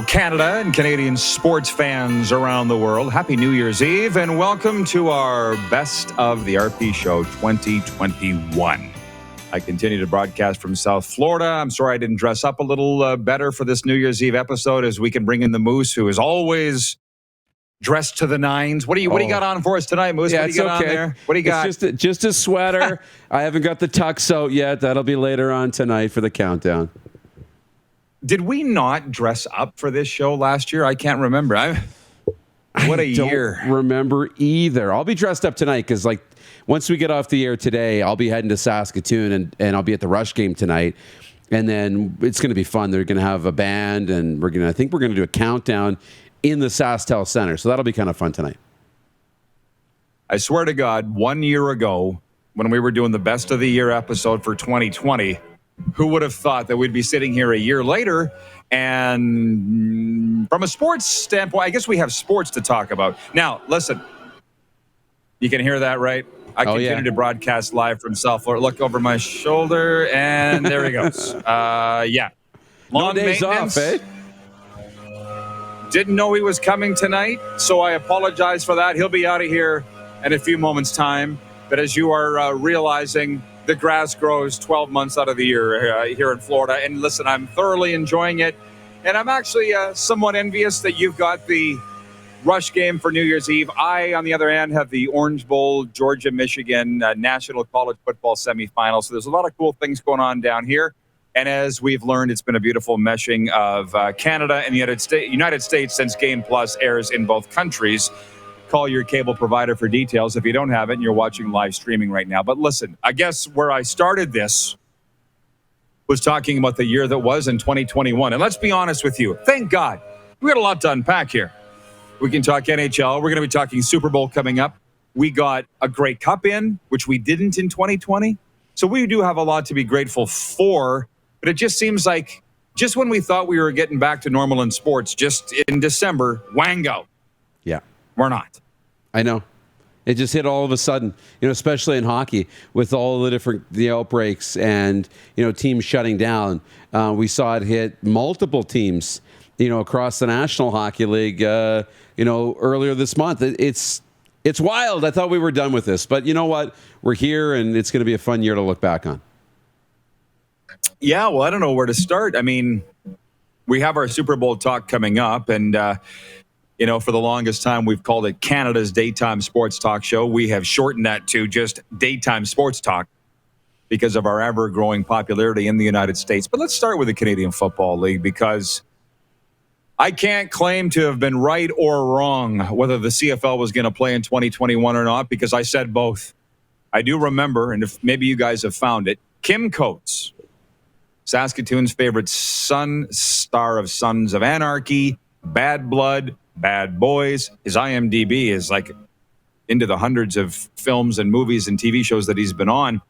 Hello, Canada and Canadian sports fans around the world. Happy New Year's Eve and welcome to our Best of the RP Show 2021. I continue to broadcast from South Florida. I'm sorry I didn't dress up a little better for this New Year's Eve episode as we can bring in the Moose, who is always dressed to the nines. What do you got on for us tonight, Moose? Yeah, what do you got on there? What do you got? It's just a sweater. I haven't got the tux out yet. That'll be later on tonight for the countdown. Did we not dress up for this show last year? I can't remember. What a year. I don't remember either. I'll be dressed up tonight because, once we get off the air today, I'll be heading to Saskatoon and I'll be at the Rush game tonight. And then it's going to be fun. They're going to have a band and I think we're going to do a countdown in the SaskTel Center. So that'll be kind of fun tonight. I swear to God, 1 year ago, when we were doing the Best of the Year episode for 2020, who would have thought that we'd be sitting here a year later? And from a sports standpoint, I guess we have sports to talk about. Now, listen, you can hear that, right? I continue to broadcast live from South Florida. Look over my shoulder, and there he goes. Long days maintenance. off, eh? Didn't know he was coming tonight, so I apologize for that. He'll be out of here in a few moments' time. But as you are realizing, the grass grows 12 months out of the year here in Florida. And listen, I'm thoroughly enjoying it. And I'm actually somewhat envious that you've got the Rush game for New Year's Eve. I, on the other hand, have the Orange Bowl, Georgia-Michigan National College Football semifinal. So there's a lot of cool things going on down here. And as we've learned, it's been a beautiful meshing of Canada and the United States since Game Plus airs in both countries. Call your cable provider for details if you don't have it and you're watching live streaming right now. But listen, I guess where I started this was talking about the year that was in 2021. And let's be honest with you. Thank God. We got a lot to unpack here. We can talk NHL. We're going to be talking Super Bowl coming up. We got a Grey Cup in, which we didn't in 2020. So we do have a lot to be grateful for. But it just seems like just when we thought we were getting back to normal in sports, just in December, wango. Yeah. We're not. I know. It just hit all of a sudden, especially in hockey with all the different outbreaks and, teams shutting down. We saw it hit multiple teams, across the National Hockey League, earlier this month. It's wild. I thought we were done with this, but you know what? We're here and it's going to be a fun year to look back on. Yeah, well, I don't know where to start. I mean, we have our Super Bowl talk coming up, and, for the longest time, we've called it Canada's daytime sports talk show. We have shortened that to just daytime sports talk because of our ever-growing popularity in the United States. But let's start with the Canadian Football League because I can't claim to have been right or wrong whether the CFL was going to play in 2021 or not because I said both. I do remember, and if maybe you guys have found it, Kim Coates, Saskatoon's favorite star of Sons of Anarchy, Bad Blood, Bad Boys. His IMDb is into the hundreds of films and movies and TV shows that he's been on.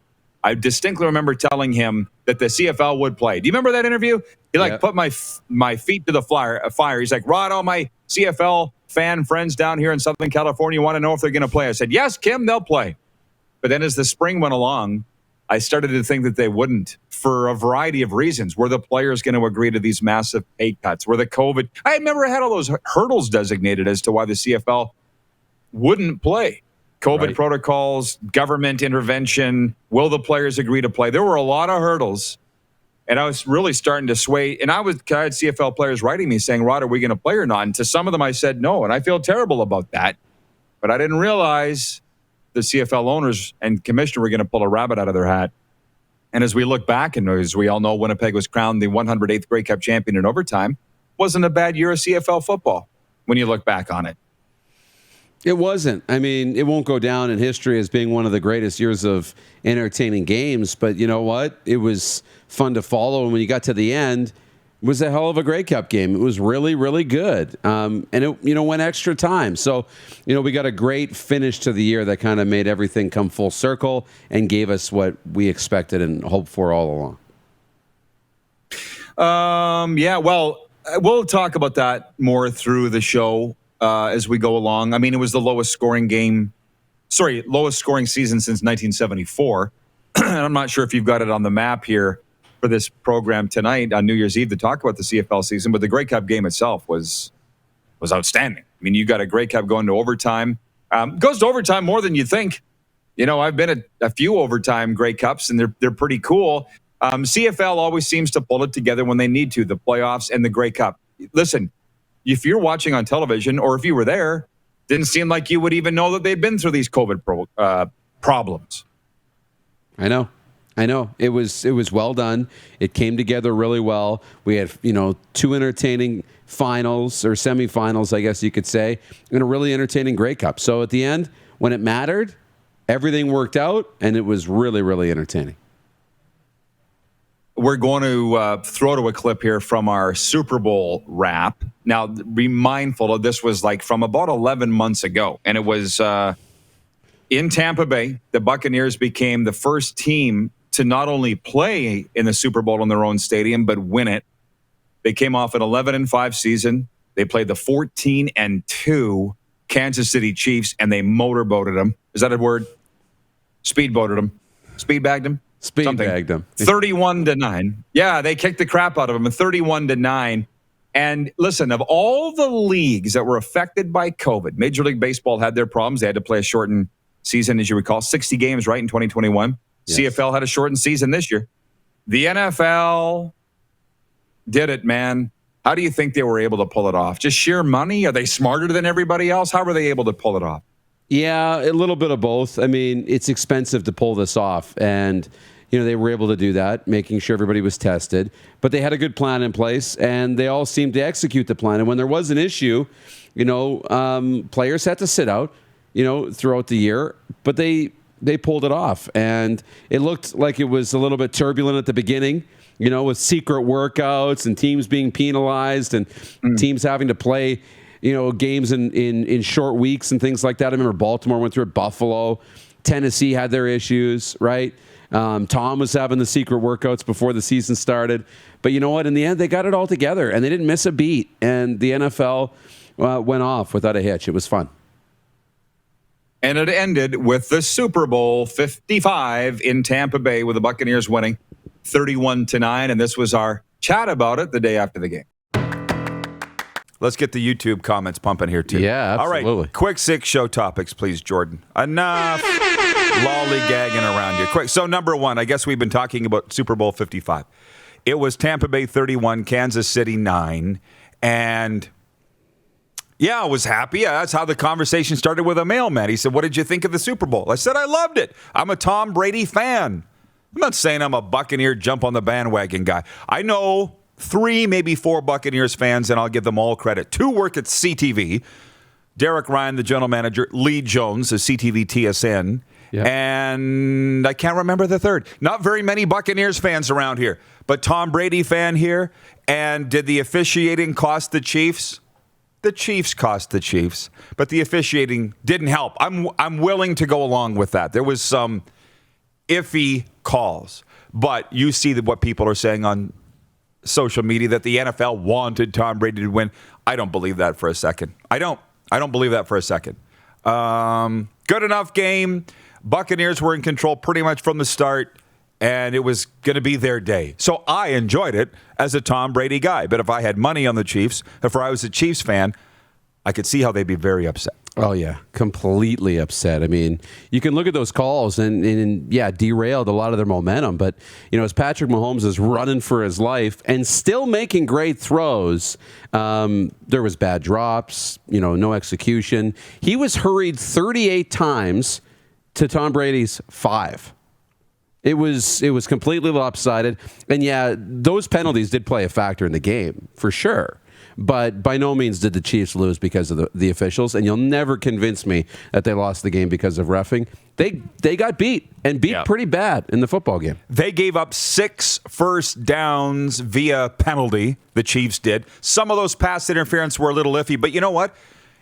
I distinctly remember telling him that the CFL would play. Do you remember that interview? He put my feet to the fire. He's like, Rod, all my CFL fan friends down here in Southern California want to know if they're going to play. I said, yes, Kim, they'll play. But then as the spring went along, I started to think that they wouldn't for a variety of reasons. Were the players going to agree to these massive pay cuts? Were the COVID... I remember I had all those hurdles designated as to why the CFL wouldn't play. COVID protocols, government intervention, will the players agree to play? There were a lot of hurdles, and I was really starting to sway. And I had CFL players writing me saying, Rod, are we going to play or not? And to some of them I said no, and I feel terrible about that. But I didn't realize the CFL owners and commissioner were going to pull a rabbit out of their hat. And as we look back, and as we all know, Winnipeg was crowned the 108th Grey Cup champion in overtime. Wasn't a bad year of CFL football when you look back on it. It wasn't. I mean, it won't go down in history as being one of the greatest years of entertaining games. But you know what? It was fun to follow. And when you got to the end, it was a hell of a Grey Cup game. It was really, really good. And it, went extra time. So, we got a great finish to the year that kind of made everything come full circle and gave us what we expected and hoped for all along. We'll talk about that more through the show as we go along. I mean, it was the lowest scoring season since 1974. And I'm not sure if you've got it on the map here. for this program tonight on New Year's Eve to talk about the CFL season, but the Grey Cup game itself was outstanding. I mean, you got a Grey Cup going to overtime. Goes to overtime more than you think. You know, I've been at a few overtime Grey Cups, and they're pretty cool. CFL always seems to pull it together when they need to, the playoffs and the Grey Cup. Listen, if you're watching on television or if you were there, didn't seem like you would even know that they'd been through these COVID problems. I know. It was well done. It came together really well. We had, two entertaining finals or semifinals, I guess you could say, and a really entertaining Grey Cup. So at the end, when it mattered, everything worked out, and it was really, really entertaining. We're going to throw to a clip here from our Super Bowl wrap. Now, be mindful of this was like from about 11 months ago, and it was in Tampa Bay. The Buccaneers became the first team to not only play in the Super Bowl in their own stadium, but win it. They came off an 11-5 season. They played the 14-2 Kansas City Chiefs, and they motorboated them. Is that a word? Speedboated them. Speedbagged them? Speedbagged them. 31-9. Yeah, they kicked the crap out of them, 31-9. And listen, of all the leagues that were affected by COVID, Major League Baseball had their problems. They had to play a shortened season, as you recall, 60 games, right, in 2021. Yes. CFL had a shortened season this year. The NFL did it, man. How do you think they were able to pull it off? Just sheer money? Are they smarter than everybody else? How were they able to pull it off? Yeah, a little bit of both. I mean, it's expensive to pull this off. And, they were able to do that, making sure everybody was tested. But they had a good plan in place, and they all seemed to execute the plan. And when there was an issue, players had to sit out, throughout the year. But they pulled it off. And it looked like it was a little bit turbulent at the beginning, with secret workouts and teams being penalized and teams having to play, games in short weeks and things like that. I remember Baltimore went through it, Buffalo, Tennessee had their issues, right? Tom was having the secret workouts before the season started. But you know what? In the end, they got it all together, and they didn't miss a beat. And the NFL went off without a hitch. It was fun. And it ended with the Super Bowl 55 in Tampa Bay, with the Buccaneers winning 31-9. And this was our chat about it the day after the game. Let's get the YouTube comments pumping here, too. Yeah, absolutely. All right, quick 6 show topics, please, Jordan. Enough lollygagging around here. Quick. So, number 1, I guess we've been talking about Super Bowl 55. It was Tampa Bay 31, Kansas City 9. And yeah, I was happy. That's how the conversation started with a mailman. He said, "What did you think of the Super Bowl?" I said, "I loved it. I'm a Tom Brady fan." I'm not saying I'm a Buccaneer jump on the bandwagon guy. I know 3, maybe 4 Buccaneers fans, and I'll give them all credit. 2 work at CTV. Derek Ryan, the general manager. Lee Jones, the CTV TSN. Yep. And I can't remember the third. Not very many Buccaneers fans around here, but Tom Brady fan here. And did the officiating cost the Chiefs? The Chiefs cost the Chiefs, but the officiating didn't help. I'm willing to go along with that. There was some iffy calls, but you see what people are saying on social media, that the NFL wanted Tom Brady to win. I don't believe that for a second. I don't believe that for a second. Good enough game. Buccaneers were in control pretty much from the start, and it was going to be their day. So I enjoyed it as a Tom Brady guy. But if I had money on the Chiefs, if I was a Chiefs fan, I could see how they'd be very upset. Oh, yeah. Completely upset. I mean, you can look at those calls and derailed a lot of their momentum. But, as Patrick Mahomes is running for his life and still making great throws, there was bad drops, no execution. He was hurried 38 times to Tom Brady's 5. It was completely lopsided. And, yeah, those penalties did play a factor in the game, for sure. But by no means did the Chiefs lose because of the officials, and you'll never convince me that they lost the game because of reffing. They got beat, and beat pretty bad in the football game. They gave up 6 first downs via penalty, the Chiefs did. Some of those pass interference were a little iffy, but you know what?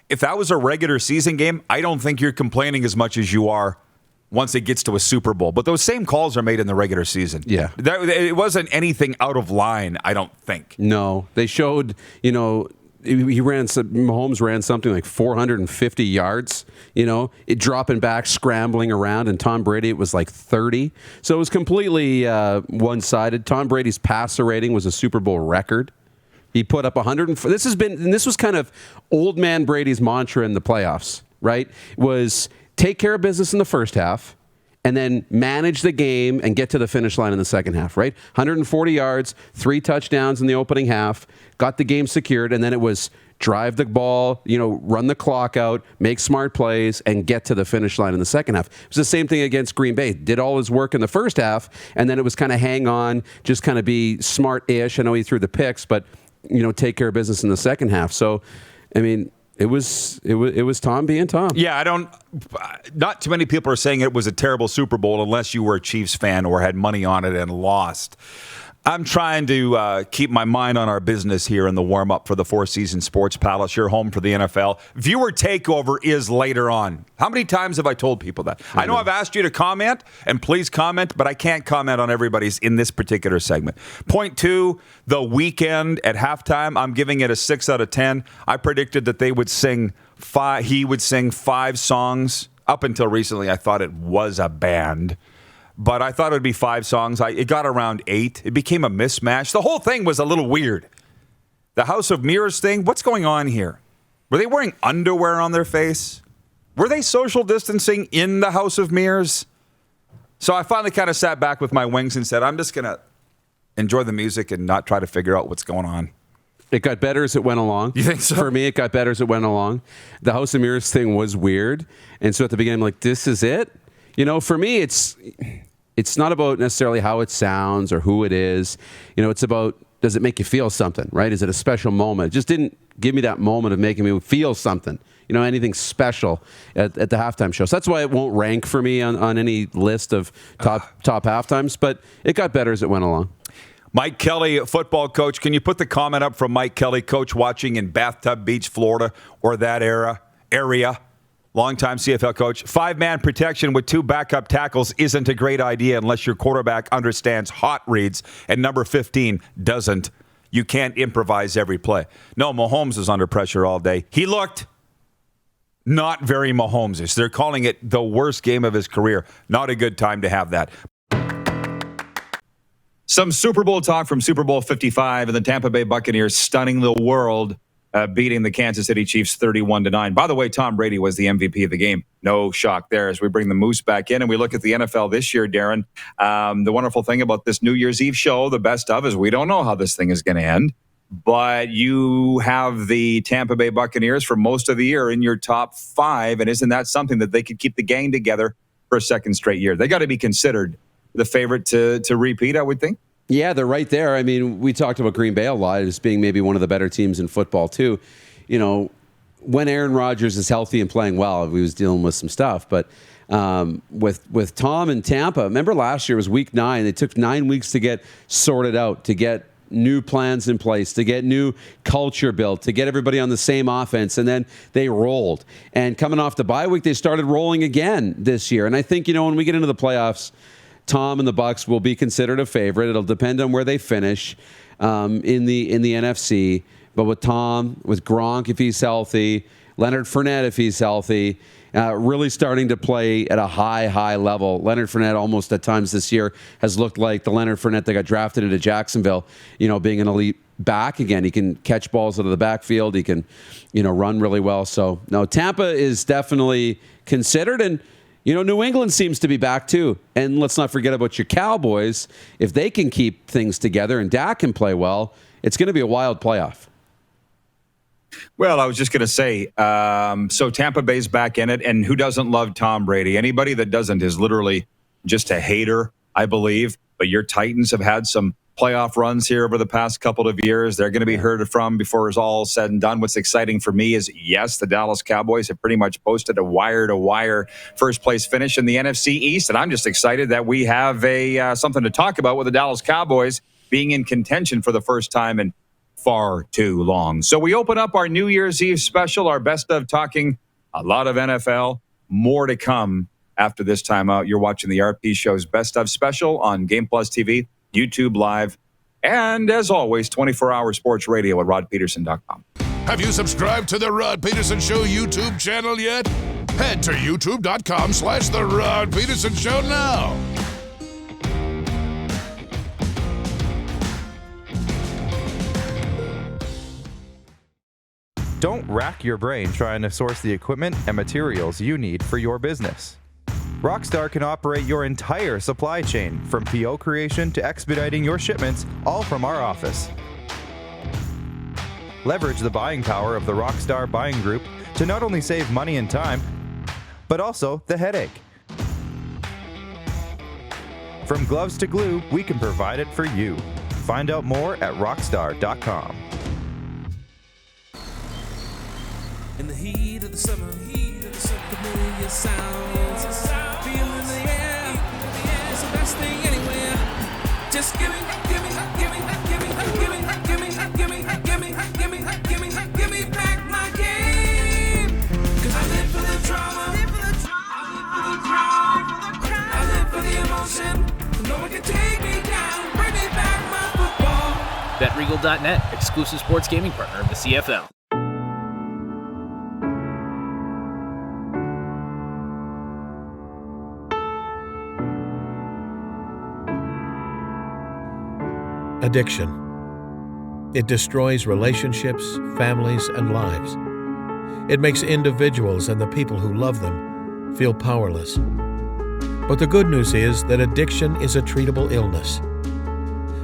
If that was a regular season game, I don't think you're complaining as much as you are once it gets to a Super Bowl. But those same calls are made in the regular season. Yeah. It wasn't anything out of line, I don't think. No. They showed, Mahomes ran something like 450 yards, it dropping back, scrambling around, and Tom Brady, it was like 30. So it was completely one-sided. Tom Brady's passer rating was a Super Bowl record. He put up 100. This was kind of old man Brady's mantra in the playoffs, right? Was take care of business in the first half, and then manage the game and get to the finish line in the second half, right? 140 yards, 3 touchdowns in the opening half, got the game secured, and then it was drive the ball, run the clock out, make smart plays, and get to the finish line in the second half. It was the same thing against Green Bay. Did all his work in the first half, and then it was kind of hang on, just kind of be smart-ish. I know he threw the picks, but, take care of business in the second half. So, I mean, It was Tom being Tom. Yeah, not too many people are saying it was a terrible Super Bowl unless you were a Chiefs fan or had money on it and lost. I'm trying to keep my mind on our business here in the warm-up for the Four Seasons Sports Palace, your home for the NFL. Viewer takeover is later on. How many times have I told people that? I know I've asked you to comment, and please comment, but I can't comment on everybody's in this particular segment. Point 2, the weekend at halftime, I'm giving it a 6 out of 10. I predicted that he would sing 5 songs. Up until recently, I thought it was a band. But I thought it would be 5 songs. It got around 8. It became a mismatch. The whole thing was a little weird. The House of Mirrors thing, what's going on here? Were they wearing underwear on their face? Were they social distancing in the House of Mirrors? So I finally kind of sat back with my wings and said, I'm just going to enjoy the music and not try to figure out what's going on. It got better as it went along. You think so? For me, it got better as it went along. The House of Mirrors thing was weird. And so at the beginning, I'm like, this is it? For me, it's not about necessarily how it sounds or who it is. It's about, does it make you feel something, right? Is it a special moment? It just didn't give me that moment of making me feel something, anything special at the halftime show. So that's why it won't rank for me on any list of top halftimes, but it got better as it went along. Mike Kelly, football coach. Can you put the comment up from Mike Kelly, coach watching in Bathtub Beach, Florida, or that area? Longtime CFL coach. 5-man protection with 2 backup tackles isn't a great idea unless your quarterback understands hot reads and number 15 doesn't. You can't improvise every play. No, Mahomes was under pressure all day. He looked not very Mahomes-ish. They're calling it the worst game of his career. Not a good time to have that. Some Super Bowl talk from Super Bowl 55 and the Tampa Bay Buccaneers stunning the world, beating the Kansas City Chiefs 31-9. By the way, Tom Brady was the MVP of the game. No shock there as we bring the Moose back in and we look at the NFL this year, Darren. The wonderful thing about this New Year's Eve show, the best of, is we don't know how this thing is going to end. But you have the Tampa Bay Buccaneers for most of the year in your top 5. And isn't that something that they could keep the gang together for a second straight year? They got to be considered the favorite to repeat, I would think. Yeah, they're right there. I mean, we talked about Green Bay a lot as being maybe one of the better teams in football, too. When Aaron Rodgers is healthy and playing well, we was dealing with some stuff. But with Tom and Tampa, remember last year was week 9. It took 9 weeks to get sorted out, to get new plans in place, to get new culture built, to get everybody on the same offense, and then they rolled. And coming off the bye week, they started rolling again this year. And I think, when we get into the playoffs, Tom and the Bucs will be considered a favorite. It'll depend on where they finish in the NFC. But with Tom, with Gronk if he's healthy, Leonard Fournette if he's healthy, really starting to play at a high level. Leonard Fournette almost at times this year has looked like the Leonard Fournette that got drafted into Jacksonville, being an elite back again. He can catch balls out of the backfield. He can, run really well. So, no, Tampa is definitely considered. And New England seems to be back too. And let's not forget about your Cowboys. If they can keep things together and Dak can play well, it's going to be a wild playoff. Well, I was just going to say, so Tampa Bay's back in it. And who doesn't love Tom Brady? Anybody that doesn't is literally just a hater, I believe. But your Titans have had some playoff runs here over the past couple of years. They're going to be heard from before it's all said and done. What's exciting for me is, yes, the Dallas Cowboys have pretty much posted a wire-to-wire first-place finish in the NFC East, and I'm just excited that we have something to talk about with the Dallas Cowboys being in contention for the first time in far too long. So we open up our New Year's Eve special, our best of, talking a lot of NFL. More to come after this time out. You're watching the RP Show's Best of special on Game Plus TV, YouTube Live, and as always, 24-hour sports radio at rodpeterson.com. Have you subscribed to The Rod Pedersen Show YouTube channel yet? Head to youtube.com/The Rod Pedersen Show now. Don't rack your brain trying to source the equipment and materials you need for your business. Rockstar can operate your entire supply chain, from PO creation to expediting your shipments, all from our office. Leverage the buying power of the Rockstar buying group to not only save money and time, but also the headache. From gloves to glue, we can provide it for you. Find out more at rockstar.com. In the heat of the summer, familiar sounds, feel in the air, it's the best thing anywhere. Just give me back my game. 'Cause I live for the drama, I live for the emotion. No one can take me down, bring me back my football. BetRegal.net, exclusive sports gaming partner of the CFL. Addiction. It destroys relationships, families, and lives. It makes individuals and the people who love them feel powerless. But the good news is that addiction is a treatable illness.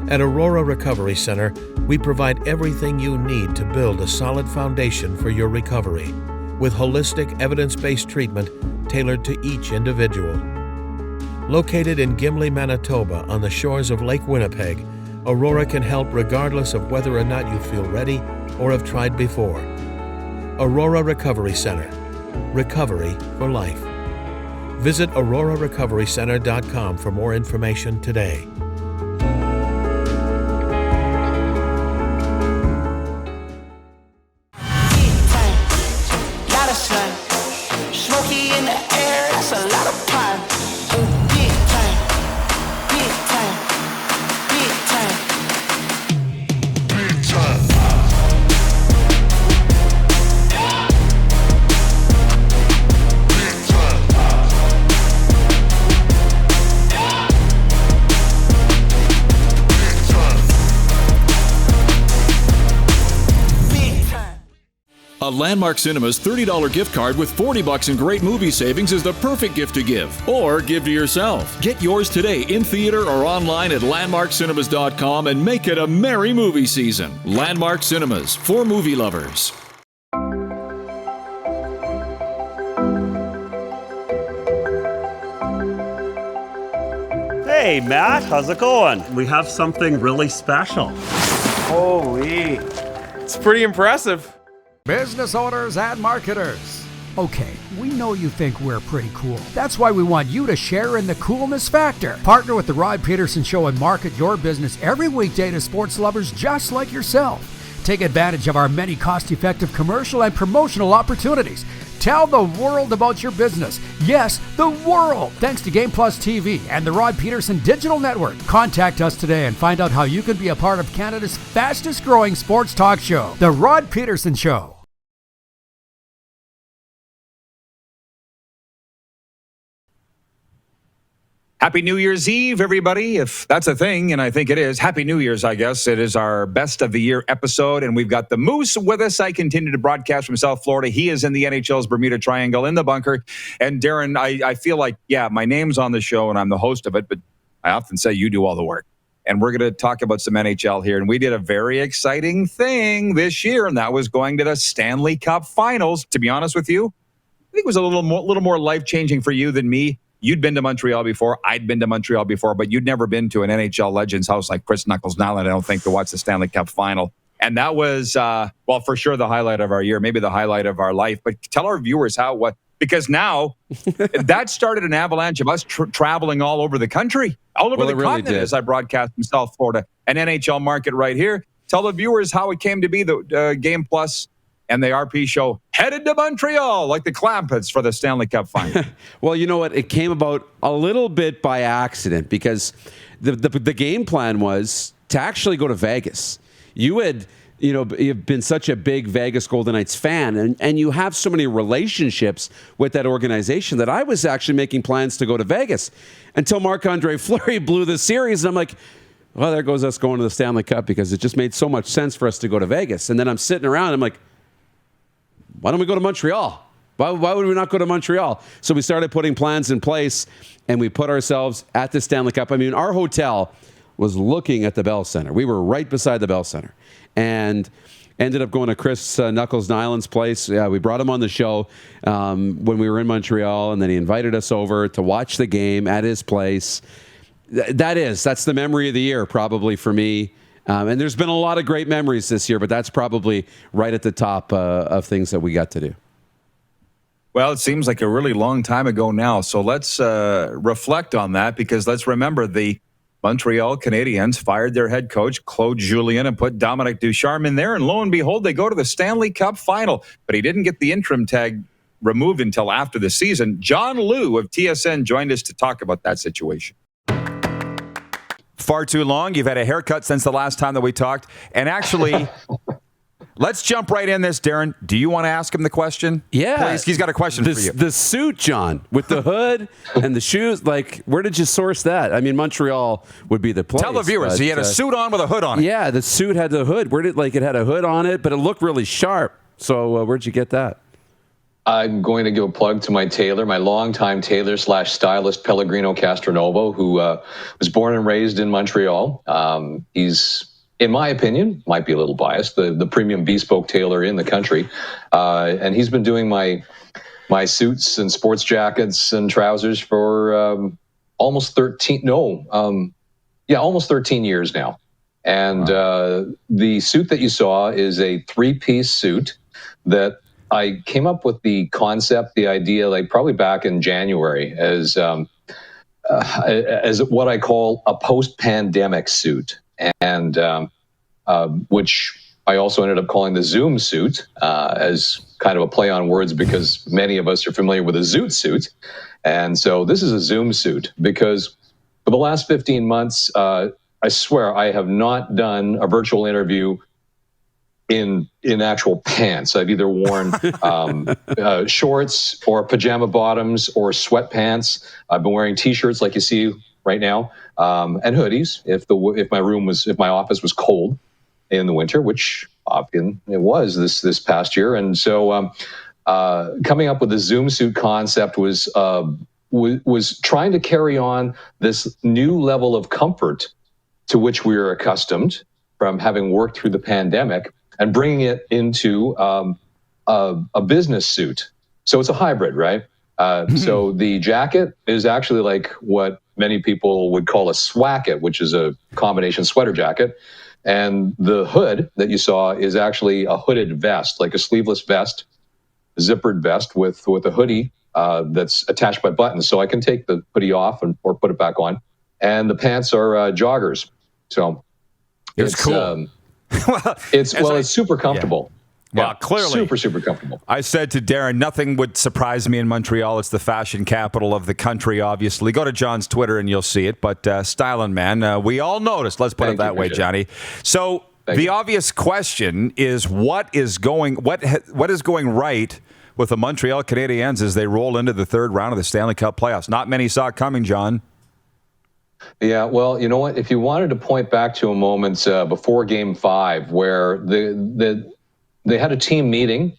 At Aurora Recovery Center, we provide everything you need to build a solid foundation for your recovery, with holistic, evidence-based treatment tailored to each individual. Located in Gimli, Manitoba, on the shores of Lake Winnipeg, Aurora can help regardless of whether or not you feel ready or have tried before. Aurora Recovery Center. Recovery for life. Visit aurorarecoverycenter.com for more information today. A Landmark Cinemas $30 gift card with $40 in great movie savings is the perfect gift to give. Or give to yourself. Get yours today in theater or online at landmarkcinemas.com and make it a merry movie season. Landmark Cinemas, for movie lovers. Hey, Matt, how's it going? We have something really special. Holy, it's pretty impressive. Business owners and marketers. Okay, we know you think we're pretty cool. That's why we want you to share in the coolness factor. Partner with the Rod Pedersen Show and market your business every weekday to sports lovers just like yourself. Take advantage of our many cost-effective commercial and promotional opportunities. Tell the world about your business. Yes, the world. Thanks to Game Plus TV and the Rod Pedersen Digital Network. Contact us today and find out how you can be a part of Canada's fastest growing sports talk show, The Rod Pedersen Show. Happy New Year's Eve, everybody, if that's a thing, and I think it is. Happy New Year's, I guess. It is our best of the year episode, and we've got the Moose with us. I continue to broadcast from South Florida. He is in the NHL's Bermuda Triangle in the bunker. And Darren, I feel like, yeah, my name's on the show and I'm the host of it, but I often say you do all the work. And we're going to talk about some NHL here. And we did a very exciting thing this year, and that was going to the Stanley Cup Finals. To be honest with you, I think it was a little more life-changing for you than me. You'd been to Montreal before. I'd been to Montreal before, but you'd never been to an NHL legend's house like Chris Knuckles Nyland, I don't think, to watch the Stanley Cup Final. And that was, well, for sure the highlight of our year, maybe the highlight of our life. But tell our viewers because now that started an avalanche of us traveling all over the country, all over the continent, as I broadcast from South Florida, an NHL market right here. Tell the viewers how it came to be the Game Plus and the RP show headed to Montreal like the Clampets for the Stanley Cup Final. Well, you know what? It came about a little bit by accident because the game plan was to actually go to Vegas. You had you've been such a big Vegas Golden Knights fan, and you have so many relationships with that organization that I was actually making plans to go to Vegas until Marc-Andre Fleury blew the series. And I'm like, well, there goes us going to the Stanley Cup, because it just made so much sense for us to go to Vegas. And then I'm sitting around, and I'm like, why don't we go to Montreal? Why would we not go to Montreal? So we started putting plans in place, and we put ourselves at the Stanley Cup. I mean, our hotel was looking at the Bell Center. We were right beside the Bell Center. And ended up going to Chris Knuckles Nyland's place. Yeah, we brought him on the show when we were in Montreal, and then he invited us over to watch the game at his place. That's the memory of the year, probably, for me. And there's been a lot of great memories this year, but that's probably right at the top of things that we got to do. Well, it seems like a really long time ago now. So let's reflect on that, because let's remember the Montreal Canadiens fired their head coach, Claude Julien, and put Dominic Ducharme in there. And lo and behold, they go to the Stanley Cup Final. But he didn't get the interim tag removed until after the season. John Liu of TSN joined us to talk about that situation. Far too long. You've had a haircut since the last time that we talked. And actually, let's jump right in this, Darren. Do you want to ask him the question? Yeah. Please, he's got a question for you. The suit, John, with the hood and the shoes. Like, where did you source that? I mean, Montreal would be the place. Tell the viewers, he had a suit on with a hood on it. Yeah, the suit had the hood. It had a hood on it, but it looked really sharp. So where'd you get that? I'm going to give a plug to my tailor, my longtime tailor / stylist, Pellegrino Castronovo, who was born and raised in Montreal. He's, in my opinion, might be a little biased, the premium bespoke tailor in the country. And he's been doing my suits and sports jackets and trousers for almost 13 years now. And the suit that you saw is a 3-piece suit that I came up with the concept, the idea, like probably back in January, as what I call a post-pandemic suit, and which I also ended up calling the Zoom suit, as kind of a play on words, because many of us are familiar with a Zoot suit. And so this is a Zoom suit, because for the last 15 months, I swear I have not done a virtual interview in actual pants. I've either worn shorts or pajama bottoms or sweatpants. I've been wearing T-shirts like you see right now, and hoodies if my office was cold in the winter, which often it was this past year. And so coming up with the Zoom suit concept was trying to carry on this new level of comfort to which we are accustomed from having worked through the pandemic, and bringing it into a business suit. So it's a hybrid, right? So the jacket is actually like what many people would call a swacket, which is a combination sweater jacket. And the hood that you saw is actually a hooded vest, like a sleeveless vest, zippered vest with a hoodie that's attached by buttons. So I can take the hoodie off or put it back on. And the pants are joggers. So it's cool. It's super comfortable. Yeah. Well, clearly. Super comfortable. I said to Darren, nothing would surprise me in Montreal. It's the fashion capital of the country, obviously. Go to John's Twitter and you'll see it. But styling, man, we all noticed. Let's put it that way, Johnny. So the obvious question is, what is going right with the Montreal Canadiens as they roll into the third round of the Stanley Cup playoffs? Not many saw it coming, John. Yeah, well, you know what? If you wanted to point back to a moment before Game 5, where they had a team meeting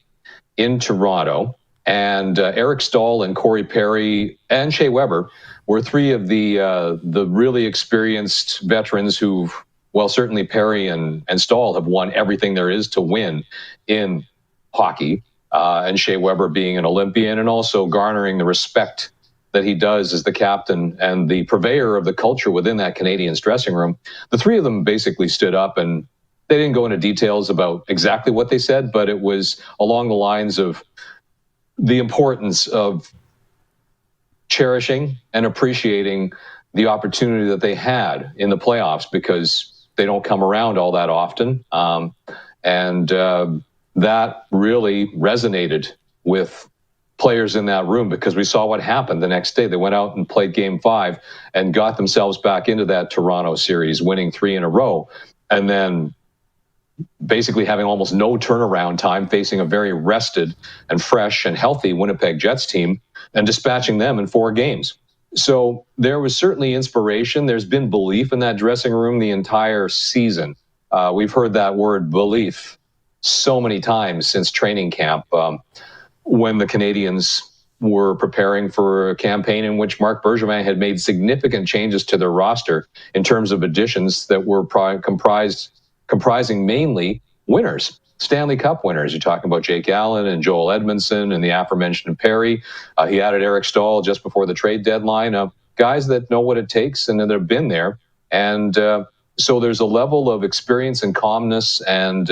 in Toronto, and Eric Stahl and Corey Perry and Shea Weber were three of the really experienced veterans who, well, certainly Perry and Stahl have won everything there is to win in hockey, and Shea Weber being an Olympian and also garnering the respect that he does as the captain and the purveyor of the culture within that Canadiens dressing room. The three of them basically stood up, and they didn't go into details about exactly what they said, but it was along the lines of the importance of cherishing and appreciating the opportunity that they had in the playoffs, because they don't come around all that often. And that really resonated with players in that room, because we saw what happened the next day. They went out and played Game 5 and got themselves back into that Toronto series, winning 3 in a row. And then basically having almost no turnaround time, facing a very rested and fresh and healthy Winnipeg Jets team and dispatching them in 4 games. So there was certainly inspiration. There's been belief in that dressing room the entire season. We've heard that word belief so many times since training camp, when the Canadians were preparing for a campaign in which Marc Bergevin had made significant changes to their roster in terms of additions that were comprising mainly winners, Stanley Cup winners. You're talking about Jake Allen and Joel Edmondson and the aforementioned Perry. He added Eric Stahl just before the trade deadline. Guys that know what it takes and that have been there. And so there's a level of experience and calmness and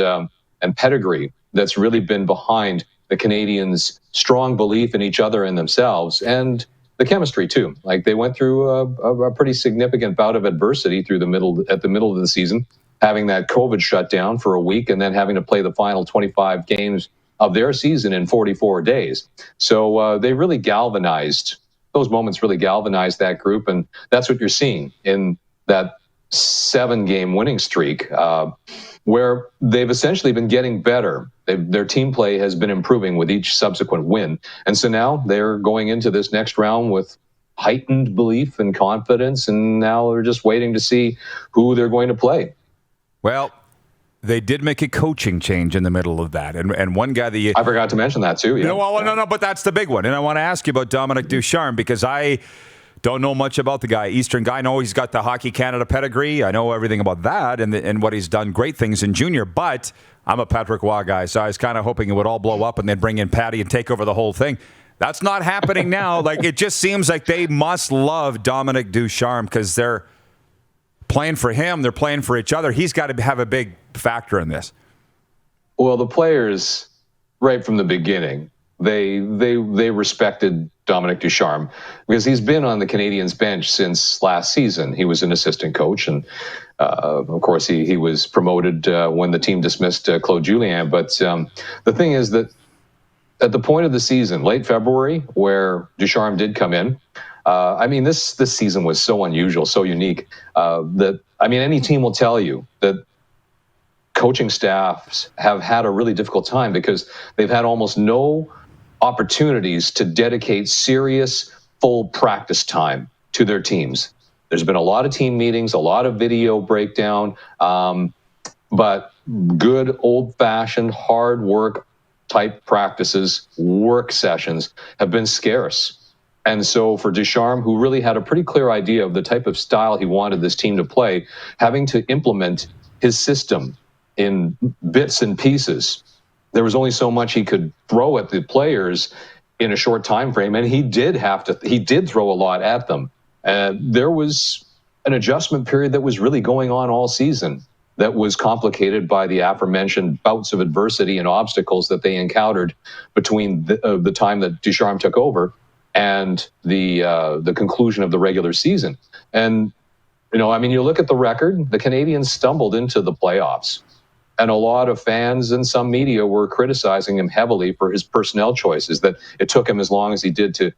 pedigree that's really been behind the Canadians' strong belief in each other and themselves, and the chemistry too. Like, they went through a pretty significant bout of adversity at the middle of the season, having that COVID shutdown for a week and then having to play the final 25 games of their season in 44 days. So they really galvanized, those moments really galvanized that group, and that's what you're seeing in that 7-game winning streak, where they've essentially been getting better. Their team play has been improving with each subsequent win. And so now they're going into this next round with heightened belief and confidence, and now they're just waiting to see who they're going to play. Well, they did make a coaching change in the middle of that. And one guy that I forgot to mention that too. Yeah. No, but that's the big one. And I want to ask you about Dominic Ducharme, because I don't know much about the guy. Eastern guy. I know he's got the Hockey Canada pedigree. I know everything about that and what he's done. Great things in junior. But I'm a Patrick Waugh guy, so I was kind of hoping it would all blow up and then bring in Patty and take over the whole thing. That's not happening now. Like, it just seems like they must love Dominic Ducharme because they're playing for him. They're playing for each other. He's got to have a big factor in this. Well, the players, right from the beginning, they respected Dominic Ducharme because he's been on the Canadiens bench since last season. He was an assistant coach, and of course he was promoted when the team dismissed Claude Julien. But the thing is that at the point of the season, late February, where Ducharme did come in, this season was so unusual, so unique, that any team will tell you that coaching staffs have had a really difficult time because they've had almost no opportunities to dedicate serious, full practice time to their teams. There's been a lot of team meetings, a lot of video breakdown, but good old-fashioned hard work type practices, work sessions have been scarce. And so for Ducharme, who really had a pretty clear idea of the type of style he wanted this team to play, having to implement his system in bits and pieces, there was only so much he could throw at the players in a short time frame, and he did throw a lot at them. There was an adjustment period that was really going on all season that was complicated by the aforementioned bouts of adversity and obstacles that they encountered between the time that Ducharme took over and the conclusion of the regular season. And you look at the record, the Canadiens stumbled into the playoffs. And a lot of fans and some media were criticizing him heavily for his personnel choices, that it took him as long as he did to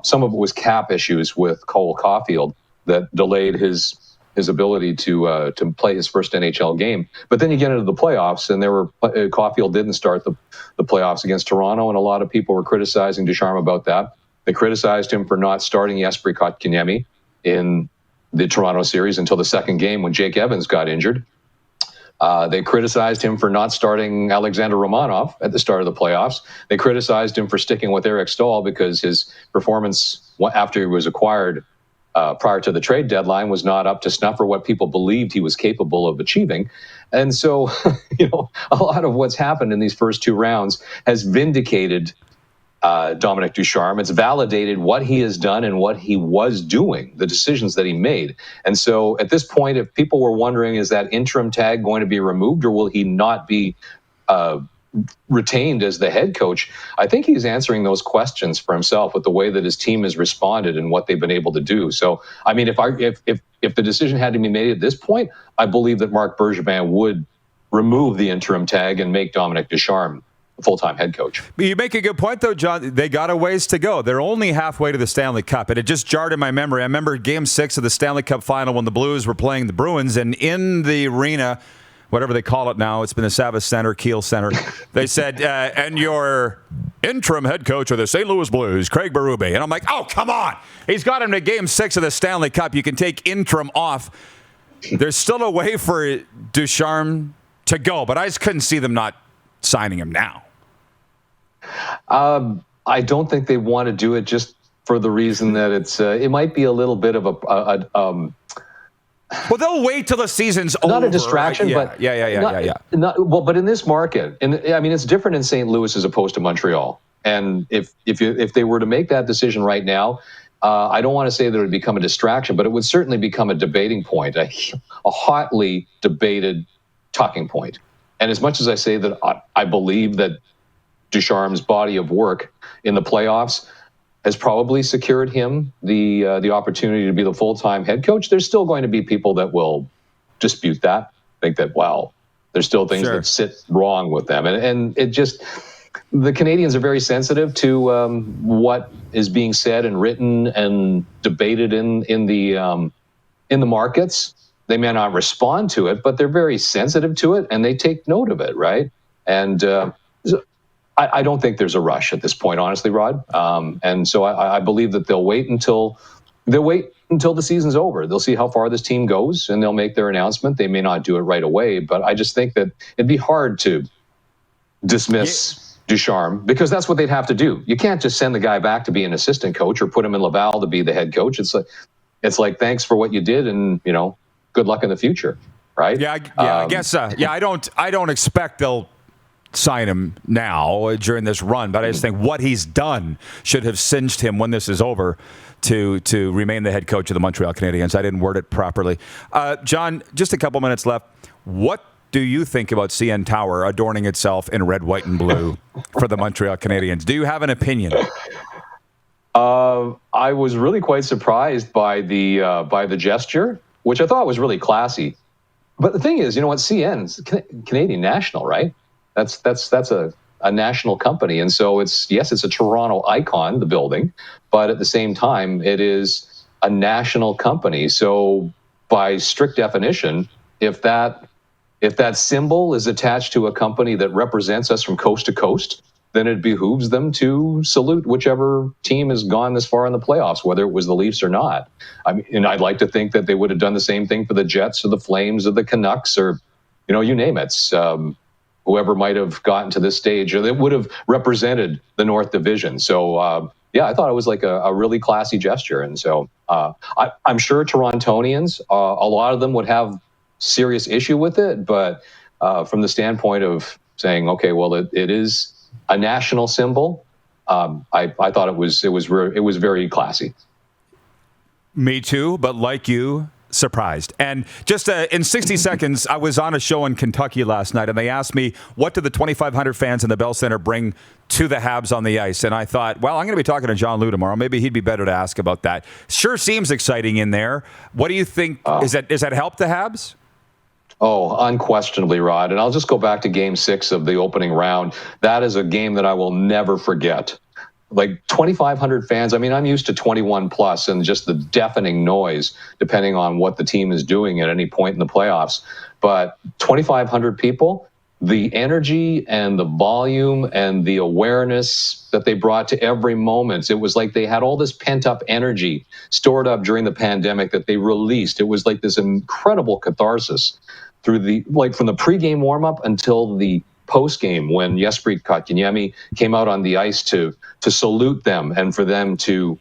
some of it was cap issues with Cole Caulfield that delayed his ability to play his first NHL game. But then you get into the playoffs, and Caulfield didn't start the playoffs against Toronto, and a lot of people were criticizing Ducharme about that. They criticized him for not starting Jesperi Kotkaniemi in the Toronto series until the second game when Jake Evans got injured. They criticized him for not starting Alexander Romanov at the start of the playoffs. They criticized him for sticking with Eric Stahl because his performance after he was acquired prior to the trade deadline was not up to snuff for what people believed he was capable of achieving. And so, a lot of what's happened in these first 2 rounds has vindicated Dominic Ducharme. It's validated what he has done and what he was doing, the decisions that he made. And so at this point, if people were wondering, is that interim tag going to be removed or will he not be retained as the head coach? I think he's answering those questions for himself with the way that his team has responded and what they've been able to do. So, if the decision had to be made at this point, I believe that Marc Bergevin would remove the interim tag and make Dominic Ducharme full-time head coach. You make a good point, though, John. They got a ways to go. They're only halfway to the Stanley Cup, and it just jarred in my memory. I remember Game 6 of the Stanley Cup Final when the Blues were playing the Bruins, and in the arena whatever they call it now. It's been the Savas Center, Kiel Center. They said, and your interim head coach of the St. Louis Blues, Craig Berube. And I'm like, oh, come on. He's got him to Game 6 of the Stanley Cup. You can take interim off. There's still a way for Ducharme to go, but I just couldn't see them not signing him now. I don't think they want to do it just for the reason that it might be a little bit of well, they'll wait till the season's over. Not a distraction, right? but yeah. But in this market, and I mean, it's different in St. Louis as opposed to Montreal. And if they were to make that decision right now, I don't want to say that it would become a distraction, but it would certainly become a debating point, a hotly debated talking point. And as much as I say that I believe that Ducharme's body of work in the playoffs has probably secured him the opportunity to be the full-time head coach, there's still going to be people that will dispute that, think that, wow, there's still things that sit wrong with them. And it just, the Canadians are very sensitive to what is being said and written and debated in the markets. They may not respond to it, but they're very sensitive to it and they take note of it, right? And I don't think there's a rush at this point, honestly, Rod. And so I believe that they'll wait until the season's over. They'll see how far this team goes and they'll make their announcement. They may not do it right away, but I just think that it'd be hard to dismiss Ducharme because that's what they'd have to do. You can't just send the guy back to be an assistant coach or put him in Laval to be the head coach. It's like thanks for what you did and, good luck in the future, right? Yeah, I guess. I don't expect they'll sign him now during this run, but I just think what he's done should have cinched him when this is over to remain the head coach of the Montreal Canadiens. I didn't word it properly. John, just a couple minutes left. What do you think about CN Tower adorning itself in red, white, and blue for the Montreal Canadiens? Do you have an opinion? I was really quite surprised by the gesture, which I thought was really classy. But the thing is, CN's Canadian national, right? That's a national company. And so it's a Toronto icon, the building, but at the same time, it is a national company. So by strict definition, if that symbol is attached to a company that represents us from coast to coast, then it behooves them to salute whichever team has gone this far in the playoffs, whether it was the Leafs or not. I mean, and I'd like to think that they would have done the same thing for the Jets or the Flames or the Canucks or, you name it. Whoever might have gotten to this stage, or that would have represented the North Division. So, I thought it was like a really classy gesture. And so I'm sure Torontonians, a lot of them would have serious issue with it. But from the standpoint of saying, okay, well, it is a national symbol, I thought it was very classy. Me too, but like you, surprised. And just in 60 seconds, I was on a show in Kentucky last night, and they asked me, what do the 2,500 fans in the Bell Center bring to the Habs on the ice? And I thought, well, I'm going to be talking to John Liu tomorrow. Maybe he'd be better to ask about that. Sure seems exciting in there. What do you think? Is that help the Habs? Oh, unquestionably, Rod. And I'll just go back to Game 6 of the opening round. That is a game that I will never forget. Like 2,500 fans. I mean, I'm used to 21 plus and just the deafening noise, depending on what the team is doing at any point in the playoffs. But 2,500 people, the energy and the volume and the awareness that they brought to every moment. It was like they had all this pent up energy stored up during the pandemic that they released. It was like this incredible catharsis through from the pregame warm up until the post-game when Jesperi Kotkaniemi came out on the ice to salute them and for them to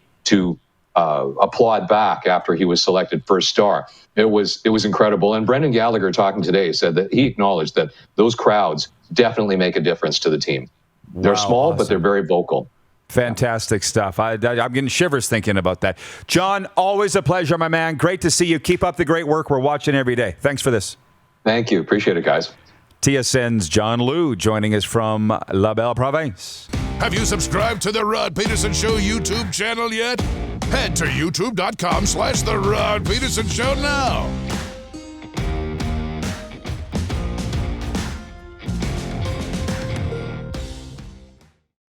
applaud back after he was selected first star. It was incredible. And Brendan Gallagher, talking today, said that he acknowledged that those crowds definitely make a difference to the team. They're small, awesome, but they're very vocal. Fantastic stuff. I'm getting shivers thinking about that. John, always a pleasure, my man. Great to see you. Keep up the great work. We're watching every day. Thanks for this. Thank you. Appreciate it, guys. TSN's John Liu joining us from La Belle Province. Have you subscribed to the Rod Pedersen Show YouTube channel yet? Head to youtube.com/The Rod Pedersen Show now.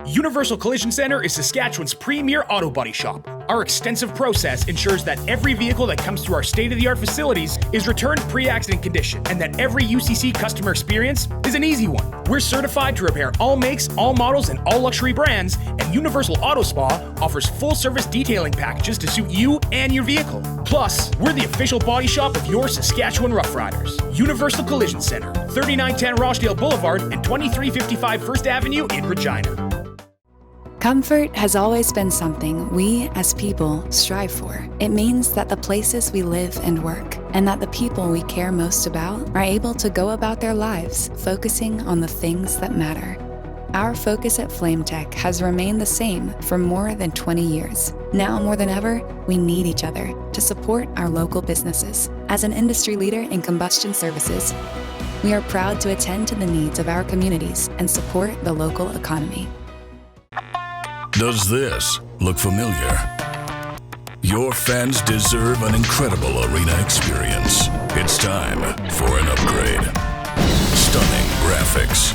Universal Collision Center is Saskatchewan's premier auto body shop. Our extensive process ensures that every vehicle that comes through our state-of-the-art facilities is returned pre-accident condition, and that every UCC customer experience is an easy one. We're certified to repair all makes, all models, and all luxury brands, and Universal Auto Spa offers full-service detailing packages to suit you and your vehicle. Plus, we're the official body shop of your Saskatchewan Rough Riders. Universal Collision Center, 3910 Rochdale Boulevard and 2355 First Avenue in Regina. Comfort has always been something we, as people, strive for. It means that the places we live and work, and that the people we care most about, are able to go about their lives focusing on the things that matter. Our focus at FlameTech has remained the same for more than 20 years. Now more than ever, we need each other to support our local businesses. As an industry leader in combustion services, we are proud to attend to the needs of our communities and support the local economy. Does this look familiar? Your fans deserve an incredible arena experience. It's time for an upgrade. Stunning graphics.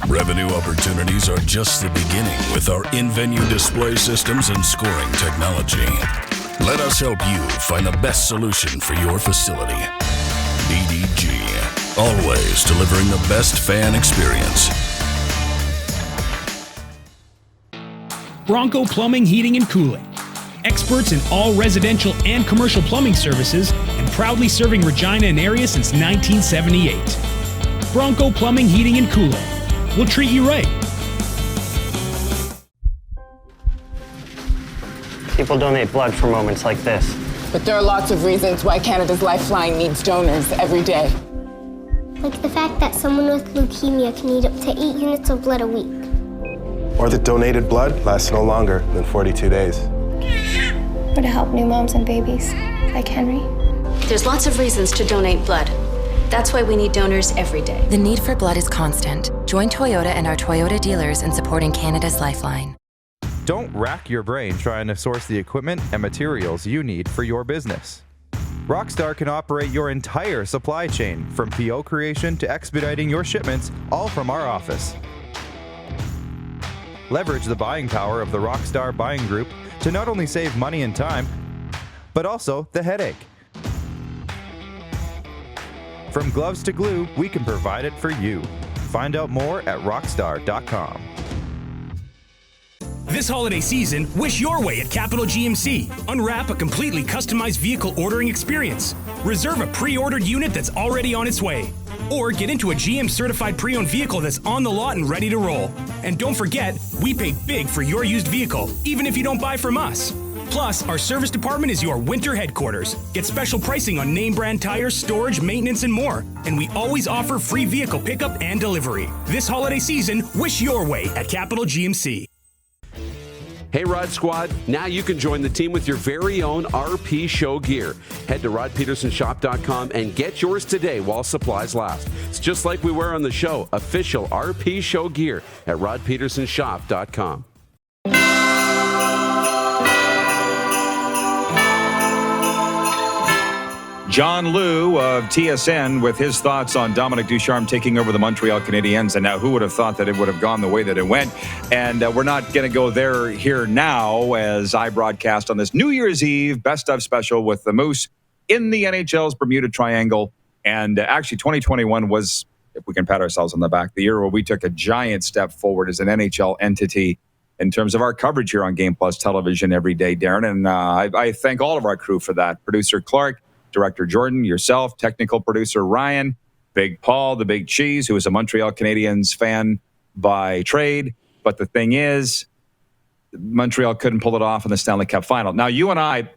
Revenue opportunities are just the beginning with our in-venue display systems and scoring technology. Let us help you find the best solution for your facility. DDG, always delivering the best fan experience. Bronco Plumbing, Heating, and Cooling. Experts in all residential and commercial plumbing services and proudly serving Regina and area since 1978. Bronco Plumbing, Heating, and Cooling. We'll treat you right. People donate blood for moments like this. But there are lots of reasons why Canada's Lifeline needs donors every day. Like the fact that someone with leukemia can need up to 8 units of blood a week. Or that donated blood lasts no longer than 42 days. Or to help new moms and babies, like Henry. There's lots of reasons to donate blood. That's why we need donors every day. The need for blood is constant. Join Toyota and our Toyota dealers in supporting Canada's Lifeline. Don't rack your brain trying to source the equipment and materials you need for your business. Rockstar can operate your entire supply chain, from PO creation to expediting your shipments, all from our office. Leverage the buying power of the Rockstar buying group to not only save money and time, but also the headache. From gloves to glue, we can provide it for you. Find out more at rockstar.com. This holiday season, wish your way at Capital GMC. Unwrap a completely customized vehicle ordering experience. Reserve a pre-ordered unit that's already on its way. Or get into a GM certified pre-owned vehicle that's on the lot and ready to roll. And don't forget, we pay big for your used vehicle, even if you don't buy from us. Plus, our service department is your winter headquarters. Get special pricing on name brand tires, storage, maintenance, and more. And we always offer free vehicle pickup and delivery. This holiday season, wish your way at Capital GMC. Hey, Rod Squad, now you can join the team with your very own RP Show gear. Head to rodpetersonshop.com and get yours today while supplies last. It's just like we wear on the show, official RP Show gear at rodpetersonshop.com. John Liu of TSN with his thoughts on Dominic Ducharme taking over the Montreal Canadiens. And now who would have thought that it would have gone the way that it went? And we're not going to go there here now as I broadcast on this New Year's Eve best of special with the Moose in the NHL's Bermuda Triangle. And actually 2021 was, if we can pat ourselves on the back, the year where we took a giant step forward as an NHL entity in terms of our coverage here on Game Plus Television every day, Darren. And I thank all of our crew for that. Producer Clark, Director Jordan, yourself, technical producer Ryan, Big Paul, the Big Cheese, who is a Montreal Canadiens fan by trade. But the thing is, Montreal couldn't pull it off in the Stanley Cup Final. Now, you and I,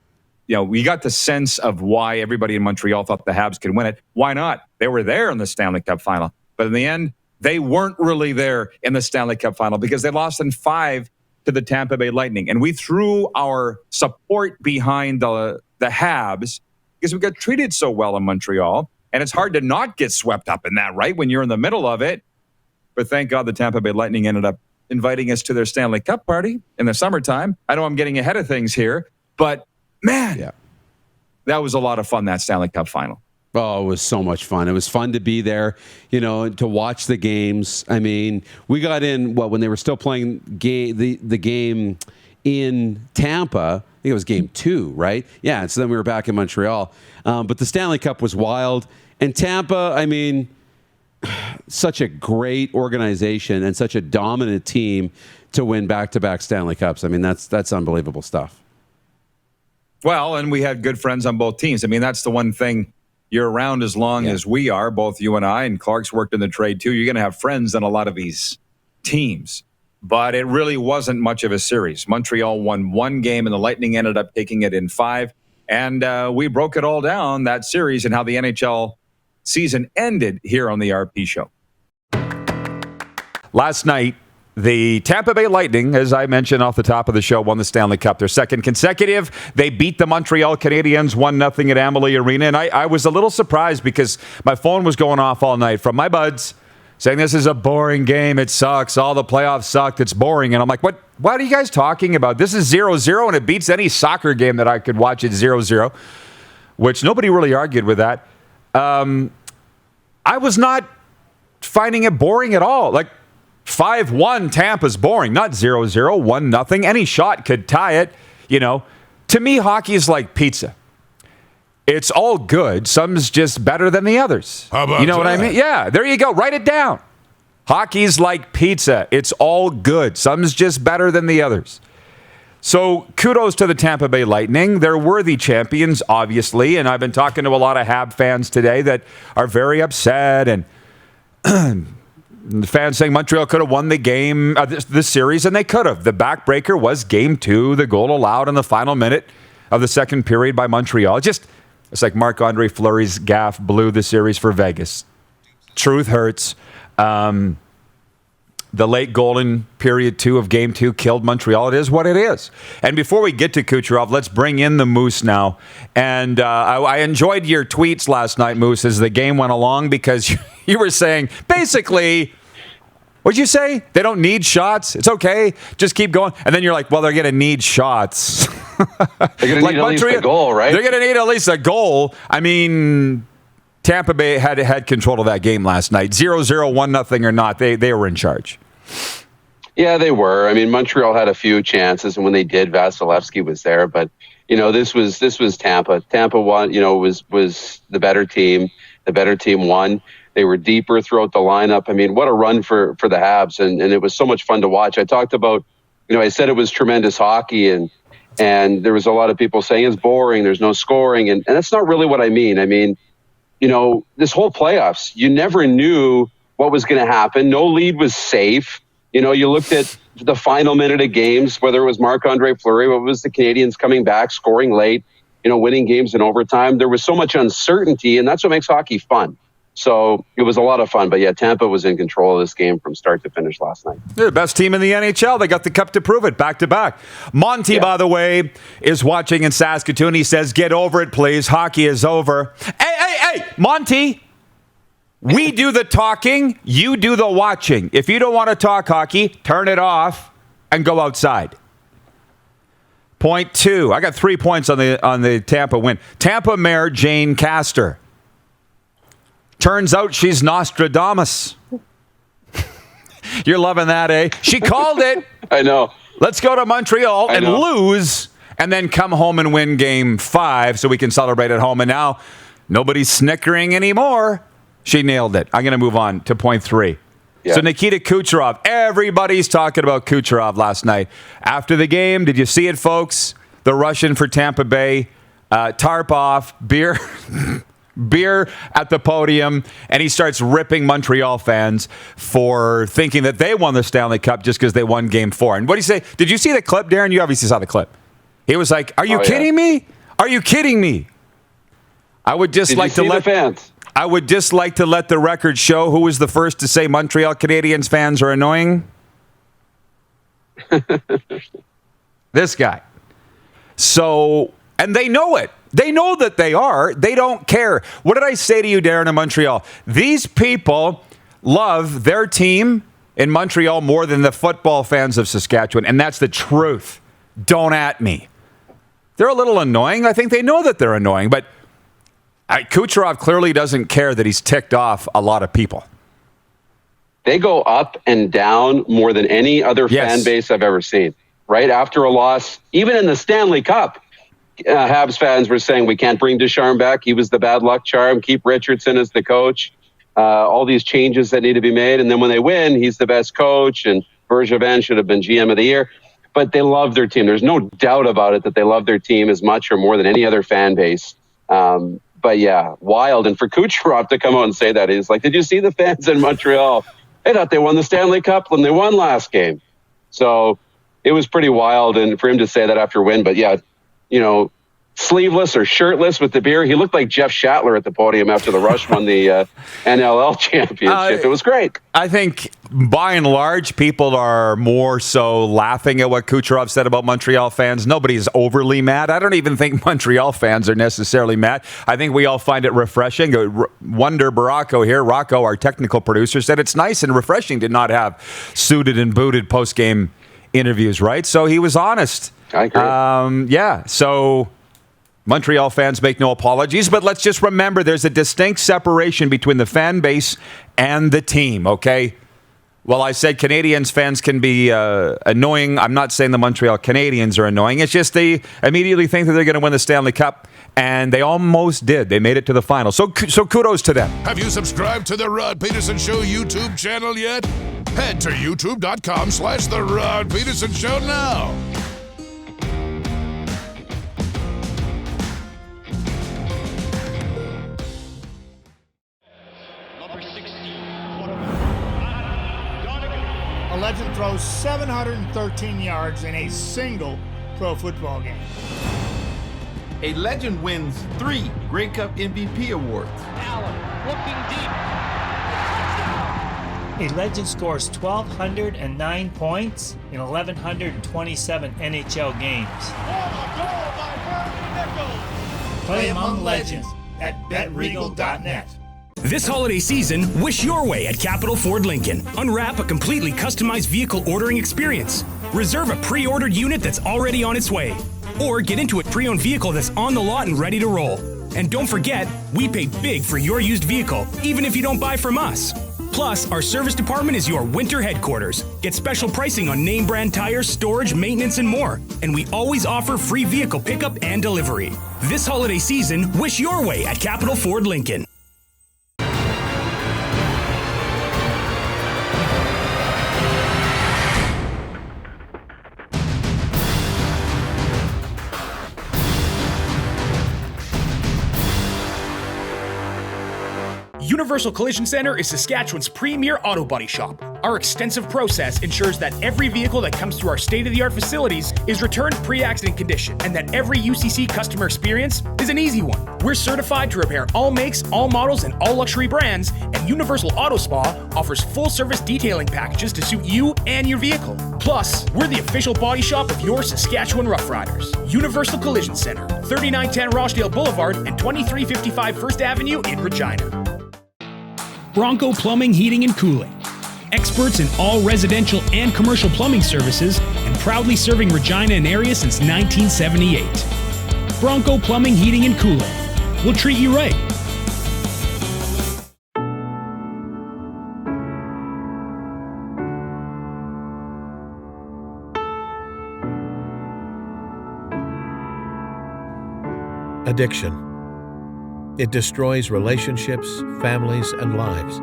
we got the sense of why everybody in Montreal thought the Habs could win it. Why not? They were there in the Stanley Cup Final. But in the end, they weren't really there in the Stanley Cup Final because they lost in 5 to the Tampa Bay Lightning. And we threw our support behind the Habs because we got treated so well in Montreal. And it's hard to not get swept up in that, right, when you're in the middle of it. But thank God the Tampa Bay Lightning ended up inviting us to their Stanley Cup party in the summertime. I know I'm getting ahead of things here, but man, that was a lot of fun, that Stanley Cup Final. Oh, it was so much fun. It was fun to be there, to watch the games. I mean, we got in, when they were still playing the game in Tampa. I think it was game 2, right? Yeah, and so then we were back in Montreal. But the Stanley Cup was wild. And Tampa, I mean, such a great organization and such a dominant team to win back-to-back Stanley Cups. I mean, that's unbelievable stuff. Well, and we had good friends on both teams. I mean, that's the one thing. You're around as long as we are, both you and I, and Clark's worked in the trade too. You're going to have friends on a lot of these teams. But it really wasn't much of a series. Montreal won 1 game, and the Lightning ended up taking it in 5. And we broke it all down, that series, and how the NHL season ended here on the RP Show. Last night, the Tampa Bay Lightning, as I mentioned off the top of the show, won the Stanley Cup, their second consecutive. They beat the Montreal Canadiens 1-0 at Amalie Arena. And I was a little surprised because my phone was going off all night from my buds saying this is a boring game. It sucks. All the playoffs sucked. It's boring. And I'm like, what are you guys talking about? This is 0-0, and it beats any soccer game that I could watch at 0-0, which nobody really argued with that. I was not finding it boring at all. Like, 5-1 Tampa's boring, not 0-0, 1-0. Any shot could tie it. You know, to me, hockey is like pizza. It's all good. Some's just better than the others. How about you know that? what I mean? Yeah, there you go. Write it down. Hockey's like pizza. It's all good. Some's just better than the others. So kudos to the Tampa Bay Lightning. They're worthy champions, obviously. And I've been talking to a lot of Hab fans today that are very upset and the fans saying Montreal could have won the game, this series, and they could have. The backbreaker was game 2, the goal allowed in the final minute of the second period by Montreal. It's like Marc-Andre Fleury's gaffe blew the series for Vegas. Truth hurts. The late goal in period 2 of game 2 killed Montreal. It is what it is. And before we get to Kucharov, let's bring in the Moose now. And I enjoyed your tweets last night, Moose, as the game went along, because you were saying, basically, what'd you say? They don't need shots. It's okay. Just keep going. And then you're like, well, they're going to need shots. They're going to need at least a goal, right? They're going to need at least a goal. I mean, Tampa Bay had control of that game last night. 0-0, 1-0 or not, they were in charge. Yeah, they were. I mean, Montreal had a few chances, and when they did, Vasilevsky was there. But, you know, this was Tampa. Tampa won, you know, was the better team. The better team won. They were deeper throughout the lineup. I mean, what a run for the Habs, and it was so much fun to watch. I talked about, you know, I said it was tremendous hockey, and there was a lot of people saying it's boring, there's no scoring, and that's not really what I mean. I mean, you know, this whole playoffs, you never knew what was going to happen. No lead was safe. You know, you looked at the final minute of games, whether it was Marc-Andre Fleury, what was the Canadiens coming back, scoring late, you know, winning games in overtime. There was so much uncertainty, and that's what makes hockey fun. So it was a lot of fun. But, yeah, Tampa was in control of this game from start to finish last night. They're the best team in the NHL. They got the cup to prove it, back-to-back. Monty, by the way, is watching in Saskatoon. He says, get over it, please. Hockey is over. Hey, Monty, we do the talking. You do the watching. If you don't want to talk hockey, turn it off and go outside. Point 2. I got 3 points on the Tampa win. Tampa Mayor Jane Castor. Turns out she's Nostradamus. You're loving that, eh? She called it. I know. Let's go to Montreal and lose, and then come home and win game 5 so we can celebrate at home. And now nobody's snickering anymore. She nailed it. I'm going to move on to point 3. Yeah. So Nikita Kucharov. Everybody's talking about Kucharov last night. After the game, did you see it, folks? The Russian for Tampa Bay. Tarp off, beer at the podium, and he starts ripping Montreal fans for thinking that they won the Stanley Cup just because they won Game 4. And what did he say? Did you see the clip, Darren? You obviously saw the clip. He was like, "Are you kidding me? Are you kidding me?" I would just like to let fans. I would just like to let the record show who was the first to say Montreal Canadiens fans are annoying. This guy. So, and they know it. They know that they are. They don't care. What did I say to you, Darren, in Montreal? These people love their team in Montreal more than the football fans of Saskatchewan, and that's the truth. Don't at me. They're a little annoying. I think they know that they're annoying, but Kucherov clearly doesn't care that he's ticked off a lot of people. They go up and down more than any other fan base I've ever seen. right? After a loss, even in the Stanley Cup, Habs fans were saying, we can't bring Ducharme back. He was the bad luck charm. Keep Richardson as the coach. All these changes that need to be made. And then when they win, he's the best coach, and Bergevin should have been GM of the year. But they love their team. There's no doubt about it that they love their team as much or more than any other fan base. But yeah, wild. And for Kucharov to come out and say that, he's like, did you see the fans in Montreal? They thought they won the Stanley Cup when they won last game. So it was pretty wild. And for him to say that after win, but yeah, you know, sleeveless or shirtless with the beer. He looked like Jeff Shatler at the podium after the Rush won the NLL championship. It was great. I think by and large, people are more so laughing at what Kucharov said about Montreal fans. Nobody's overly mad. I don't even think Montreal fans are necessarily mad. I think we all find it refreshing. Wonder Baracco here, Rocco, our technical producer, said it's nice and refreshing to not have suited and booted post-game interviews, right? So he was honest. I agree. Yeah, so Montreal fans make no apologies, but let's just remember there's a distinct separation between the fan base and the team, okay? Well, I said Canadiens fans can be annoying. I'm not saying the Montreal Canadiens are annoying. It's just they immediately think that they're going to win the Stanley Cup, and they almost did. They made it to the final. So kudos to them. Have you subscribed to the Rod Pedersen Show YouTube channel yet? Head to youtube.com/The Rod Pedersen Show now. A legend throws 713 yards in a single pro football game. A legend wins 3 Grey Cup MVP awards. Allen looking deep. A legend scores 1,209 points in 1,127 NHL games. Play among legends at betregal.net. This holiday season, wish your way at Capital Ford Lincoln. Unwrap a completely customized vehicle ordering experience. Reserve a pre-ordered unit that's already on its way. Or get into a pre-owned vehicle that's on the lot and ready to roll. And don't forget, we pay big for your used vehicle, even if you don't buy from us. Plus, our service department is your winter headquarters. Get special pricing on name brand tires, storage, maintenance, and more. And we always offer free vehicle pickup and delivery. This holiday season, wish your way at Capital Ford Lincoln. Universal Collision Center is Saskatchewan's premier auto body shop. Our extensive process ensures that every vehicle that comes through our state-of-the-art facilities is returned pre-accident condition, and that every UCC customer experience is an easy one. We're certified to repair all makes, all models, and all luxury brands, and Universal Auto Spa offers full-service detailing packages to suit you and your vehicle. Plus, we're the official body shop of your Saskatchewan Rough Riders. Universal Collision Center, 3910 Rochdale Boulevard and 2355 First Avenue in Regina. Bronco Plumbing, Heating, and Cooling. Experts in all residential and commercial plumbing services, and proudly serving Regina and area since 1978. Bronco Plumbing, Heating, and Cooling. We'll treat you right. Addiction. It destroys relationships, families, and lives.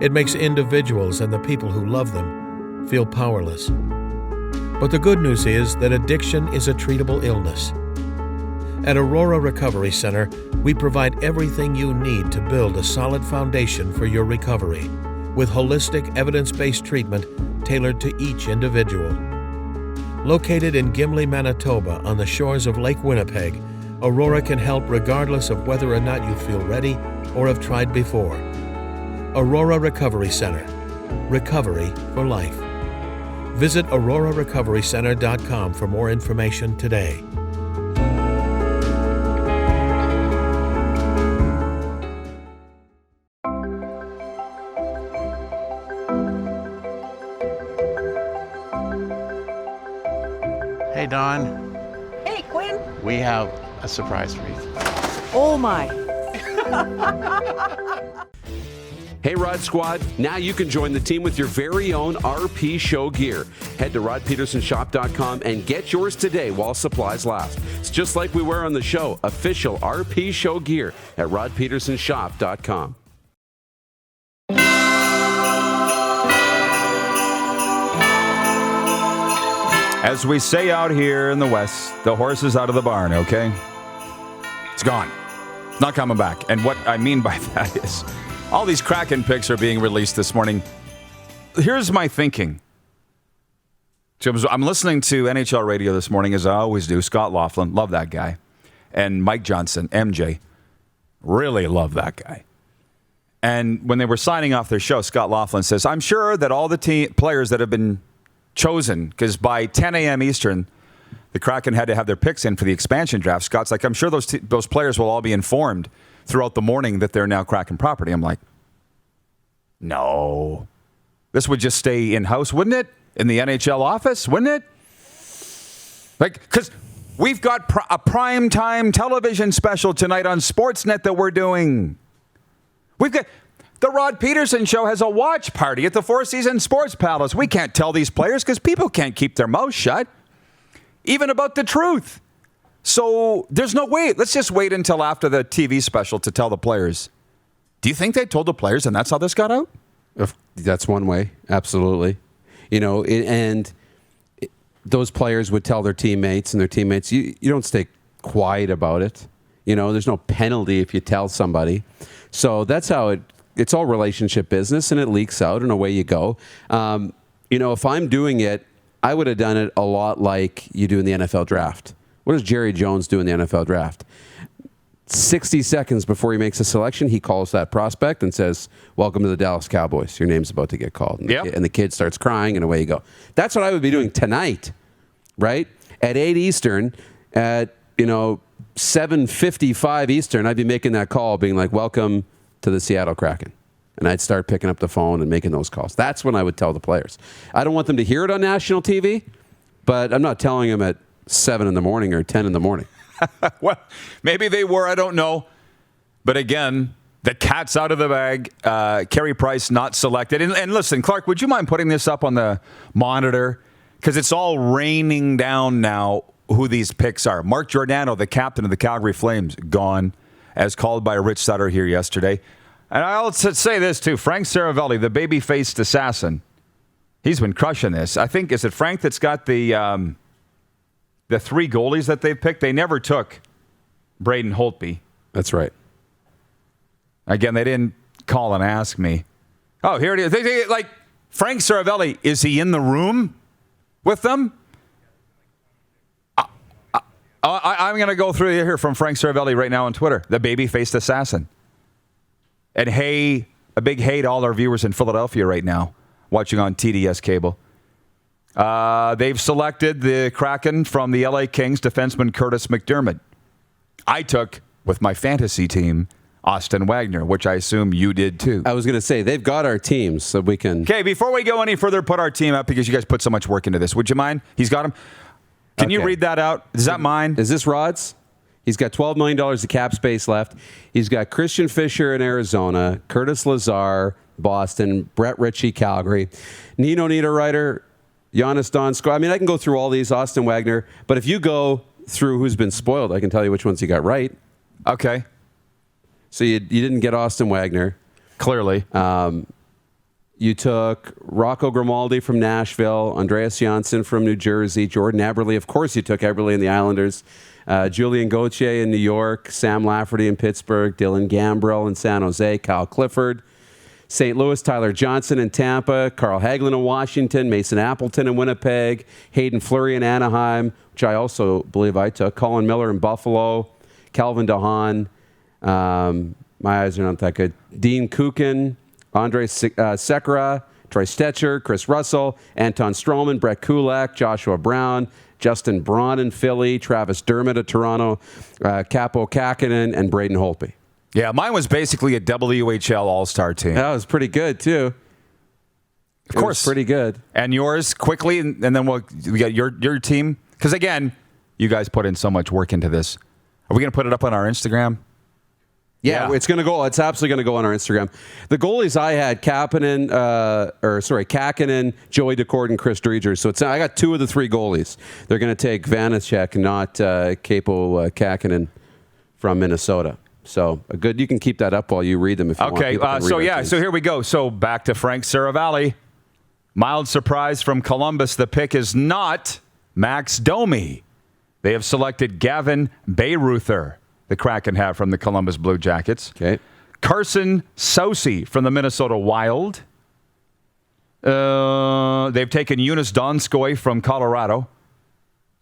It makes individuals and the people who love them feel powerless. But the good news is that addiction is a treatable illness. At Aurora Recovery Center, we provide everything you need to build a solid foundation for your recovery, with holistic, evidence-based treatment tailored to each individual. Located in Gimli, Manitoba, on the shores of Lake Winnipeg, Aurora can help regardless of whether or not you feel ready or have tried before. Aurora Recovery Center. Recovery for life. Visit aurorarecoverycenter.com for more information today. Hey, Dawn. Hey, Quinn. We have a surprise for you. Oh, my. Hey, Rod Squad, now you can join the team with your very own RP Show gear. Head to rodpetersonshop.com and get yours today while supplies last. It's just like we wear on the show, official RP Show gear at rodpetersonshop.com. As we say out here in the West, the horse is out of the barn, okay? It's gone. It's not coming back. And what I mean by that is all these Kraken picks are being released this morning. Here's my thinking. I'm listening to NHL radio this morning, as I always do. Scott Laughlin, love that guy. And Mike Johnson, MJ, really love that guy. And when they were signing off their show, Scott Laughlin says, I'm sure that all the players that have been chosen, because by 10 a.m. Eastern, the Kraken had to have their picks in for the expansion draft. Scott's like, I'm sure those players will all be informed throughout the morning that they're now Kraken property. I'm like, no. This would just stay in-house, wouldn't it? In the NHL office, wouldn't it? Like, because we've got a primetime television special tonight on Sportsnet that we're doing. We've got... The Rod Pedersen Show has a watch party at the Four Seasons Sports Palace. We can't tell these players because people can't keep their mouths shut, even about the truth. So there's no way. Let's just wait until after the TV special to tell the players. Do you think they told the players and that's how this got out? That's one way. Absolutely. Those players would tell their teammates, and their teammates, you don't stay quiet about it. There's no penalty if you tell somebody. So that's how it's all relationship business, and it leaks out, and away you go. If I'm doing it, I would have done it a lot like you do in the NFL draft. What does Jerry Jones do in the NFL draft? 60 seconds before he makes a selection, he calls that prospect and says, welcome to the Dallas Cowboys. Your name's about to get called. And the kid starts crying, and away you go. That's what I would be doing tonight, right? At 8 Eastern, at 7:55 Eastern, I'd be making that call, being like, welcome to the Seattle Kraken. And I'd start picking up the phone and making those calls. That's when I would tell the players. I don't want them to hear it on national TV, but I'm not telling them at 7 in the morning or 10 in the morning. Well, maybe they were. I don't know. But again, the cat's out of the bag. Carey Price not selected. And listen, Clark, would you mind putting this up on the monitor? Because it's all raining down now who these picks are. Mark Giordano, the captain of the Calgary Flames, gone, as called by Rich Sutter here yesterday. And I'll say this, too. Frank Saravelli, the baby-faced assassin, he's been crushing this. I think, is it Frank that's got the 3 goalies that they've picked? They never took Braden Holtby. That's right. Again, they didn't call and ask me. Oh, here it is. They like, Frank Saravelli, is he in the room with them? I'm going to go through here from Frank Saravelli right now on Twitter, the baby-faced assassin. And hey, a big hey to all our viewers in Philadelphia right now, watching on TDS cable. They've selected the Kraken from the LA Kings defenseman Curtis McDermott. I took, with my fantasy team, Austin Wagner, which I assume you did too. I was going to say, they've got our teams, so we can... Okay, before we go any further, put our team up because you guys put so much work into this. Would you mind? He's got them. Can you read that out? Is that mine? Is this Rod's? He's got $12 million of cap space left. He's got Christian Fischer in Arizona, Curtis Lazar, Boston, Brett Ritchie, Calgary, Nino Niederreiter, Giannis Donskoy. I mean, I can go through all these, Austin Wagner, but if you go through who's been spoiled, I can tell you which ones you got right. Okay. So you didn't get Austin Wagner. Clearly. You took Rocco Grimaldi from Nashville, Andreas Janssen from New Jersey, Jordan Eberle. Of course, you took Eberle in the Islanders. Julian Gauthier in New York, Sam Lafferty in Pittsburgh, Dylan Gambrell in San Jose, Kyle Clifford, St. Louis, Tyler Johnson in Tampa, Carl Hagelin in Washington, Mason Appleton in Winnipeg, Hayden Fleury in Anaheim, which I also believe I took, Colin Miller in Buffalo, Calvin DeHaan, my eyes are not that good, Dean Kukin, Andre Sekera, Troy Stetcher, Chris Russell, Anton Stroman, Brett Kulak, Joshua Brown, Justin Braun in Philly, Travis Dermott of Toronto, Capo Kakinen, and Braden Holtby. Yeah, mine was basically a WHL All-Star team. That was pretty good, too. Of course. Pretty good. And yours, quickly, and then we got your team. Because, again, you guys put in so much work into this. Are we going to put it up on our Instagram? Yeah, it's going to go. It's absolutely going to go on our Instagram. The goalies I had, Kapanen, Joey Decord, and Chris Dreger. So I got 2 of the 3 goalies. They're going to take Vanacek, not Capo Kakinen from Minnesota. So good. You can keep that up while you read them if you want. Okay, so here we go. So back to Frank Saravalli. Mild surprise from Columbus. The pick is not Max Domi. They have selected Gavin Bayreuther, the Kraken have from the Columbus Blue Jackets. Okay. Carson Soucy from the Minnesota Wild. They've taken Jonas Donskoy from Colorado.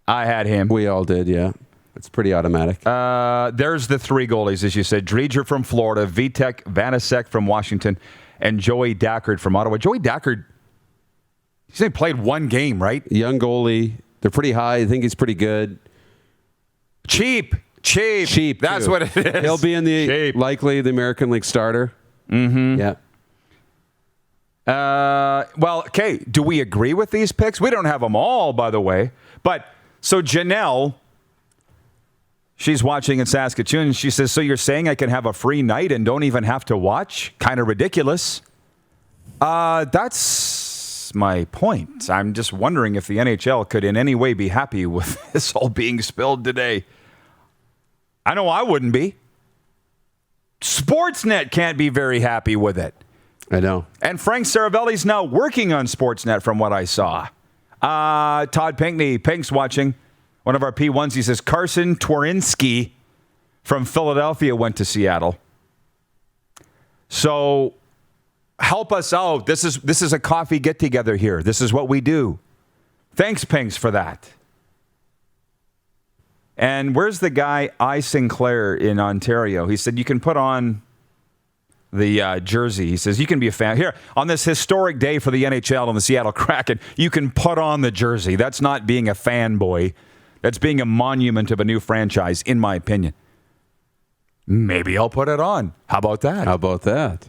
I had him. We all did, yeah. It's pretty automatic. There's the 3 goalies, as you said. Dreger from Florida, Vitek Vanacek from Washington, and Joey Dackard from Ottawa. Joey Dackard, he's only played 1 game, right? Young goalie. They're pretty high. I think he's pretty good. Cheap. That's too. what it is. He'll be in likely the American League starter. Mm-hmm. Yeah. Well, okay. Do we agree with these picks? We don't have them all, by the way. But so Janelle, she's watching in Saskatoon. She says, so you're saying I can have a free night and don't even have to watch? Kind of ridiculous. That's my point. I'm just wondering if the NHL could in any way be happy with this all being spilled today. I know I wouldn't be. Sportsnet can't be very happy with it. I know. And Frank Saravalli's now working on Sportsnet from what I saw. Todd Pink's watching. One of our P1s, he says, Carson Twarynski from Philadelphia went to Seattle. So help us out. This is a coffee get-together here. This is what we do. Thanks, Pinks, for that. And where's the guy, I. Sinclair in Ontario? He said, you can put on the jersey. He says, you can be a fan. Here, on this historic day for the NHL and the Seattle Kraken, you can put on the jersey. That's not being a fanboy. That's being a monument of a new franchise, in my opinion. Maybe I'll put it on. How about that?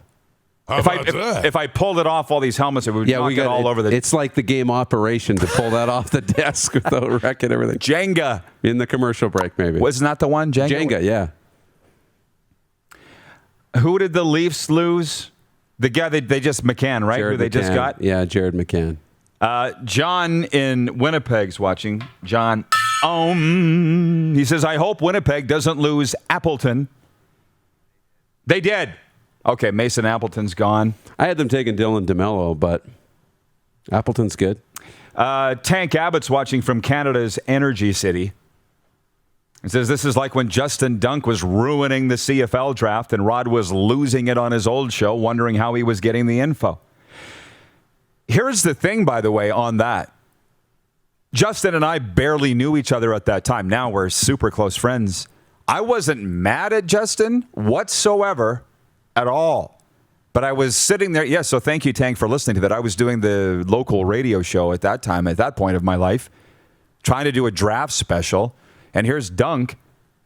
If I pulled it off all these helmets, it would knock it all over the... It's like the game Operation to pull that off the desk without wrecking everything. Jenga. In the commercial break, maybe. Wasn't that the one? Jenga, yeah. Who did the Leafs lose? The guy they just... McCann, right? Jared Who they McCann. just got? Yeah, Jared McCann. John in Winnipeg's watching. John, he says, I hope Winnipeg doesn't lose Appleton. They did. Okay, Mason Appleton's gone. I had them taking Dylan DeMello, but Appleton's good. Tank Abbott's watching from Canada's Energy City. He says, this is like when Justin Dunk was ruining the CFL draft and Rod was losing it on his old show, wondering how he was getting the info. Here's the thing, by the way, on that. Justin and I barely knew each other at that time. Now we're super close friends. I wasn't mad at Justin whatsoever at all. But I was sitting there. Yeah, so thank you, Tank, for listening to that. I was doing the local radio show at that time, at that point of my life, trying to do a draft special. And here's Dunk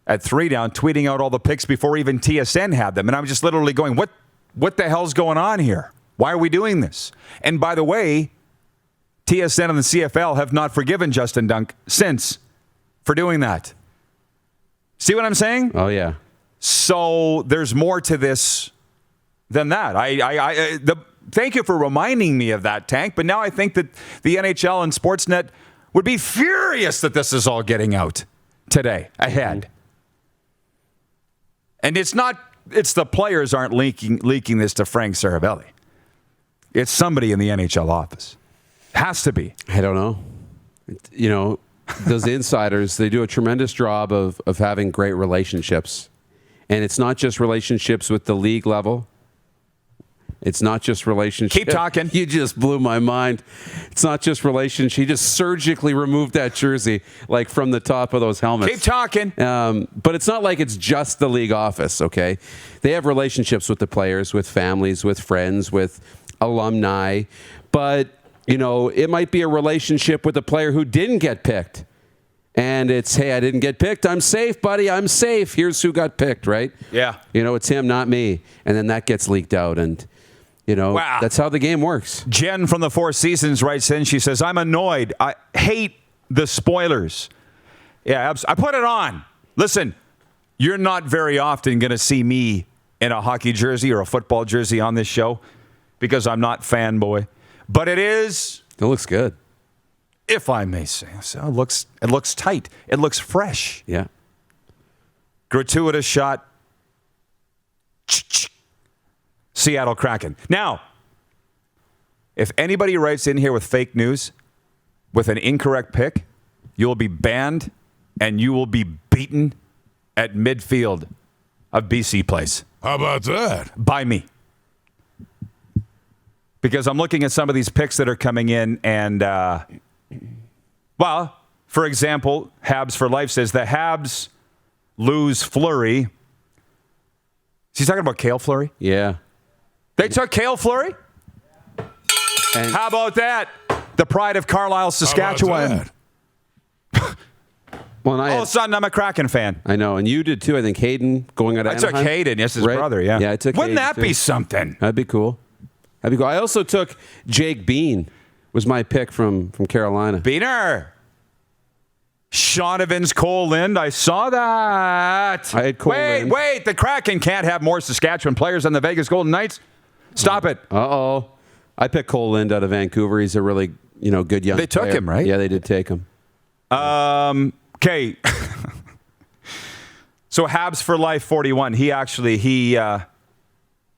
at 3 down tweeting out all the picks before even TSN had them. And I'm just literally going, what the hell's going on here? Why are we doing this? And by the way, TSN and the CFL have not forgiven Justin Dunk since for doing that. See what I'm saying? Oh, yeah. So there's more to this than that. Thank you for reminding me of that, Tank. But now I think that the NHL and Sportsnet would be furious that this is all getting out today, ahead. And it's the players aren't leaking this to Frank Saravalli. It's somebody in the NHL office. Has to be. I don't know. You know, those insiders, they do a tremendous job of having great relationships. And it's not just relationships with the league level. It's not just relationships. Keep talking. You just blew my mind. It's not just relationships. He just surgically removed that jersey, like from the top of those helmets. Keep talking. But it's not like it's just the league office, okay? They have relationships with the players, with families, with friends, with alumni. But, you know, it might be a relationship with a player who didn't get picked. And it's, hey, I didn't get picked. I'm safe, buddy. I'm safe. Here's who got picked, right? Yeah. You know, it's him, not me. And then that gets leaked out. And, you know, That's how the game works. Jen from the Four Seasons writes in. She says, I'm annoyed. I hate the spoilers. Yeah, I put it on. Listen, you're not very often going to see me in a hockey jersey or a football jersey on this show because I'm not fanboy. But it is. It looks good. If I may say so. It looks tight. It looks fresh. Yeah. Gratuitous shot. Seattle Kraken. Now, if anybody writes in here with fake news, with an incorrect pick, you will be banned and you will be beaten at midfield of BC Place. How about that? By me. Because I'm looking at some of these picks that are coming in and, well, for example, Habs for Life says the Habs lose Fleury. Is he talking about Cale Fleury? Yeah. They took Cale Fleury? And how about that? The pride of Carlisle, Saskatchewan. Well, All of a sudden, I'm a Kraken fan. I know, and you did too. I think Hayden going out of Anaheim. I took Hayden, yes, his brother, yeah. Yeah, I took Wouldn't Hayden that be too. something? That'd be cool. I also took Jake Bean, was my pick from Carolina. Beaner. Shaunavon's Cole Lind. I saw that. I had Cole Lind. Wait. The Kraken can't have more Saskatchewan players than the Vegas Golden Knights. Stop it. Uh-oh. I picked Cole Lind out of Vancouver. He's a really, good young player. They took him, right? Yeah, they did take him. Okay. So Habs for Life 41. He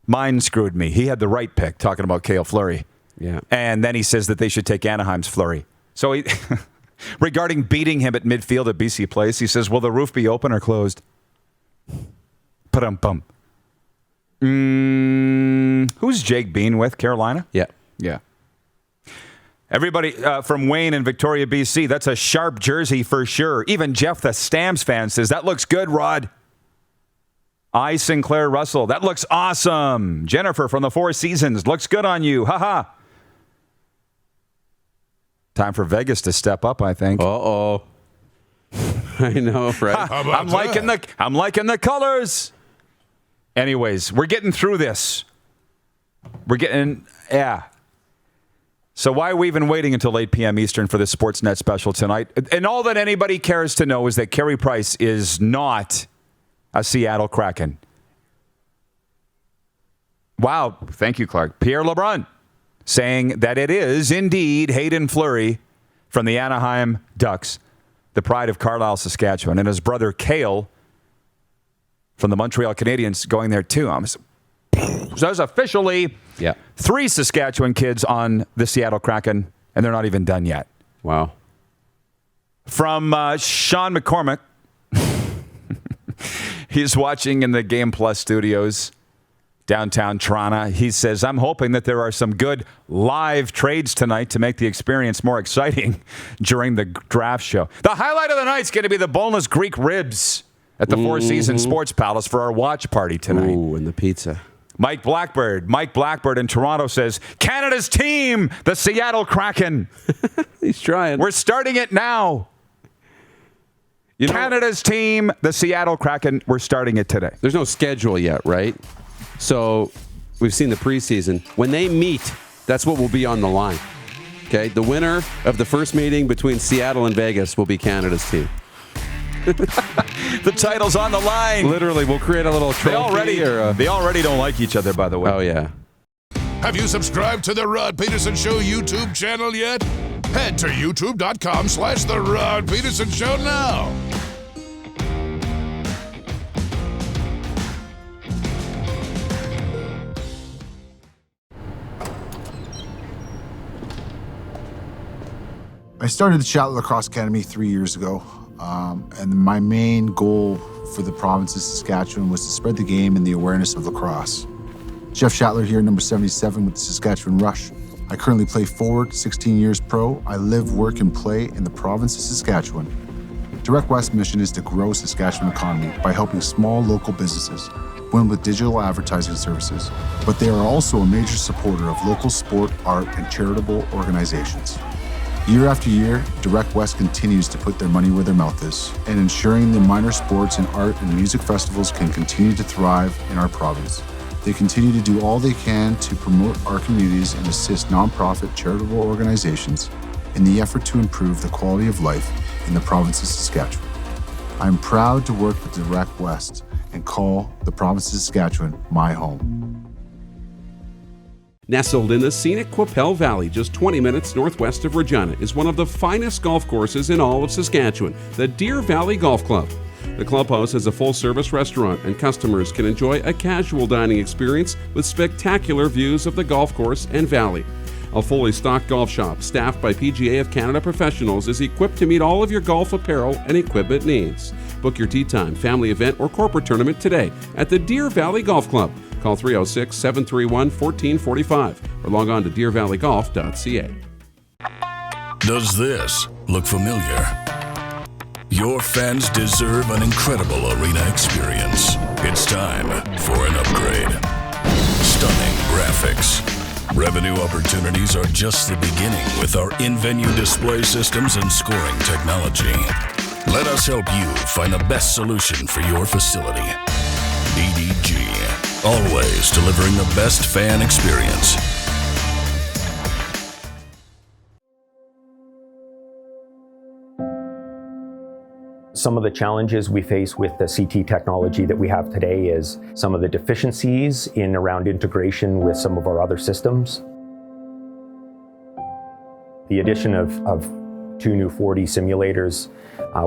mind screwed me. He had the right pick talking about Cale Fleury. Yeah. And then he says that they should take Anaheim's Fleury. So he, regarding beating him at midfield at BC Place, he says, will the roof be open or closed? Pa-dum-bum. Who's Jake Bean with? Carolina? Yeah. Yeah. Everybody from Wayne in Victoria, BC, that's a sharp jersey for sure. Even Jeff, the Stamps fan, says, that looks good, Rod. I, Sinclair Russell, that looks awesome. Jennifer from the Four Seasons, looks good on you. Ha-ha. Time for Vegas to step up, I think. Uh-oh. I know, right? I'm liking the colors. Anyways, we're getting through this. So why are we even waiting until 8 p.m. Eastern for this Sportsnet special tonight? And all that anybody cares to know is that Carey Price is not a Seattle Kraken. Wow. Thank you, Clark. Pierre LeBrun saying that it is indeed Hayden Fleury from the Anaheim Ducks, the pride of Carlisle, Saskatchewan, and his brother Cale from the Montreal Canadiens going there too. So there's officially 3 Saskatchewan kids on the Seattle Kraken, and they're not even done yet. Wow. From Sean McCormick, he's watching in the Game Plus studios, downtown Toronto. He says, I'm hoping that there are some good live trades tonight to make the experience more exciting during the draft show. The highlight of the night is going to be the boneless Greek ribs at the Four Seasons Sports Palace for our watch party tonight. Ooh, and the pizza. Mike Blackbird in Toronto says, Canada's team, the Seattle Kraken. He's trying. We're starting it now. Canada's team, the Seattle Kraken, we're starting it today. There's no schedule yet, right? So we've seen the preseason. When they meet, that's what will be on the line. Okay? The winner of the first meeting between Seattle and Vegas will be Canada's team. The title's on the line. Literally, we'll create a little trophy. They already don't like each other, by the way. Oh, yeah. Have you subscribed to the Rod Pedersen Show YouTube channel yet? Head to youtube.com/The Rod Pedersen Show now. I started the Shatler Lacrosse Academy 3 years ago, and my main goal for the province of Saskatchewan was to spread the game and the awareness of lacrosse. Jeff Shatler here, number 77 with the Saskatchewan Rush. I currently play forward, 16 years pro. I live, work, and play in the province of Saskatchewan. Direct West's mission is to grow Saskatchewan economy by helping small local businesses win with digital advertising services, but they are also a major supporter of local sport, art, and charitable organizations. Year after year, Direct West continues to put their money where their mouth is and ensuring the minor sports and art and music festivals can continue to thrive in our province. They continue to do all they can to promote our communities and assist nonprofit charitable organizations in the effort to improve the quality of life in the province of Saskatchewan. I am proud to work with Direct West and call the province of Saskatchewan my home. Nestled in the scenic Qu'Appelle Valley, just 20 minutes northwest of Regina, is one of the finest golf courses in all of Saskatchewan, the Deer Valley Golf Club. The clubhouse has a full-service restaurant, and customers can enjoy a casual dining experience with spectacular views of the golf course and valley. A fully stocked golf shop, staffed by PGA of Canada professionals, is equipped to meet all of your golf apparel and equipment needs. Book your tee time, family event, or corporate tournament today at the Deer Valley Golf Club. Call 306-731-1445 or log on to deervalleygolf.ca. Does this look familiar? Your fans deserve an incredible arena experience. It's time for an upgrade. Stunning graphics. Revenue opportunities are just the beginning with our in-venue display systems and scoring technology. Let us help you find the best solution for your facility. DDG, always delivering the best fan experience. Some of the challenges we face with the CT technology that we have today is some of the deficiencies in around integration with some of our other systems. The addition of 2 new 4D simulators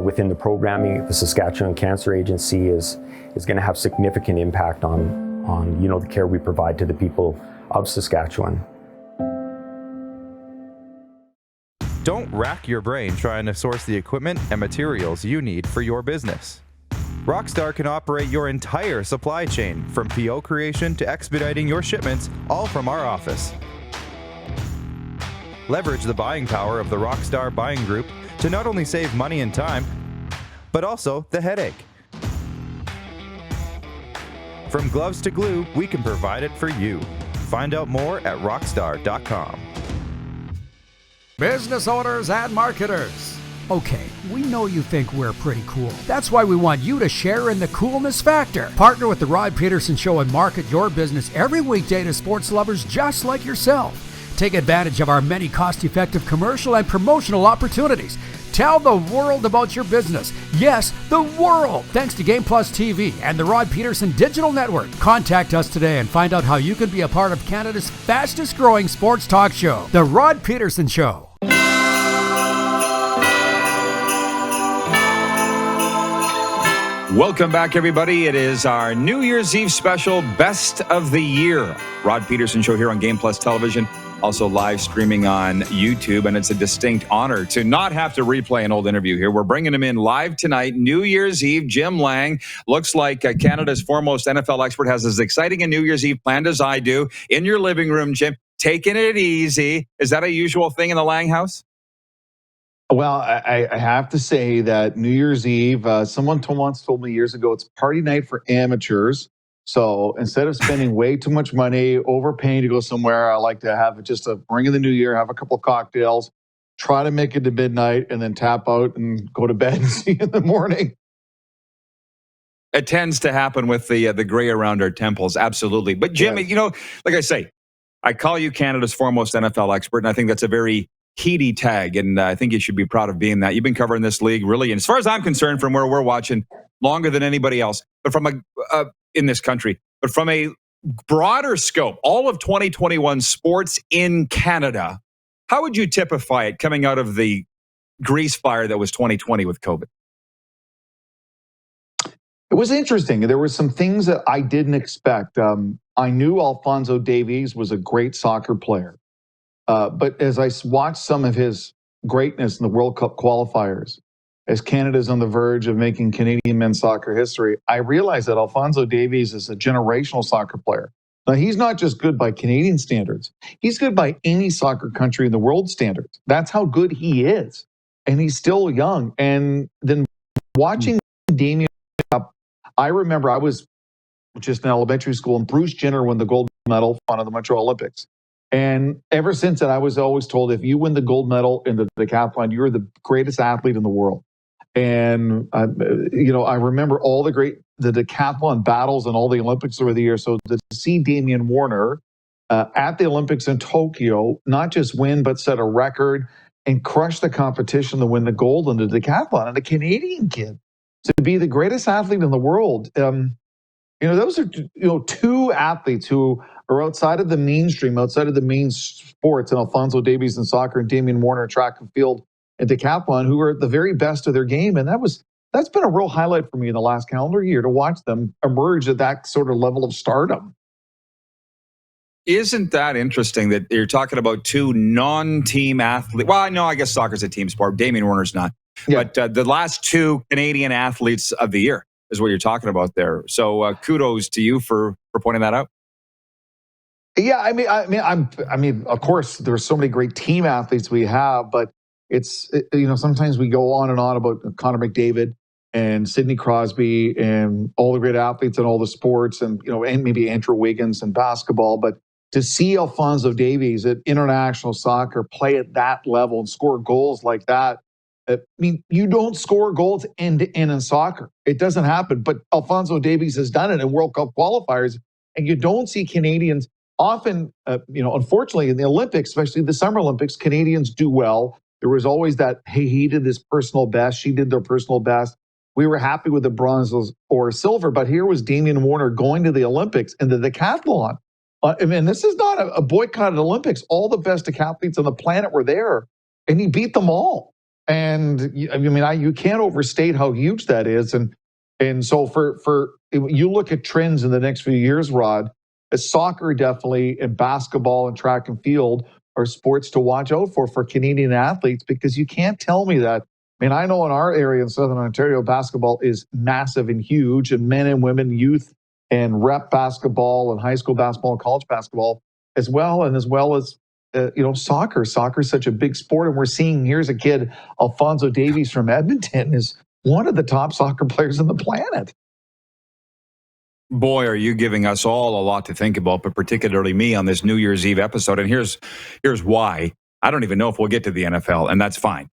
within the programming at the Saskatchewan Cancer Agency is going to have significant impact on the care we provide to the people of Saskatchewan. Don't rack your brain trying to source the equipment and materials you need for your business. Rockstar can operate your entire supply chain, from PO creation to expediting your shipments, all from our office. Leverage the buying power of the Rockstar buying group to not only save money and time, but also the headache. From gloves to glue, we can provide it for you. Find out more at rockstar.com. Business owners and marketers. Okay, we know you think we're pretty cool. That's why we want you to share in the coolness factor. Partner with the Rod Pedersen Show and market your business every weekday to sports lovers just like yourself. Take advantage of our many cost-effective commercial and promotional opportunities. Tell the world about your business. Yes, the world. Thanks to Game Plus TV and the Rod Pedersen Digital Network. Contact us today and find out how you can be a part of Canada's fastest growing sports talk show, The Rod Pedersen Show. Welcome back, everybody. It is our New Year's Eve special, Best of the Year. Rod Pedersen Show here on Game Plus Television, also live streaming on YouTube, and it's a distinct honor to not have to replay an old interview here. We're bringing him in live tonight, New Year's Eve. Jim Lang looks like Canada's foremost NFL expert, has as exciting a New Year's Eve planned as I do. In your living room, Jim, taking it easy. Is that a usual thing in the Lang house? Well, I have to say that New Year's Eve, someone once told me years ago, it's party night for amateurs. So instead of spending way too much money, overpaying to go somewhere, I like to have just a ring of the new year, have a couple of cocktails, try to make it to midnight, and then tap out and go to bed and see you in the morning. It tends to happen with the gray around our temples, absolutely. But Jim, Yes. Like I say, I call you Canada's foremost NFL expert, and I think that's a very heady tag, and I think you should be proud of being that. You've been covering this league really, and as far as I'm concerned, from where we're watching, longer than anybody else. But from in this country, but from a broader scope, all of 2021 sports in Canada, how would you typify it coming out of the grease fire that was 2020 with COVID? It was interesting. There were some things that I didn't expect. I knew Alfonso Davies was a great soccer player. But as I watched some of his greatness in the World Cup qualifiers, as Canada's on the verge of making Canadian men's soccer history, I realized that Alfonso Davies is a generational soccer player. Now, he's not just good by Canadian standards. He's good by any soccer country in the world standards. That's how good he is. And he's still young. And then watching Damien, I remember I was just in elementary school, and Bruce Jenner won the gold medal on the Montreal Olympics. And ever since then, I was always told, if you win the gold medal in the decathlon, you're the greatest athlete in the world. And, I remember all the decathlon battles and all the Olympics over the years. So to see Damian Warner at the Olympics in Tokyo, not just win, but set a record and crush the competition to win the gold in the decathlon, and a Canadian kid to be the greatest athlete in the world. those are two athletes who are outside of the mainstream, outside of the main sports, and Alfonso Davies in soccer and Damian Warner track and field and decathlon, who are at the very best of their game. And that's been a real highlight for me in the last calendar year, to watch them emerge at that sort of level of stardom. Isn't that interesting that you're talking about two non-team athletes? Well, no, I guess soccer's a team sport. Damian Warner's not. Yeah. But the last two Canadian athletes of the year is what you're talking about there. So kudos to you for pointing that out. Yeah, I mean, of course, there's so many great team athletes we have, but sometimes we go on and on about Connor McDavid and Sidney Crosby and all the great athletes in all the sports, and maybe Andrew Wiggins in basketball, but to see Alfonso Davies at international soccer play at that level and score goals like that, I mean, you don't score goals end to end in soccer. It doesn't happen. But Alfonso Davies has done it in World Cup qualifiers, and you don't see Canadians often, unfortunately in the Olympics, especially the Summer Olympics, Canadians do well. There was always that, hey, he did his personal best, she did their personal best. We were happy with the bronze or silver, but here was Damian Warner going to the Olympics in the decathlon. This is not a boycotted Olympics. All the best decathletes on the planet were there, and he beat them all. And you can't overstate how huge that is. And so for you look at trends in the next few years, Rod, soccer definitely, and basketball and track and field are sports to watch out for Canadian athletes, because you can't tell me that. I know in our area in Southern Ontario, basketball is massive and huge, and men and women, youth and rep basketball and high school basketball and college basketball as well as soccer. Soccer is such a big sport, and we're seeing, here's a kid, Alfonso Davies from Edmonton, is one of the top soccer players on the planet. Boy, are you giving us all a lot to think about, but particularly me on this New Year's Eve episode. And here's why. I don't even know if we'll get to the NFL, and that's fine.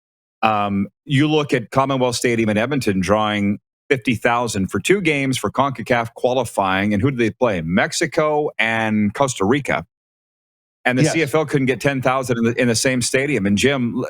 You look at Commonwealth Stadium in Edmonton drawing 50,000 for two games for CONCACAF qualifying. And who did they play? Mexico and Costa Rica. And the CFL couldn't get 10,000 in the same stadium. And Jim,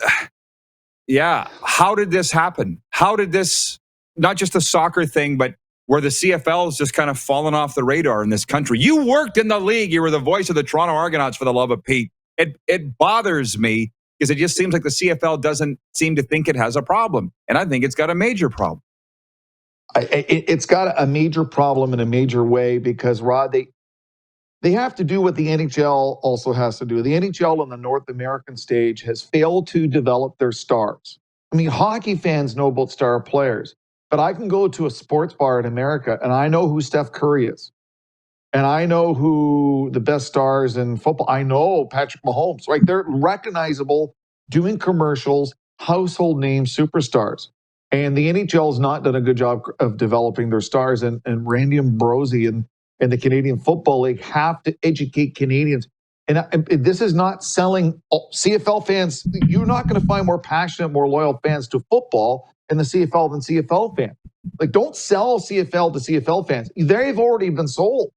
yeah, how did this happen? How did this, not just a soccer thing, but where the CFL has just kind of fallen off the radar in this country? You worked in the league. You were the voice of the Toronto Argonauts, for the love of Pete. It bothers me, because it just seems like the CFL doesn't seem to think it has a problem. And I think it's got a major problem. It's got a major problem in a major way, because, Rod, they have to do what the NHL also has to do. The NHL on the North American stage has failed to develop their stars. Hockey fans know about star players, but I can go to a sports bar in America and I know who Steph Curry is. And I know who the best stars in football. I know Patrick Mahomes, right? They're recognizable, doing commercials, household name superstars. And the NHL has not done a good job of developing their stars. And Randy Ambrosie and the Canadian Football League have to educate Canadians. And this is not selling CFL fans. You're not going to find more passionate, more loyal fans to football in the CFL than CFL fans. Don't sell CFL to CFL fans. They've already been sold.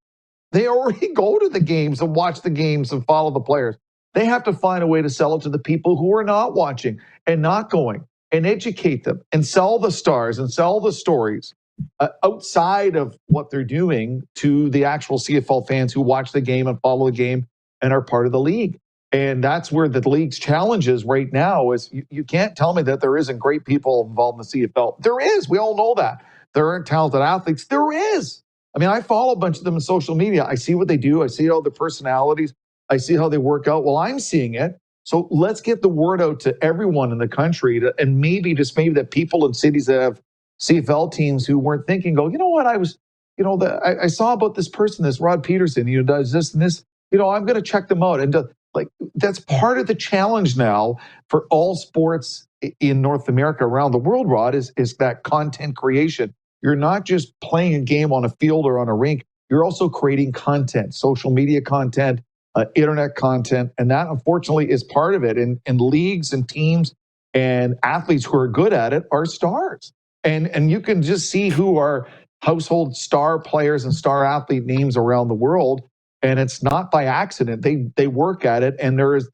They already go to the games and watch the games and follow the players. They have to find a way to sell it to the people who are not watching and not going, and educate them and sell the stars and sell the stories outside of what they're doing to the actual CFL fans who watch the game and follow the game and are part of the league. And that's where the league's challenge is right now. Is you can't tell me that there isn't great people involved in the CFL. There is. We all know that. There aren't talented athletes. There is. I follow a bunch of them in social media. I see what they do. I see all their personalities. I see how they work out. Well, I'm seeing it. So let's get the word out to everyone in the country, and maybe that people in cities that have CFL teams who weren't thinking, go, you know what, I saw about this person, this Rod Pedersen, does this and this, I'm going to check them out. And that's part of the challenge now for all sports in North America, around the world, Rod, is that content creation. You're not just playing a game on a field or on a rink. You're also creating content, social media content, internet content. And that, unfortunately, is part of it. And leagues and teams and athletes who are good at it are stars. And you can just see who are household star players and star athlete names around the world. And it's not by accident. They work at it, and there's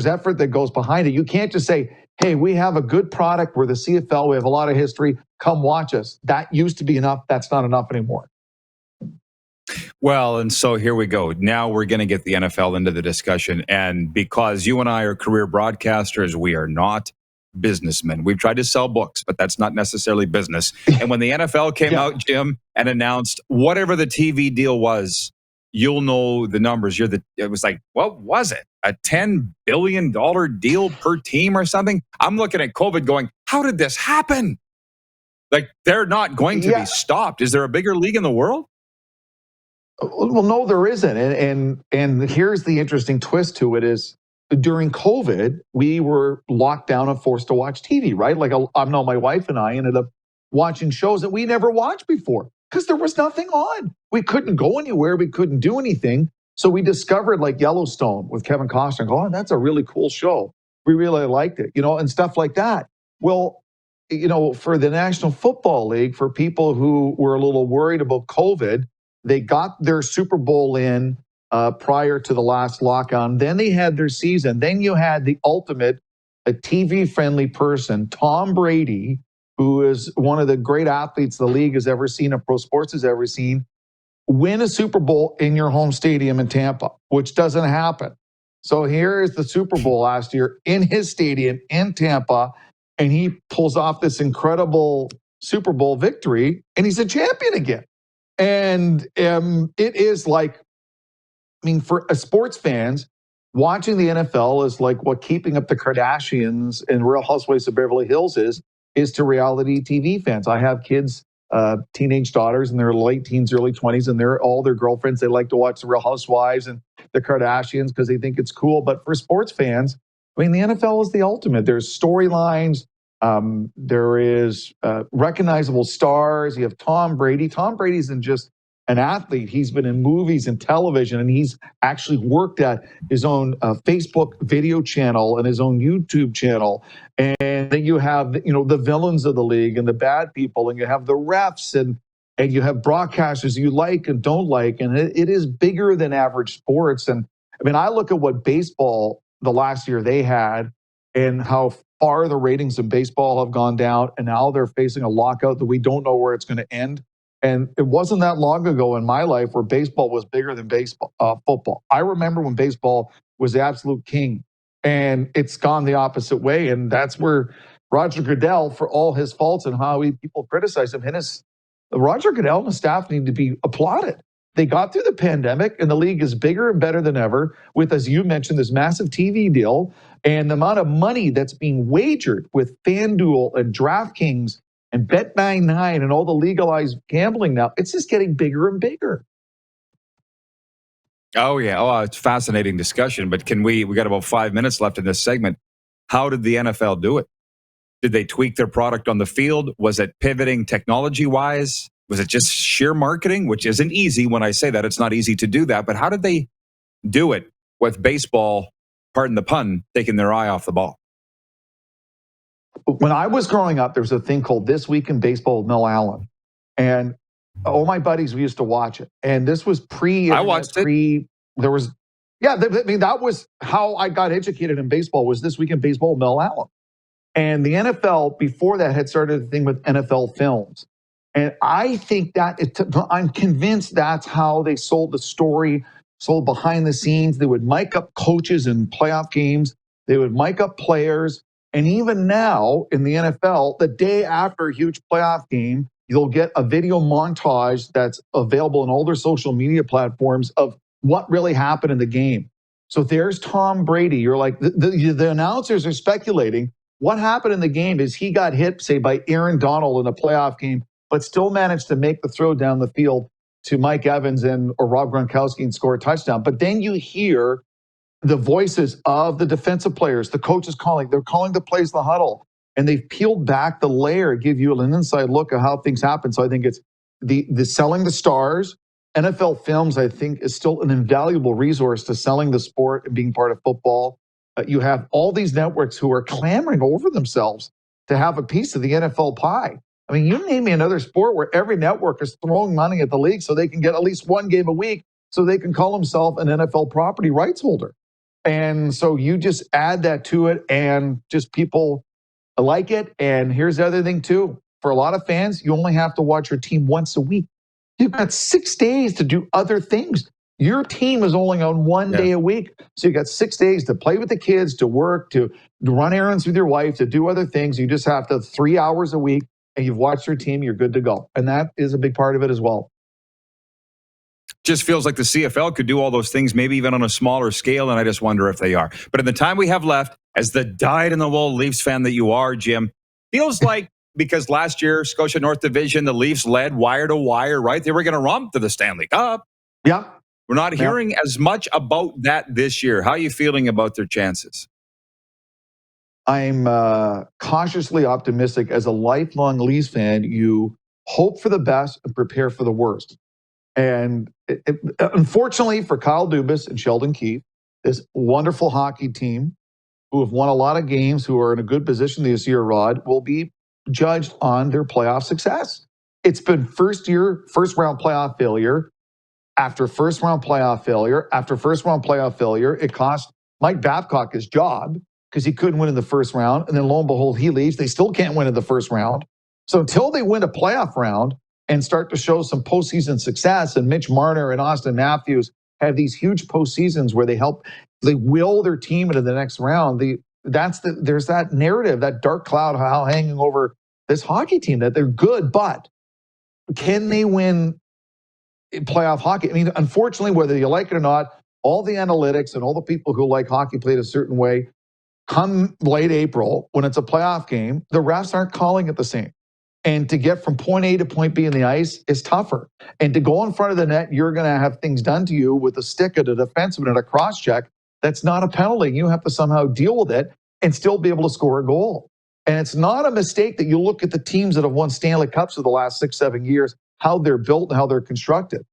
effort that goes behind it. You can't just say, hey, we have a good product. We're the CFL. We have a lot of history. Come watch us. That used to be enough. That's not enough anymore. Well, and so here we go. Now we're going to get the NFL into the discussion. And because you and I are career broadcasters, we are not businessmen. We've tried to sell books, but that's not necessarily business. And when the NFL came out, Jim, and announced whatever the TV deal was, you'll know the numbers. It was like, what was it? A $10 billion deal per team or something? I'm looking at COVID going, how did this happen? Like, they're not going to be stopped. Is there a bigger league in the world? Well, no, there isn't. And here's the interesting twist to it is during COVID, we were locked down and forced to watch TV, right? Like I know my wife and I ended up watching shows that we never watched before because there was nothing on. We couldn't go anywhere. We couldn't do anything. So we discovered like Yellowstone with Kevin Costner. Oh, that's a really cool show. We really liked it, and stuff like that. Well, for the National Football League, for people who were a little worried about COVID, they got their Super Bowl in prior to the last lockdown. Then they had their season. Then you had the ultimate, a TV-friendly person, Tom Brady, who is one of the great athletes the league has ever seen and pro sports has ever seen, win a Super Bowl in your home stadium in Tampa, which doesn't happen. So here is the Super Bowl last year in his stadium in Tampa, and he pulls off this incredible Super Bowl victory, and he's a champion again. And it is like, for sports fans, watching the NFL is like what Keeping Up the Kardashians and Real Housewives of Beverly Hills is to reality TV fans. I have kids, teenage daughters in their late teens, early 20s, and they're all their girlfriends. They like to watch the Real Housewives and the Kardashians because they think it's cool. But for sports fans, the NFL is the ultimate. There's storylines. There is recognizable stars. You have Tom Brady. Tom Brady isn't just an athlete. He's been in movies and television, and he's actually worked at his own Facebook video channel and his own YouTube channel. And then you have, the villains of the league and the bad people, and you have the refs and you have broadcasters you like and don't like. And it is bigger than average sports. And I look at what baseball the last year they had and how far the ratings of baseball have gone down, and now they're facing a lockout that we don't know where it's going to end. And it wasn't that long ago in my life where baseball was bigger than football. I remember when baseball was the absolute king, and it's gone the opposite way. And that's where Roger Goodell, for all his faults and how people criticize him, Roger Goodell and his staff need to be applauded. They got through the pandemic, and the league is bigger and better than ever with, as you mentioned, this massive TV deal and the amount of money that's being wagered with FanDuel and DraftKings and Bet99 and all the legalized gambling now. It's just getting bigger and bigger. Oh, yeah. Oh, it's a fascinating discussion. But we got about 5 minutes left in this segment. How did the NFL do it? Did they tweak their product on the field? Was it pivoting technology-wise? Was it just sheer marketing, which isn't easy? When I say that, it's not easy to do that. But how did they do it with baseball, pardon the pun, taking their eye off the ball? When I was growing up, there was a thing called This Week in Baseball with Mel Allen. And all my buddies, we used to watch it. And this was I watched it. There was, that was how I got educated in baseball, was This Week in Baseball with Mel Allen. And the NFL, before that, had started a thing with NFL Films. And I think I'm convinced that's how they sold the story, sold behind the scenes. They would mic up coaches in playoff games. They would mic up players. And even now in the NFL, the day after a huge playoff game, you'll get a video montage that's available on all their social media platforms of what really happened in the game. So there's Tom Brady. You're like, the announcers are speculating. What happened in the game is he got hit, say, by Aaron Donald in a playoff game, but still managed to make the throw down the field to Mike Evans or Rob Gronkowski and score a touchdown. But then you hear the voices of the defensive players, the coaches they're calling the plays in the huddle, and they've peeled back the layer, give you an inside look at how things happen. So I think it's the selling the stars. NFL Films, I think, is still an invaluable resource to selling the sport and being part of football. You have all these networks who are clamoring over themselves to have a piece of the NFL pie. You name me another sport where every network is throwing money at the league so they can get at least one game a week so they can call themselves an NFL property rights holder. And so you just add that to it and just people like it. And here's the other thing too. For a lot of fans, you only have to watch your team once a week. You've got 6 days to do other things. Your team is only on one day a week. So you got 6 days to play with the kids, to work, to run errands with your wife, to do other things. You just have to 3 hours a week, and you've watched your team, you're good to go. And that is a big part of it as well. Just feels like the CFL could do all those things, maybe even on a smaller scale, and I just wonder if they are. But in the time we have left, as the dyed-in-the-wool Leafs fan that you are, Jim, feels like because last year, Scotia North Division, the Leafs led wire to wire, right? They were going to romp to the Stanley Cup. Yeah. We're not hearing as much about that this year. How are you feeling about their chances? I'm cautiously optimistic. As a lifelong Leafs fan, you hope for the best and prepare for the worst. And unfortunately for Kyle Dubas and Sheldon Keefe, this wonderful hockey team who have won a lot of games, who are in a good position this year, Rod, will be judged on their playoff success. It's been first round playoff failure after first round playoff failure after first round playoff failure. It cost Mike Babcock his job because he couldn't win in the first round. And then lo and behold, he leaves. They still can't win in the first round. So until they win a playoff round and start to show some postseason success, and Mitch Marner and Austin Matthews have these huge postseasons where they will their team into the next round. There's that narrative, that dark cloud hanging over this hockey team, that they're good, but can they win playoff hockey? I mean, unfortunately, whether you like it or not, all the analytics and all the people who like hockey played a certain way, come late April, when it's a playoff game, the refs aren't calling it the same. And to get from point A to point B in the ice is tougher. And to go in front of the net, you're going to have things done to you with a stick at a defenseman and a cross check. That's not a penalty. You have to somehow deal with it and still be able to score a goal. And it's not a mistake that you look at the teams that have won Stanley Cups for the last 6-7 years, how they're built and how they're constructed.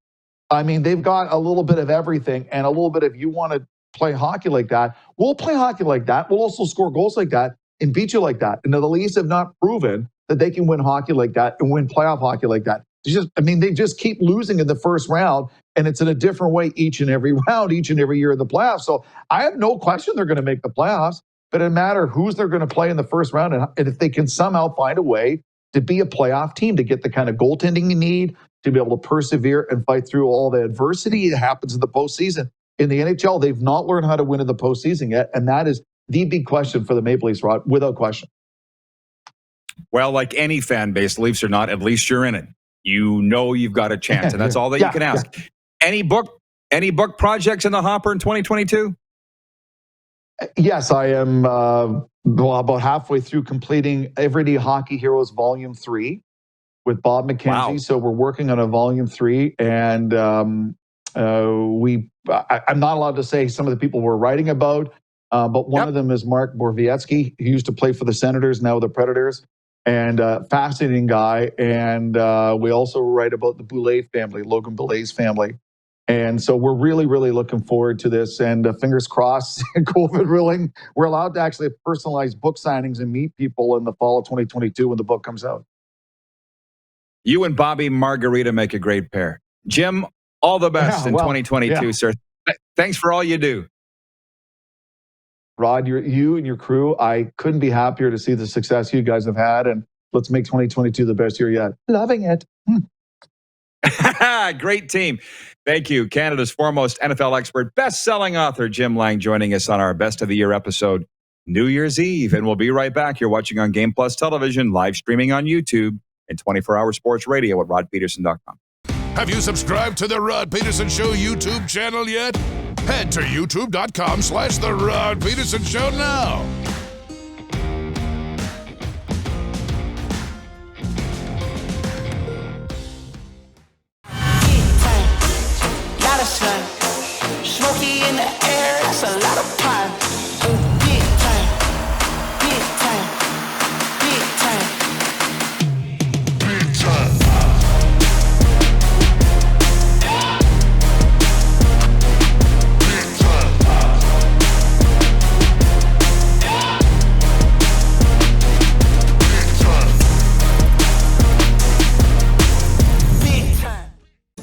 I mean, they've got a little bit of everything, and a little bit of, you want to play hockey like that, we'll play hockey like that. We'll also score goals like that and beat you like that. And the Leafs have not proven that they can win hockey like that and win playoff hockey like that. They just keep losing in the first round, and it's in a different way each and every round, each and every year in the playoffs. So I have no question they're going to make the playoffs, but it doesn't matter who's they're going to play in the first round, and if they can somehow find a way to be a playoff team, to get the kind of goaltending you need, to be able to persevere and fight through all the adversity that happens in the postseason. In the NHL, they've not learned how to win in the postseason yet, and that is the big question for the Maple Leafs, Rod, without question. Well, like any fan base, Leafs or not, at least you're in it. You know you've got a chance, and that's all that you can ask. Any book projects in the hopper in 2022? Yes, I am about halfway through completing Everyday Hockey Heroes Volume 3 with Bob McKenzie. Wow. So we're working on a Volume 3, and I'm not allowed to say some of the people we're writing about, but one of them is Mark Borvetsky, who used to play for the Senators, now the Predators, and fascinating guy. And we also write about the Boulay family, Logan Boulay's family. And so we're really, really looking forward to this. And fingers crossed, COVID willing, we're allowed to actually have personalized book signings and meet people in the fall of 2022 when the book comes out. You and Bobby Margarita make a great pair. Jim, all the best in 2022, sir. Thanks for all you do. Rod, you and your crew, I couldn't be happier to see the success you guys have had. And let's make 2022 the best year yet. Loving it. Great team. Thank you. Canada's foremost NFL expert, best-selling author, Jim Lang, joining us on our Best of the Year episode, New Year's Eve. And we'll be right back. You're watching on Game Plus Television, live streaming on YouTube, and 24-hour sports radio at rodpeterson.com. Have you subscribed to the Rod Peterson Show YouTube channel yet? Head to youtube.com/The Rod Peterson Show now. Lot of sun, smoky in the air, that's a lot of pine. Big time, big time, big time, big time.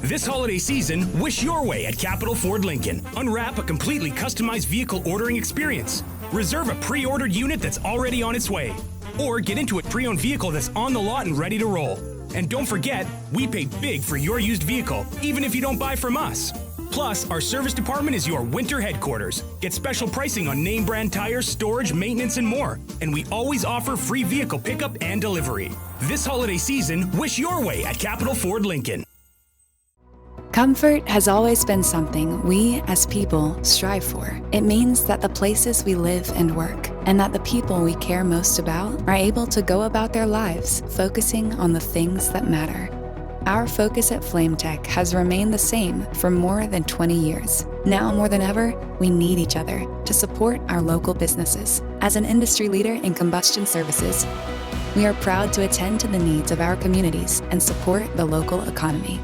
This holiday season, wish your way at Capital Ford Lincoln. Unwrap a completely customized vehicle ordering experience. Reserve a pre-ordered unit that's already on its way. Or get into a pre-owned vehicle that's on the lot and ready to roll. And don't forget, we pay big for your used vehicle, even if you don't buy from us. Plus, our service department is your winter headquarters. Get special pricing on name brand tires, storage, maintenance, and more. And we always offer free vehicle pickup and delivery. This holiday season, wish your way at Capital Ford Lincoln. Comfort has always been something we, as people, strive for. It means that the places we live and work, and that the people we care most about, are able to go about their lives focusing on the things that matter. Our focus at FlameTech has remained the same for more than 20 years. Now more than ever, we need each other to support our local businesses. As an industry leader in combustion services, we are proud to attend to the needs of our communities and support the local economy.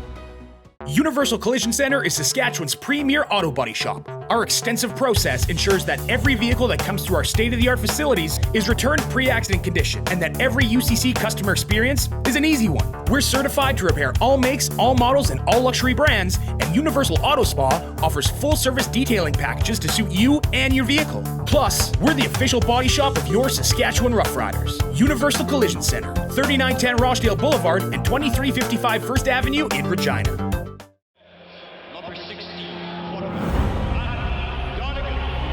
Universal Collision Center is Saskatchewan's premier auto body shop. Our extensive process ensures that every vehicle that comes through our state-of-the-art facilities is returned pre-accident condition, and that every UCC customer experience is an easy one. We're certified to repair all makes, all models, and all luxury brands, and Universal Auto Spa offers full-service detailing packages to suit you and your vehicle. Plus, we're the official body shop of your Saskatchewan Rough Riders. Universal Collision Center, 3910 Rochdale Boulevard and 2355 First Avenue in Regina.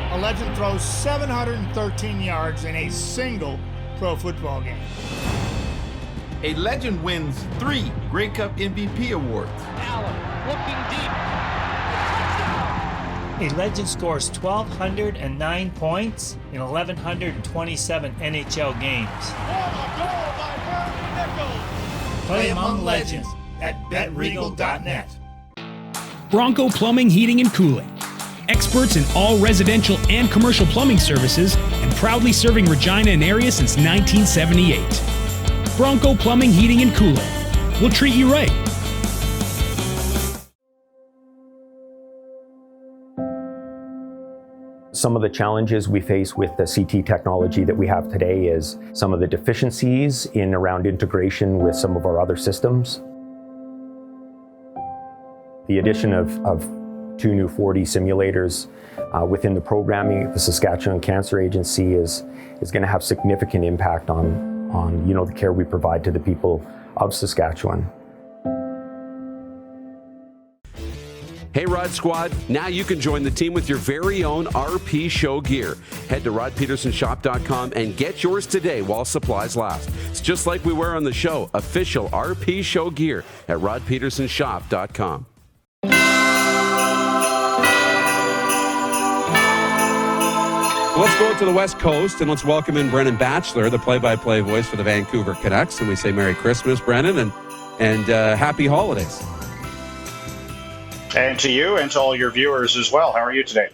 A legend throws 713 yards in a single pro football game. A legend wins 3 Grey Cup MVP awards. Allen looking deep. A legend scores 1,209 points in 1,127 NHL games. Play among legends at betregal.net. Bronco Plumbing, Heating, and Cooling. Experts in all residential and commercial plumbing services, and proudly serving Regina and area since 1978. Bronco Plumbing, Heating, and Cooling. We'll treat you right. Some of the challenges we face with the CT technology that we have today is some of the deficiencies in around integration with some of our other systems. The addition of 2 new 4D simulators within the programming, the Saskatchewan Cancer Agency is going to have significant impact on the care we provide to the people of Saskatchewan. Hey Rod Squad, now you can join the team with your very own RP Show gear. Head to rodpetersonshop.com and get yours today while supplies last. It's just like we wear on the show, official RP Show gear at rodpetersonshop.com. Let's go to the West Coast and let's welcome in Brennan Batchelor, the play-by-play voice for the Vancouver Canucks. And we say Merry Christmas, Brennan, and Happy Holidays. And to you and to all your viewers as well. How are you today?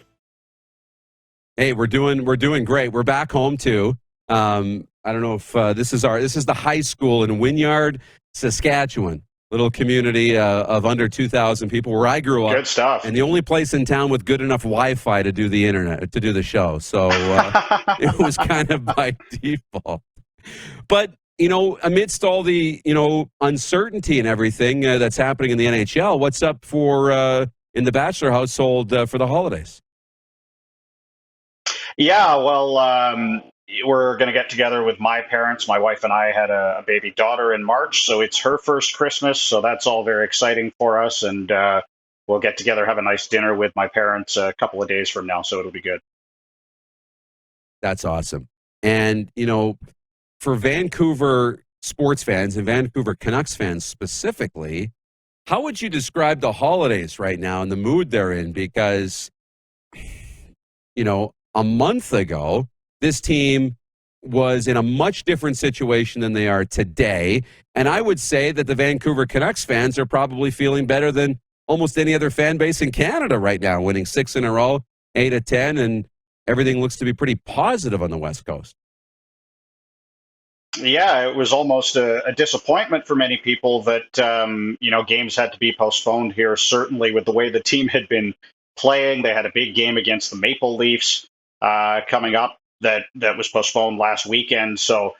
Hey, we're doing great. We're back home too. I don't know if this is the high school in Wynyard, Saskatchewan. Little community of under 2,000 people where I grew up. Good stuff. And the only place in town with good enough Wi-Fi to do the internet, to do the show. So it was kind of by default. But, amidst all the, uncertainty and everything that's happening in the NHL, what's up for in the Batchelor household for the holidays? Yeah, well, we're going to get together with my parents. My wife and I had a baby daughter in March, so it's her first Christmas. So that's all very exciting for us. And we'll get together, have a nice dinner with my parents a couple of days from now. So it'll be good. That's awesome. And, for Vancouver sports fans and Vancouver Canucks fans specifically, how would you describe the holidays right now and the mood they're in? Because, a month ago, this team was in a much different situation than they are today. And I would say that the Vancouver Canucks fans are probably feeling better than almost any other fan base in Canada right now, winning 6 in a row, 8 of 10, and everything looks to be pretty positive on the West Coast. Yeah, it was almost a disappointment for many people that, games had to be postponed here, certainly with the way the team had been playing. They had a big game against the Maple Leafs coming up that was postponed last weekend. So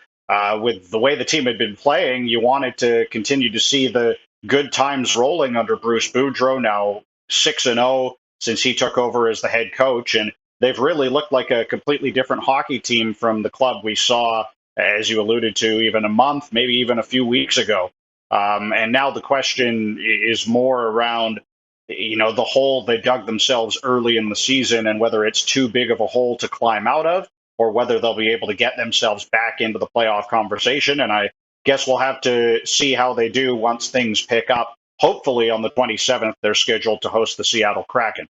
with the way the team had been playing, you wanted to continue to see the good times rolling under Bruce Boudreau, now 6-0 since he took over as the head coach. And they've really looked like a completely different hockey team from the club we saw, as you alluded to, even a month, maybe even a few weeks ago. And now the question is more around, the hole they dug themselves early in the season and whether it's too big of a hole to climb out of, or whether they'll be able to get themselves back into the playoff conversation. And I guess we'll have to see how they do once things pick up. Hopefully on the 27th, they're scheduled to host the Seattle Kraken.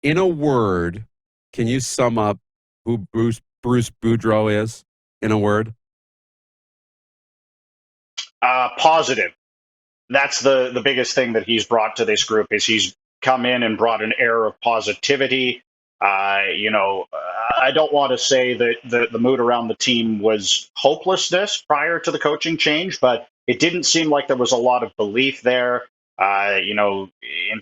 In a word, can you sum up who Bruce Boudreau is in a word? Positive. That's the biggest thing that he's brought to this group is he's come in and brought an air of positivity. I don't want to say that the mood around the team was hopelessness prior to the coaching change, but it didn't seem like there was a lot of belief there. In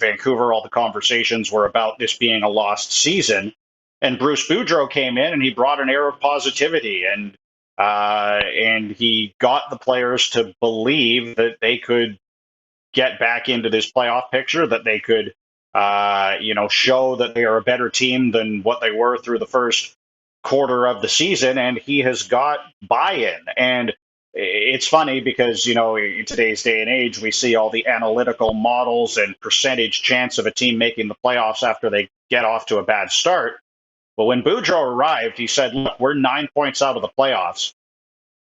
Vancouver, all the conversations were about this being a lost season. And Bruce Boudreau came in and he brought an air of positivity, and he got the players to believe that they could get back into this playoff picture, that they could, show that they are a better team than what they were through the first quarter of the season. And he has got buy-in. And it's funny because, in today's day and age, we see all the analytical models and percentage chance of a team making the playoffs after they get off to a bad start. But when Boudreau arrived, he said, look, we're 9 points out of the playoffs.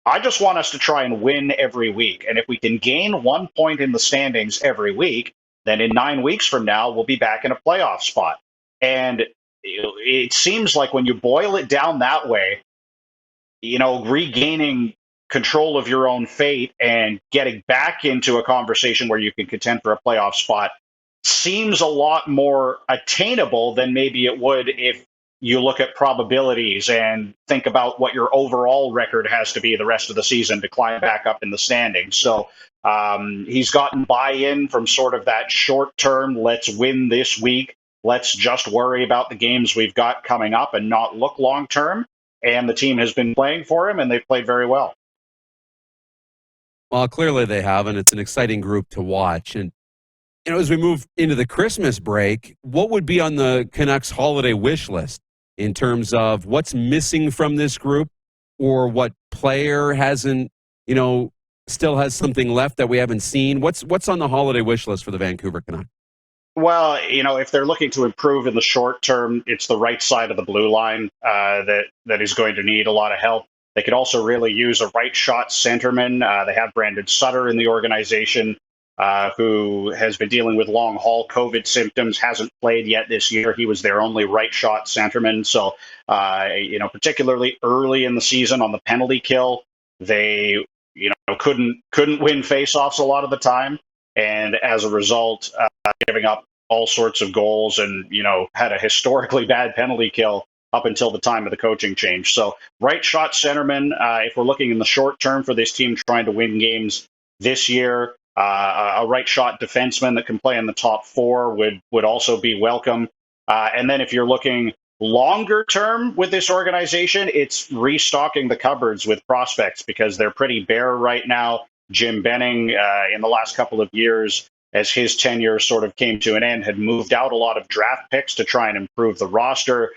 I just want us to try and win every week. And if we can gain 1 point in the standings every week, then in 9 weeks from now, we'll be back in a playoff spot. And it seems like when you boil it down that way, regaining control of your own fate and getting back into a conversation where you can contend for a playoff spot seems a lot more attainable than maybe it would if you look at probabilities and think about what your overall record has to be the rest of the season to climb back up in the standings. So he's gotten buy-in from sort of that short-term, let's win this week, let's just worry about the games we've got coming up and not look long-term. And the team has been playing for him, and they've played very well. Well, clearly they have, and it's an exciting group to watch. And, as we move into the Christmas break, what would be on the Canucks holiday wish list in terms of what's missing from this group, or what player hasn't, still has something left that we haven't seen? What's on the holiday wish list for the Vancouver Canucks? Well, if they're looking to improve in the short term, it's the right side of the blue line that is going to need a lot of help. They could also really use a right shot centerman. They have Brandon Sutter in the organization, who has been dealing with long haul COVID symptoms, hasn't played yet this year. He was their only right shot centerman. So, particularly early in the season on the penalty kill, they, couldn't win faceoffs a lot of the time. And as a result, giving up all sorts of goals and, had a historically bad penalty kill up until the time of the coaching change. So right shot centerman, if we're looking in the short term for this team trying to win games this year, a right shot defenseman that can play in the top four would also be welcome. And then if you're looking longer term with this organization, it's restocking the cupboards with prospects because they're pretty bare right now. Jim Benning, in the last couple of years, as his tenure sort of came to an end, had moved out a lot of draft picks to try and improve the roster,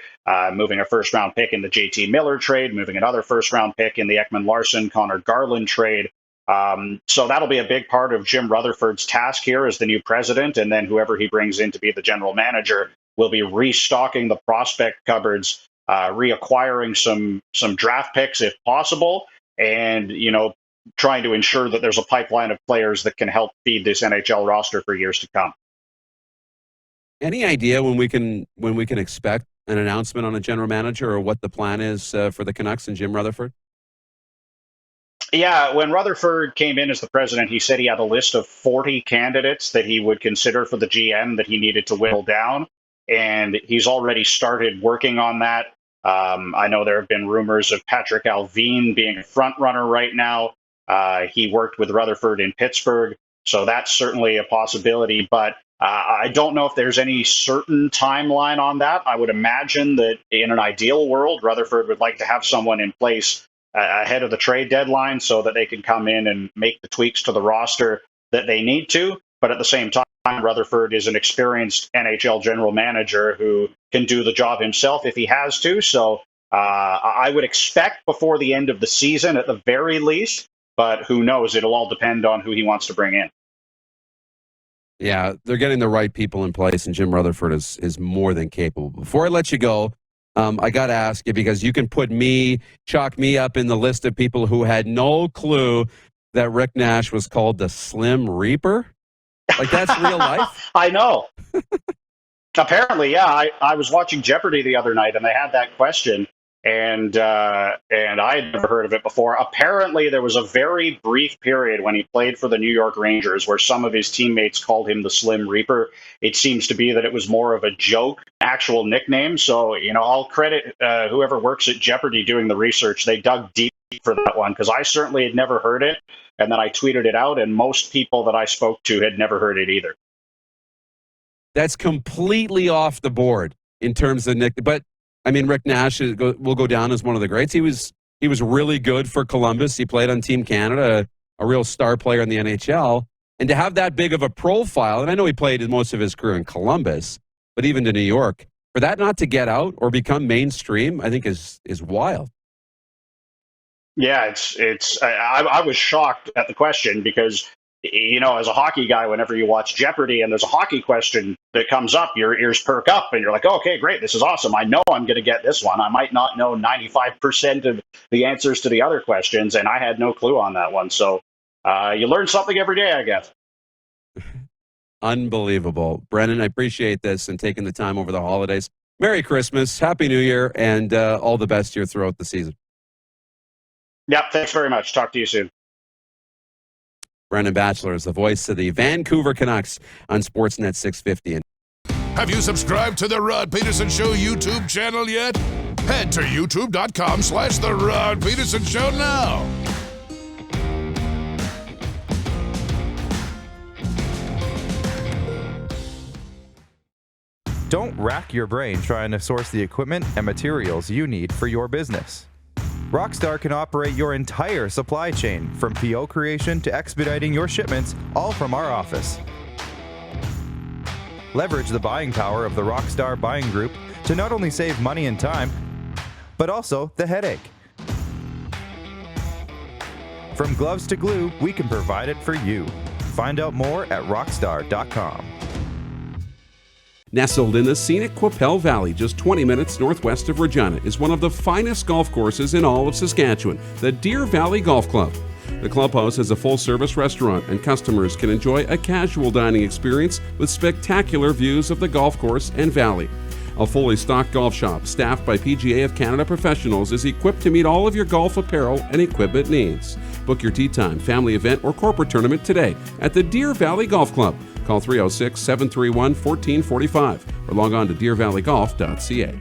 moving a first-round pick in the JT Miller trade, moving another first-round pick in the Ekman-Larsson, Connor Garland trade. So that'll be a big part of Jim Rutherford's task here as the new president, and then whoever he brings in to be the general manager will be restocking the prospect cupboards, reacquiring some draft picks if possible, and, trying to ensure that there's a pipeline of players that can help feed this NHL roster for years to come. Any idea when we can expect an announcement on a general manager or what the plan is for the Canucks and Jim Rutherford? Yeah, when Rutherford came in as the president, he said he had a list of 40 candidates that he would consider for the GM that he needed to whittle down, and he's already started working on that. I know there have been rumors of Patrick Alvin being a front runner right now. He worked with Rutherford in Pittsburgh, so that's certainly a possibility. But I don't know if there's any certain timeline on that. I would imagine that in an ideal world, Rutherford would like to have someone in place ahead of the trade deadline so that they can come in and make the tweaks to the roster that they need to. But at the same time, Rutherford is an experienced NHL general manager who can do the job himself if he has to. So I would expect before the end of the season, at the very least, but who knows? It'll all depend on who he wants to bring in. Yeah, they're getting the right people in place, and Jim Rutherford is more than capable. Before I let you go, I got to ask you, because you can chalk me up in the list of people who had no clue that Rick Nash was called the Slim Reaper. Like, that's real life? I know. Apparently, yeah. I was watching Jeopardy the other night, and they had that question, and I had never heard of it before. Apparently, there was a very brief period when he played for the New York Rangers where some of his teammates called him the Slim Reaper. It seems to be that it was more of a joke, actual nickname. So, I'll credit whoever works at Jeopardy doing the research. They dug deep for that one, because I certainly had never heard it. And then I tweeted it out, and most people that I spoke to had never heard it either. That's completely off the board in terms of Nick. But I mean, Rick Nash will go down as one of the greats. He was really good for Columbus. He played on Team Canada, a real star player in the NHL. And to have that big of a profile, and I know he played most of his career in Columbus, but even to New York, for that not to get out or become mainstream, I think is wild. Yeah, I was shocked at the question because, as a hockey guy, whenever you watch Jeopardy and there's a hockey question that comes up, your ears perk up and you're like, oh, okay, great, this is awesome. I know I'm going to get this one. I might not know 95% of the answers to the other questions, and I had no clue on that one. So you learn something every day, I guess. Unbelievable. Brennan, I appreciate this and taking the time over the holidays. Merry Christmas, Happy New Year, and all the best here throughout the season. Yep, thanks very much. Talk to you soon. Brendan Batchelor is the voice of the Vancouver Canucks on Sportsnet 650. Have you subscribed to the Rod Pedersen Show YouTube channel yet? Head to youtube.com/The Rod Pedersen Show now. Don't rack your brain trying to source the equipment and materials you need for your business. Rockstar can operate your entire supply chain, from PO creation to expediting your shipments, all from our office. Leverage the buying power of the Rockstar Buying Group to not only save money and time, but also the headache. From gloves to glue, we can provide it for you. Find out more at rockstar.com. Nestled in the scenic Qu'Appelle Valley, just 20 minutes northwest of Regina, is one of the finest golf courses in all of Saskatchewan, the Deer Valley Golf Club. The clubhouse has a full-service restaurant, and customers can enjoy a casual dining experience with spectacular views of the golf course and valley. A fully stocked golf shop, staffed by PGA of Canada professionals, is equipped to meet all of your golf apparel and equipment needs. Book your tee time, family event, or corporate tournament today at the Deer Valley Golf Club. Call 306-731-1445 or log on to deervalleygolf.ca.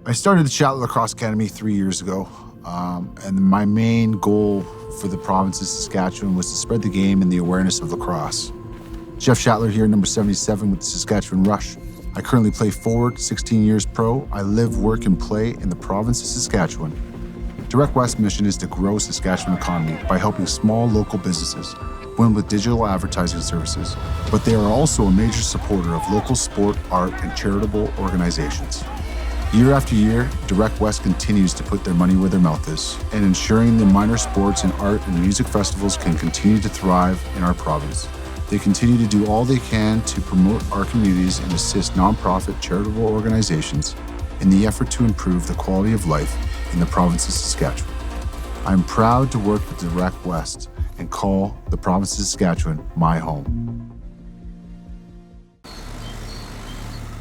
I started the Chatler Lacrosse Academy 3 years ago, and my main goal for the province of Saskatchewan was to spread the game and the awareness of lacrosse. Jeff Shatler here, number 77 with the Saskatchewan Rush. I currently play forward, 16 years pro. I live, work, and play in the province of Saskatchewan. Direct West's mission is to grow Saskatchewan economy by helping small local businesses win with digital advertising services, but they are also a major supporter of local sport, art, and charitable organizations. Year after year, Direct West continues to put their money where their mouth is, and ensuring the minor sports and art and music festivals can continue to thrive in our province. They continue to do all they can to promote our communities and assist nonprofit charitable organizations in the effort to improve the quality of life in the province of Saskatchewan. I am proud to work with Direct West and call the province of Saskatchewan my home.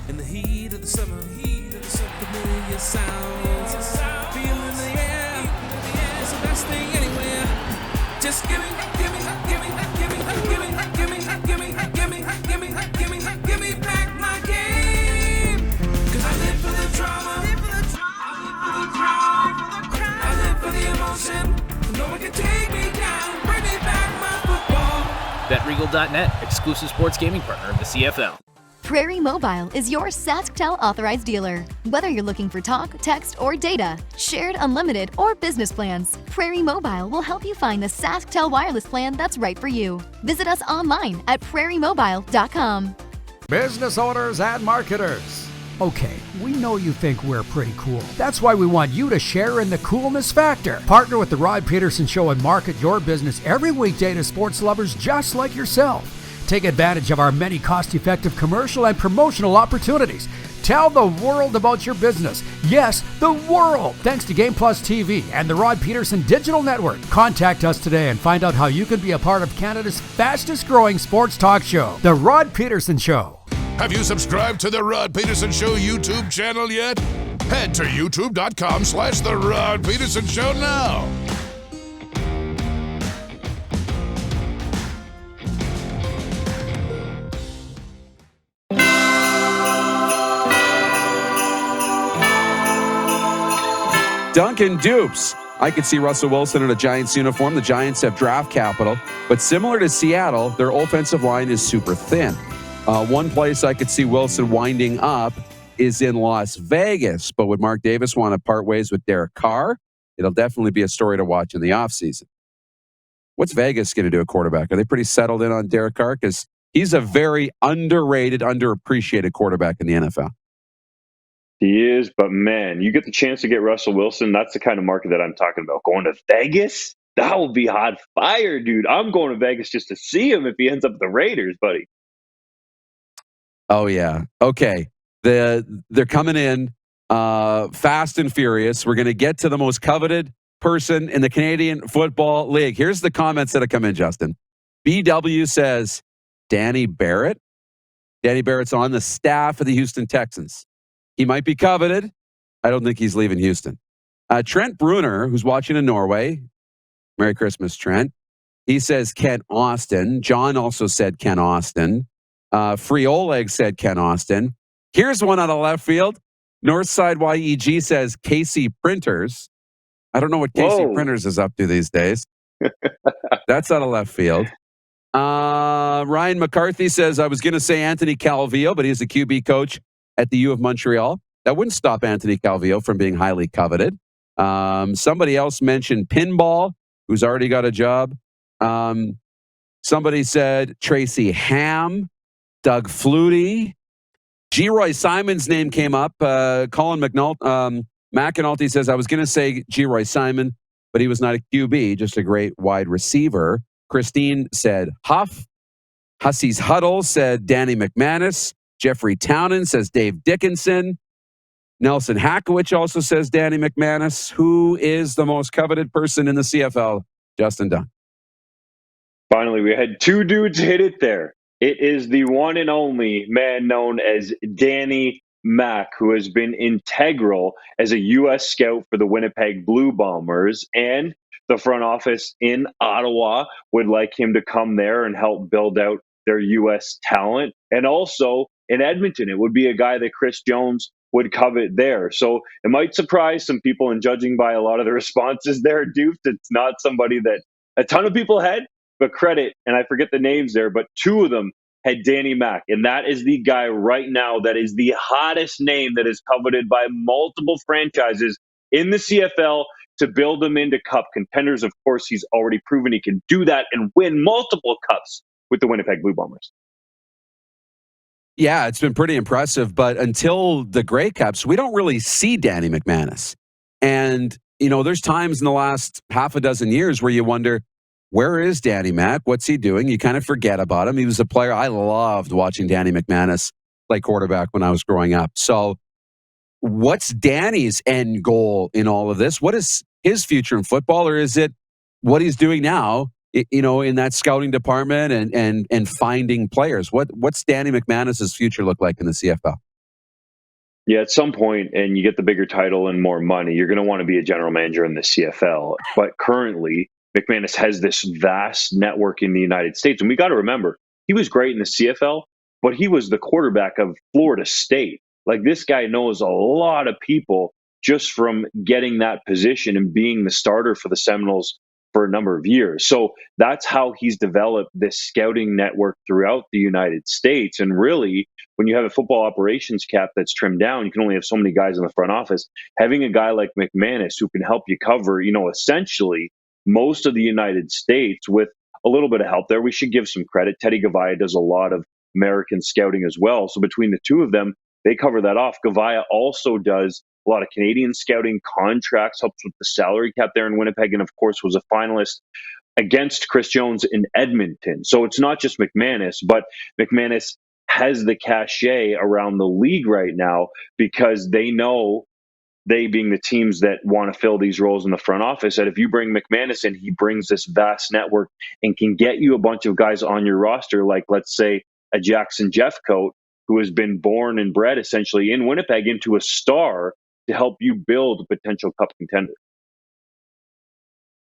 In the heat of the summer, familiar sounds, feeling the air, it's the best thing anywhere. Just give me back my game. 'Cause I live for the drama, I live for the emotion. No one can take me down, bring me back my football. BetRegal.net, exclusive sports gaming partner of the CFL. Prairie Mobile is your SaskTel authorized dealer. Whether you're looking for talk, text, or data, shared, unlimited, or business plans, Prairie Mobile will help you find the SaskTel wireless plan that's right for you. Visit us online at prairiemobile.com. Business owners and marketers, Okay, we know you think we're pretty cool. That's why we want you to share in the coolness factor. Partner with the Rod Pedersen Show and market your business every weekday to sports lovers just like yourself. Take advantage of our many cost-effective commercial and promotional opportunities. Tell the world about your business. Yes, the world. Thanks to Game Plus TV and the Rod Pedersen Digital Network. Contact us today and find out how you can be a part of Canada's fastest-growing sports talk show, The Rod Pedersen Show. Have you subscribed to the Rod Pedersen Show YouTube channel yet? Head to youtube.com/The Rod Pedersen Show now. Duncan Dupes. I could see Russell Wilson in a Giants uniform. The Giants have draft capital, but similar to Seattle, their offensive line is super thin. One place I could see Wilson winding up is in Las Vegas, but would Mark Davis want to part ways with Derek Carr? It'll definitely be a story to watch in the offseason. What's Vegas going to do at quarterback? Are they pretty settled in on Derek Carr? Because he's a very underrated, underappreciated quarterback in the NFL. He is, but man, you get the chance to get Russell Wilson. That's the kind of market that I'm talking about. Going to Vegas? That will be hot fire, dude. I'm going to Vegas just to see him if he ends up with the Raiders, buddy. Oh, yeah. Okay. They're coming in fast and furious. We're going to get to the most coveted person in the Canadian Football League. Here's the comments that have come in, Justin. BW says, Danny Barrett? Danny Barrett's on the staff of the Houston Texans. He might be coveted. I don't think he's leaving Houston. Trent Bruner, who's watching in Norway. Merry Christmas, Trent. He says Ken Austin. John also said Ken Austin. Free Oleg said Ken Austin. Here's one out of left field. Northside YEG says Casey Printers. I don't know what Casey Printers is up to these days. That's out of left field. Ryan McCarthy says, I was going to say Anthony Calvillo, but he's a QB coach at the U of Montreal. That wouldn't stop Anthony Calvillo from being highly coveted. Somebody else mentioned Pinball, who's already got a job. Somebody said Tracy Ham, Doug Flutie. G. Roy Simon's name came up. Colin McNulty says, I was going to say G. Roy Simon, but he was not a QB, just a great wide receiver. Christine said Huff. Hussey's Huddle said Danny McManus. Jeffrey Townend says Dave Dickinson. Nelson Hackowich also says Danny McManus. Who is the most coveted person in the CFL? Justin Dunn. Finally, we had two dudes hit it there. It is the one and only man known as Danny Mack, who has been integral as a U.S. scout for the Winnipeg Blue Bombers, and the front office in Ottawa would like him to come there and help build out their U.S. talent. And also in Edmonton, it would be a guy that Chris Jones would covet there. So it might surprise some people, and judging by a lot of the responses there, Dupes, it's not somebody that a ton of people had, but credit, and I forget the names there, but two of them had Danny Mack. And that is the guy right now that is the hottest name that is coveted by multiple franchises in the CFL to build him into cup contenders. Of course, he's already proven he can do that and win multiple cups with the Winnipeg Blue Bombers. Yeah, it's been pretty impressive, but until the Grey Cups, we don't really see Danny McManus. And, you know, there's times in the last half a dozen years where you wonder, where is Danny Mack? What's he doing? You kind of forget about him. He was a player. I loved watching Danny McManus play quarterback when I was growing up. So what's Danny's end goal in all of this? What is his future in football? Or is it what he's doing now, you know, in that scouting department and finding players? What's Danny McManus's future look like in the CFL? Yeah, at some point, and you get the bigger title and more money, you're going to want to be a general manager in the CFL. But currently, McManus has this vast network in the United States. And we got to remember, he was great in the CFL, but he was the quarterback of Florida State. Like, this guy knows a lot of people just from getting that position and being the starter for the Seminoles for a number of years. So that's how he's developed this scouting network throughout the United States. And really, when you have a football operations cap that's trimmed down, you can only have so many guys in the front office. Having a guy like McManus who can help you cover, you know, essentially most of the United States with a little bit of help there. We should give some credit. Teddy Gavaya does a lot of American scouting as well. So between the two of them, they cover that off. Gavaya also does a lot of Canadian scouting, contracts, helps with the salary cap there in Winnipeg, and of course was a finalist against Chris Jones in Edmonton. So it's not just Mcmanus, but Mcmanus has the cachet around the league right now because they know, they being the teams that want to fill these roles in the front office, that if you bring Mcmanus in, he brings this vast network and can get you a bunch of guys on your roster, like let's say a Jackson Jeffcoat, who has been born and bred essentially in Winnipeg into a star to help you build a potential cup contender.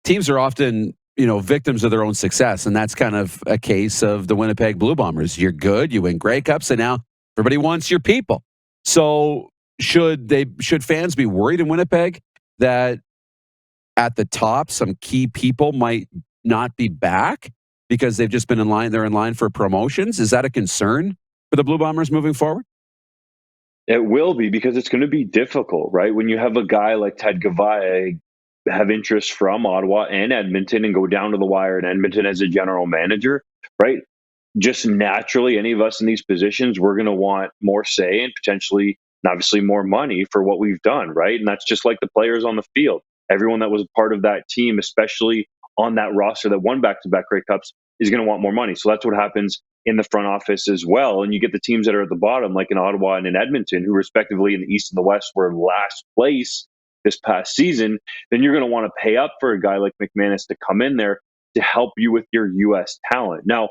Teams are often, victims of their own success, and that's kind of a case of the Winnipeg Blue Bombers. You're good, you win Grey Cups, and now everybody wants your people. So should fans be worried in Winnipeg that at the top some key people might not be back because they've just been in line? They're in line for promotions. Is that a concern for the Blue Bombers moving forward? It will be, because it's going to be difficult, right? When you have a guy like Ted Gavaya have interest from Ottawa and Edmonton and go down to the wire in Edmonton as a general manager, right? Just naturally, any of us in these positions, we're going to want more say and potentially, obviously, more money for what we've done, right? And that's just like the players on the field. Everyone that was part of that team, especially on that roster that won back-to-back Grey Cups, is going to want more money. So that's what happens in the front office as well. And you get the teams that are at the bottom, like in Ottawa and in Edmonton, who respectively in the East and the West were in last place this past season. Then you're going to want to pay up for a guy like Mcmanus to come in there to help you with your U.S. talent. Now,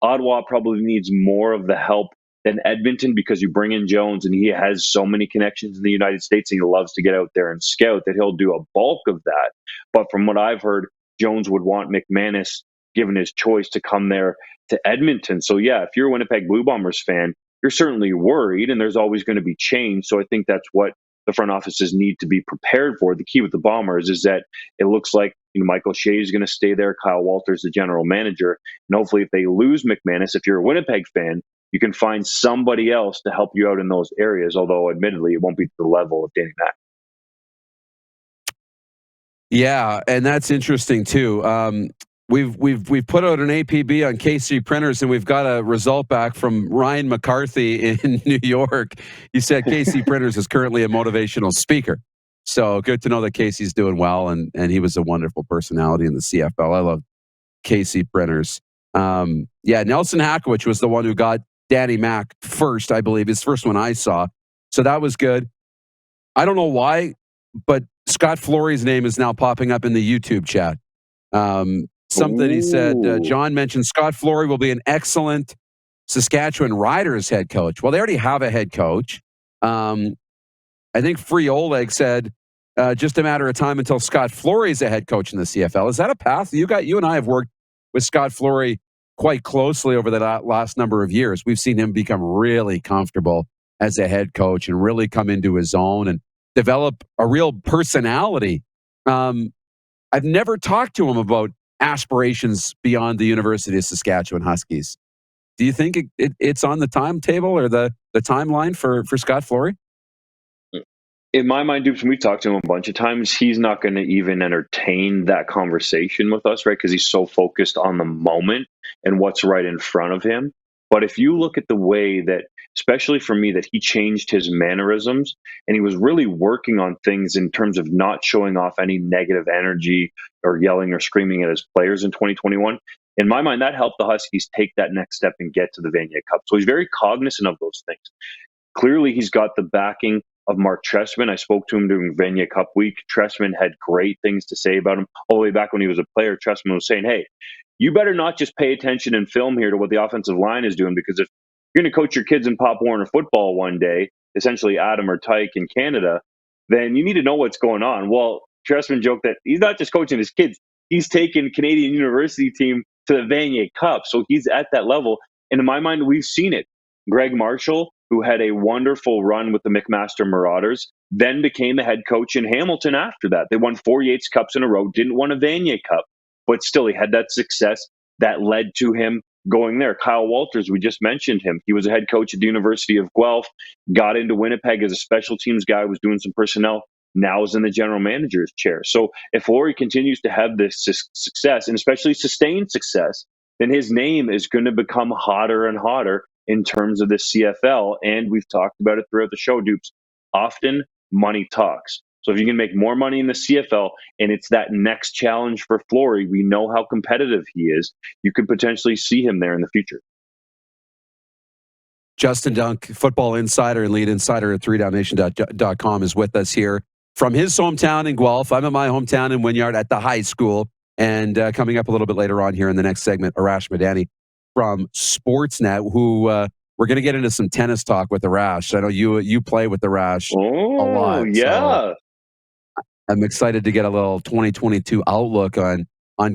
Ottawa probably needs more of the help than Edmonton, because you bring in Jones and he has so many connections in the United States and he loves to get out there and scout, that he'll do a bulk of that. But from what I've heard, Jones would want Mcmanus, given his choice, to come there to Edmonton. So yeah, if you're a Winnipeg Blue Bombers fan, you're certainly worried, and there's always going to be change. So I think that's what the front offices need to be prepared for. The key with the Bombers is that it looks like Michael Shea is going to stay there, Kyle Walters the general manager, and hopefully if they lose Mcmanus, if you're a Winnipeg fan, you can find somebody else to help you out in those areas, although admittedly it won't be to the level of Danny Mack. Yeah, and that's interesting too. We've put out an APB on KC Printers, and we've got a result back from Ryan McCarthy in New York. He said KC Printers is currently a motivational speaker. So good to know that Casey's doing well, and he was a wonderful personality in the CFL. I love KC Printers. Nelson Hackowich was the one who got Danny Mack first, I believe, his first one I saw. So that was good. I don't know why, but Scott Flory's name is now popping up in the YouTube chat. Something he said, John mentioned Scott Flory will be an excellent Saskatchewan Riders head coach. Well, they already have a head coach. I think Free Oleg said, just a matter of time until Scott Flory is a head coach in the CFL. Is that a path? You and I have worked with Scott Flory quite closely over the last number of years. We've seen him become really comfortable as a head coach and really come into his own and develop a real personality. I've never talked to him about aspirations beyond the University of Saskatchewan Huskies. Do you think it's on the timetable or the timeline for Scott Flory? In my mind, Dupes, when we've talked to him a bunch of times, he's not going to even entertain that conversation with us, right? Because he's so focused on the moment and what's right in front of him. But if you look at the way that, especially for me, that he changed his mannerisms and he was really working on things in terms of not showing off any negative energy or yelling or screaming at his players in 2021, in my mind, that helped the Huskies take that next step and get to the Vanier Cup. So he's very cognizant of those things. Clearly, he's got the backing of Mark Trestman. I spoke to him during Vanier Cup week. Trestman had great things to say about him. All the way back when he was a player, Trestman was saying, hey, you better not just pay attention in film here to what the offensive line is doing, because if you're going to coach your kids in Pop Warner football one day, essentially Adam or Tyke in Canada, then you need to know what's going on. Well, Trestman joked that he's not just coaching his kids, he's taken Canadian University team to the Vanier Cup. So he's at that level. And in my mind, we've seen it. Greg Marshall, who had a wonderful run with the McMaster Marauders, then became the head coach in Hamilton after that. They won 4 Yates Cups in a row, didn't win a Vanier Cup, but still he had that success that led to him going there. Kyle Walters, we just mentioned him. He was a head coach at the University of Guelph, got into Winnipeg as a special teams guy, was doing some personnel, now is in the general manager's chair. So if Flory continues to have this success, and especially sustained success, then his name is going to become hotter and hotter in terms of the CFL. And we've talked about it throughout the show, Dupes. Often money talks. So if you can make more money in the CFL and it's that next challenge for Flory, we know how competitive he is. You could potentially see him there in the future. Justin Dunk, football insider and lead insider at 3downnation.com, is with us here from his hometown in Guelph. I'm at my hometown in Wynyard at the high school. And coming up a little bit later on here in the next segment, Arash Madani from Sportsnet, who we're going to get into some tennis talk with Arash. I know you play with Arash a lot. Yeah. So I'm excited to get a little 2022 outlook on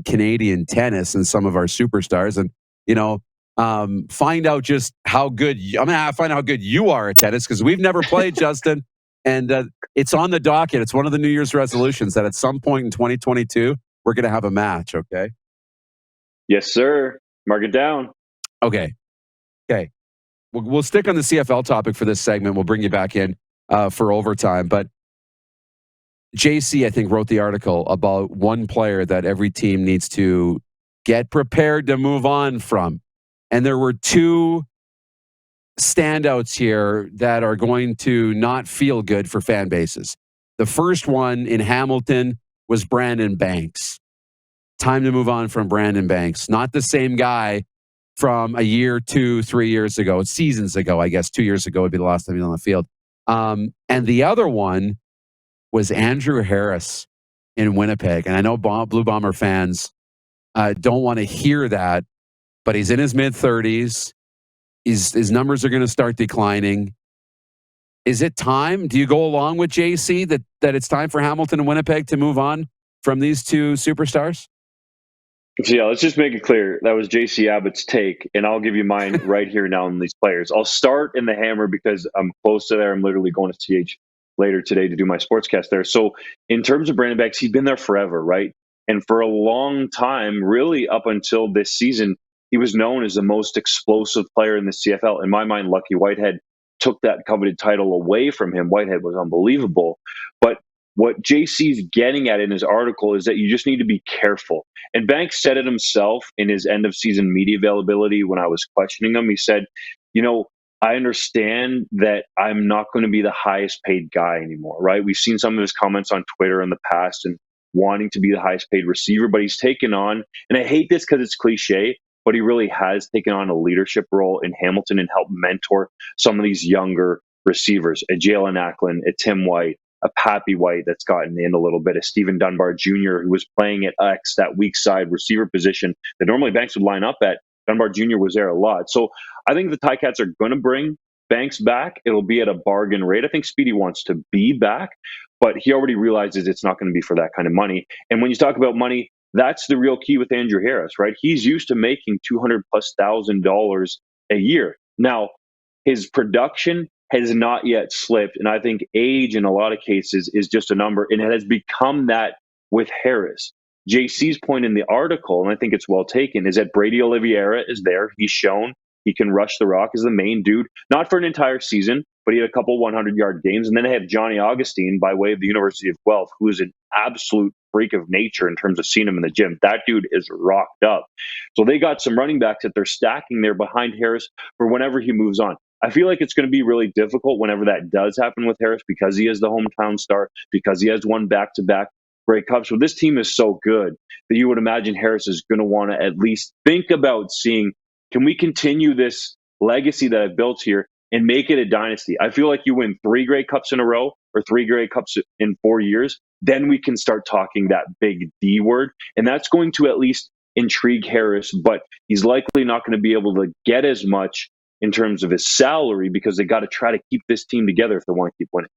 Canadian tennis and some of our superstars. And, find out just how good find out how good you are at tennis, because we've never played, Justin, and it's on the docket. It's one of the New Year's resolutions that at some point in 2022 we're going to have a match. Okay. Yes, sir. Mark it down. Okay. We'll stick on the CFL topic for this segment. We'll bring you back in for overtime. But JC, I think, wrote the article about one player that every team needs to get prepared to move on from. And there were two standouts here that are going to not feel good for fan bases. The first one in Hamilton was Brandon Banks. Time to move on from Brandon Banks. Not the same guy from a year, 2, 3 years ago, seasons ago, I guess. 2 years ago would be the last time he was on the field. And the other one was Andrew Harris in Winnipeg. And I know Blue Bomber fans don't want to hear that, but he's in his mid-30s. His numbers are going to start declining. Is it time? Do you go along with JC that it's time for Hamilton and Winnipeg to move on from these two superstars? So yeah, let's just make it clear. That was JC Abbott's take, and I'll give you mine right here now on these players. I'll start in the Hammer because I'm close to there. I'm literally going to CH later today to do my sportscast there. So in terms of Brandon Banks, he's been there forever, right? And for a long time, really up until this season, he was known as the most explosive player in the CFL. In my mind, Lucky Whitehead took that coveted title away from him. Whitehead was unbelievable. But what JC's getting at in his article is that you just need to be careful. And Banks said it himself in his end of season media availability when I was questioning him. He said, I understand that I'm not going to be the highest paid guy anymore, right? We've seen some of his comments on Twitter in the past and wanting to be the highest paid receiver, but he's taken on, and I hate this because it's cliche, but he really has taken on a leadership role in Hamilton and helped mentor some of these younger receivers, a Jalen Acklin, a Tim White, a Pappy White that's gotten in a little bit, a Stephen Dunbar Jr. who was playing at X, that weak side receiver position that normally Banks would line up at. Dunbar Jr. was there a lot. So I think the Ticats are going to bring Banks back. It'll be at a bargain rate. I think Speedy wants to be back, but he already realizes it's not going to be for that kind of money. And when you talk about money, that's the real key with Andrew Harris, right? He's used to making $200,000+ a year. Now, his production has not yet slipped, and I think age in a lot of cases is just a number, and it has become that with Harris. JC's point in the article, and I think it's well taken, is that Brady Oliveira is there. He's shown he can rush the rock as the main dude, not for an entire season, but he had a couple 100-yard games. And then they have Johnny Augustine by way of the University of Guelph, who is an absolute freak of nature in terms of seeing him in the gym. That dude is rocked up. So they got some running backs that they're stacking there behind Harris for whenever he moves on. I feel like it's going to be really difficult whenever that does happen with Harris because he is the hometown star, because he has won back-to-back Grey Cups. So this team is so good that you would imagine Harris is going to want to at least think about seeing, can we continue this legacy that I've built here and make it a dynasty? I feel like you win 3 Grey Cups in a row or 3 Grey Cups in 4 years, then we can start talking that big D word. And that's going to at least intrigue Harris, but he's likely not going to be able to get as much in terms of his salary because they got to try to keep this team together if they want to keep winning.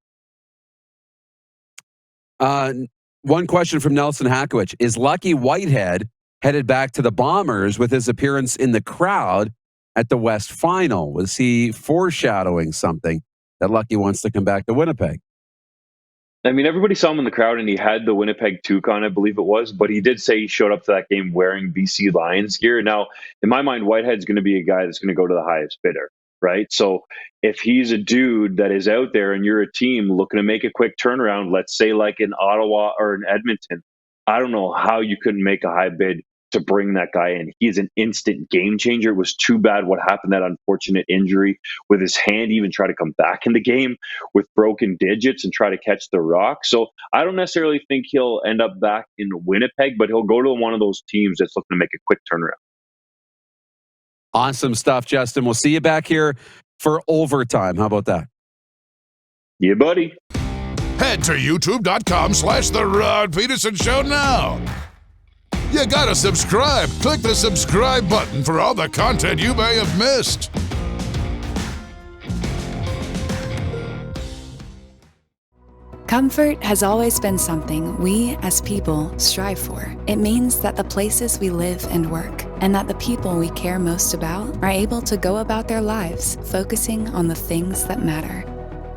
One question from Nelson Hackowicz. Is Lucky Whitehead headed back to the Bombers with his appearance in the crowd at the West Final? Was he foreshadowing something that Lucky wants to come back to Winnipeg? I mean, everybody saw him in the crowd, and he had the Winnipeg toque on, I believe it was, but he did say he showed up to that game wearing BC Lions gear. Now, in my mind, Whitehead's going to be a guy that's going to go to the highest bidder, right? So if he's a dude that is out there and you're a team looking to make a quick turnaround, let's say like in Ottawa or in Edmonton, I don't know how you couldn't make a high bid to bring that guy in. He is an instant game changer. It was too bad what happened, that unfortunate injury with his hand. He even tried to come back in the game with broken digits and try to catch the rock. So I don't necessarily think he'll end up back in Winnipeg, but he'll go to one of those teams that's looking to make a quick turnaround. Awesome stuff, Justin. We'll see you back here for overtime. How about that? Yeah, buddy. Head to youtube.com/The Rod Pedersen Show now. You gotta subscribe. Click the subscribe button for all the content you may have missed. Comfort has always been something we, as people, strive for. It means that the places we live and work, and that the people we care most about, are able to go about their lives focusing on the things that matter.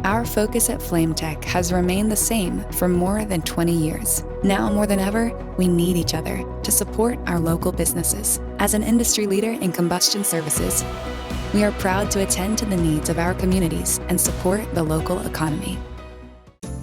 Our focus at FlameTech has remained the same for more than 20 years. Now more than ever, we need each other to support our local businesses. As an industry leader in combustion services, we are proud to attend to the needs of our communities and support the local economy.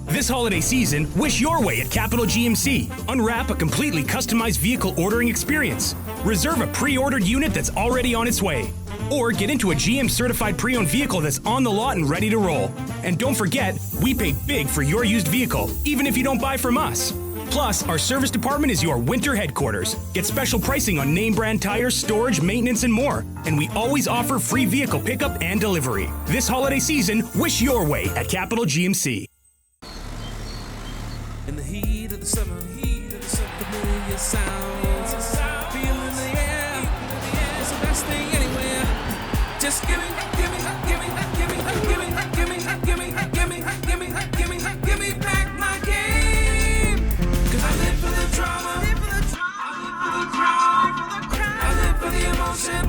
This holiday season, wish your way at Capital GMC. Unwrap a completely customized vehicle ordering experience. Reserve a pre-ordered unit that's already on its way. Or get into a GM certified pre-owned vehicle that's on the lot and ready to roll. And don't forget, we pay big for your used vehicle, even if you don't buy from us. Plus, our service department is your winter headquarters. Get special pricing on name brand tires, storage, maintenance, and more. And we always offer free vehicle pickup and delivery. This holiday season, wish your way at Capital GMC. In the heat of the summer, familiar sounds. Feeling the air, it's the best thing anywhere. Just give me back my game. 'Cause I live for the drama, I live for the emotion.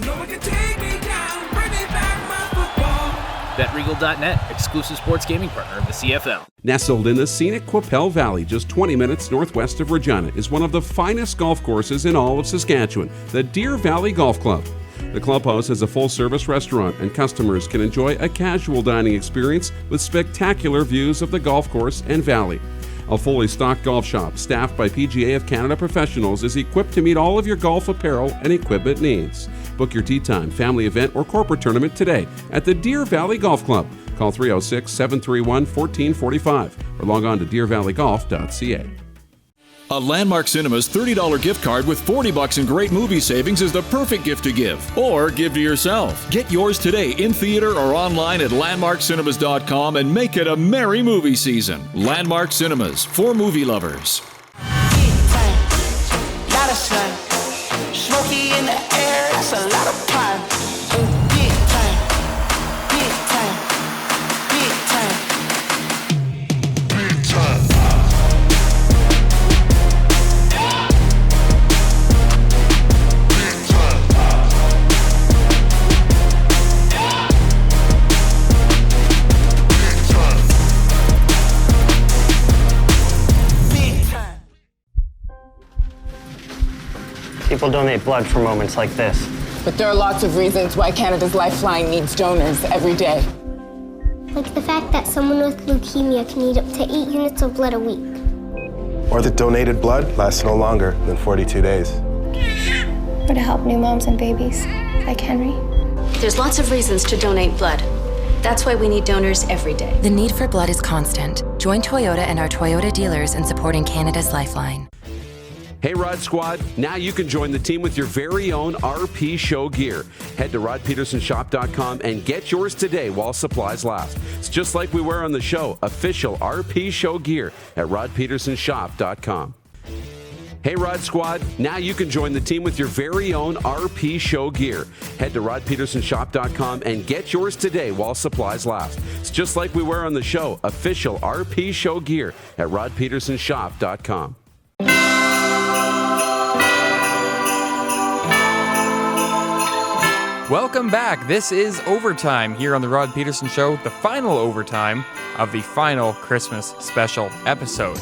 No one can take me down. Bring me back my football. BetRegal.net, exclusive sports gaming partner of the CFL. Nestled in the scenic Qu'Appelle Valley, just 20 minutes northwest of Regina, is one of the finest golf courses in all of Saskatchewan, the Deer Valley Golf Club. The clubhouse has a full-service restaurant, and customers can enjoy a casual dining experience with spectacular views of the golf course and valley. A fully stocked golf shop, staffed by PGA of Canada professionals, is equipped to meet all of your golf apparel and equipment needs. Book your tee time, family event, or corporate tournament today at the Deer Valley Golf Club. Call 306-731-1445 or log on to deervalleygolf.ca. A Landmark Cinemas $30 gift card with $40 in great movie savings is the perfect gift to give. Or give to yourself. Get yours today in theater or online at landmarkcinemas.com and make it a merry movie season. Landmark Cinemas, for movie lovers. Lot of sun, smoky in the air, that's a lot of pine. Big time, big time, big time, big time. People donate blood for moments like this. But there are lots of reasons why Canada's Lifeline needs donors every day. Like the fact that someone with leukemia can need up to 8 units of blood a week. Or that donated blood lasts no longer than 42 days. Or to help new moms and babies, like Henry. There's lots of reasons to donate blood. That's why we need donors every day. The need for blood is constant. Join Toyota and our Toyota dealers in supporting Canada's Lifeline. Hey Rod Squad, now you can join the team with your very own RP Show gear. Head to rodpetersenshop.com and get yours today while supplies last. It's just like we wear on the show, official RP Show gear at rodpetersenshop.com. Hey Rod Squad, now you can join the team with your very own RP Show gear. Head to rodpetersenshop.com and get yours today while supplies last. It's just like we wear on the show, official RP Show gear at rodpetersenshop.com. Welcome back. This is Overtime here on the Rod Pedersen Show, the final overtime of the final Christmas special episode.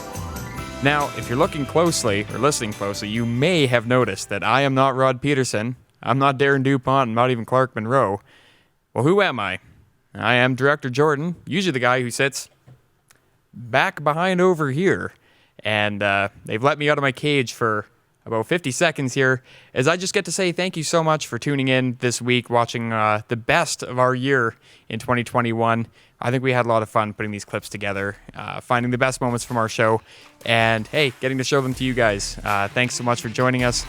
Now, if you're looking closely or listening closely, you may have noticed that I am not Rod Pedersen. I'm not Darren DuPont. I'm not even Clark Monroe. Well, who am I? I am Director Jordan, usually the guy who sits back behind over here. And they've let me out of my cage for about 50 seconds here, is I just get to say thank you so much for tuning in this week, watching the best of our year in 2021. I think we had a lot of fun putting these clips together, finding the best moments from our show, and hey, getting to show them to you guys. Thanks so much for joining us.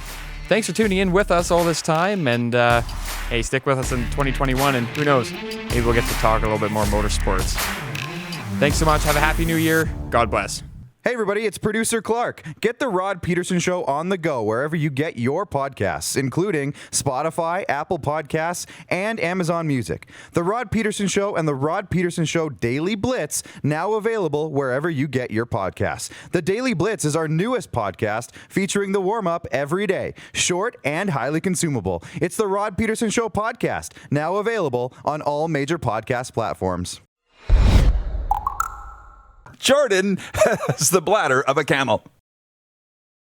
Thanks for tuning in with us all this time, and hey, stick with us in 2021, and who knows, maybe we'll get to talk a little bit more motorsports. Thanks so much. Have a happy new year. God bless. Hey everybody, it's producer Clark. Get the Rod Pedersen Show on the go wherever you get your podcasts, including Spotify, Apple Podcasts, and Amazon Music. The Rod Pedersen Show and the Rod Pedersen Show Daily Blitz now available wherever you get your podcasts. The Daily Blitz is our newest podcast featuring the warm-up every day, short and highly consumable. It's the Rod Pedersen Show podcast, now available on all major podcast platforms. Jordan has the bladder of a camel.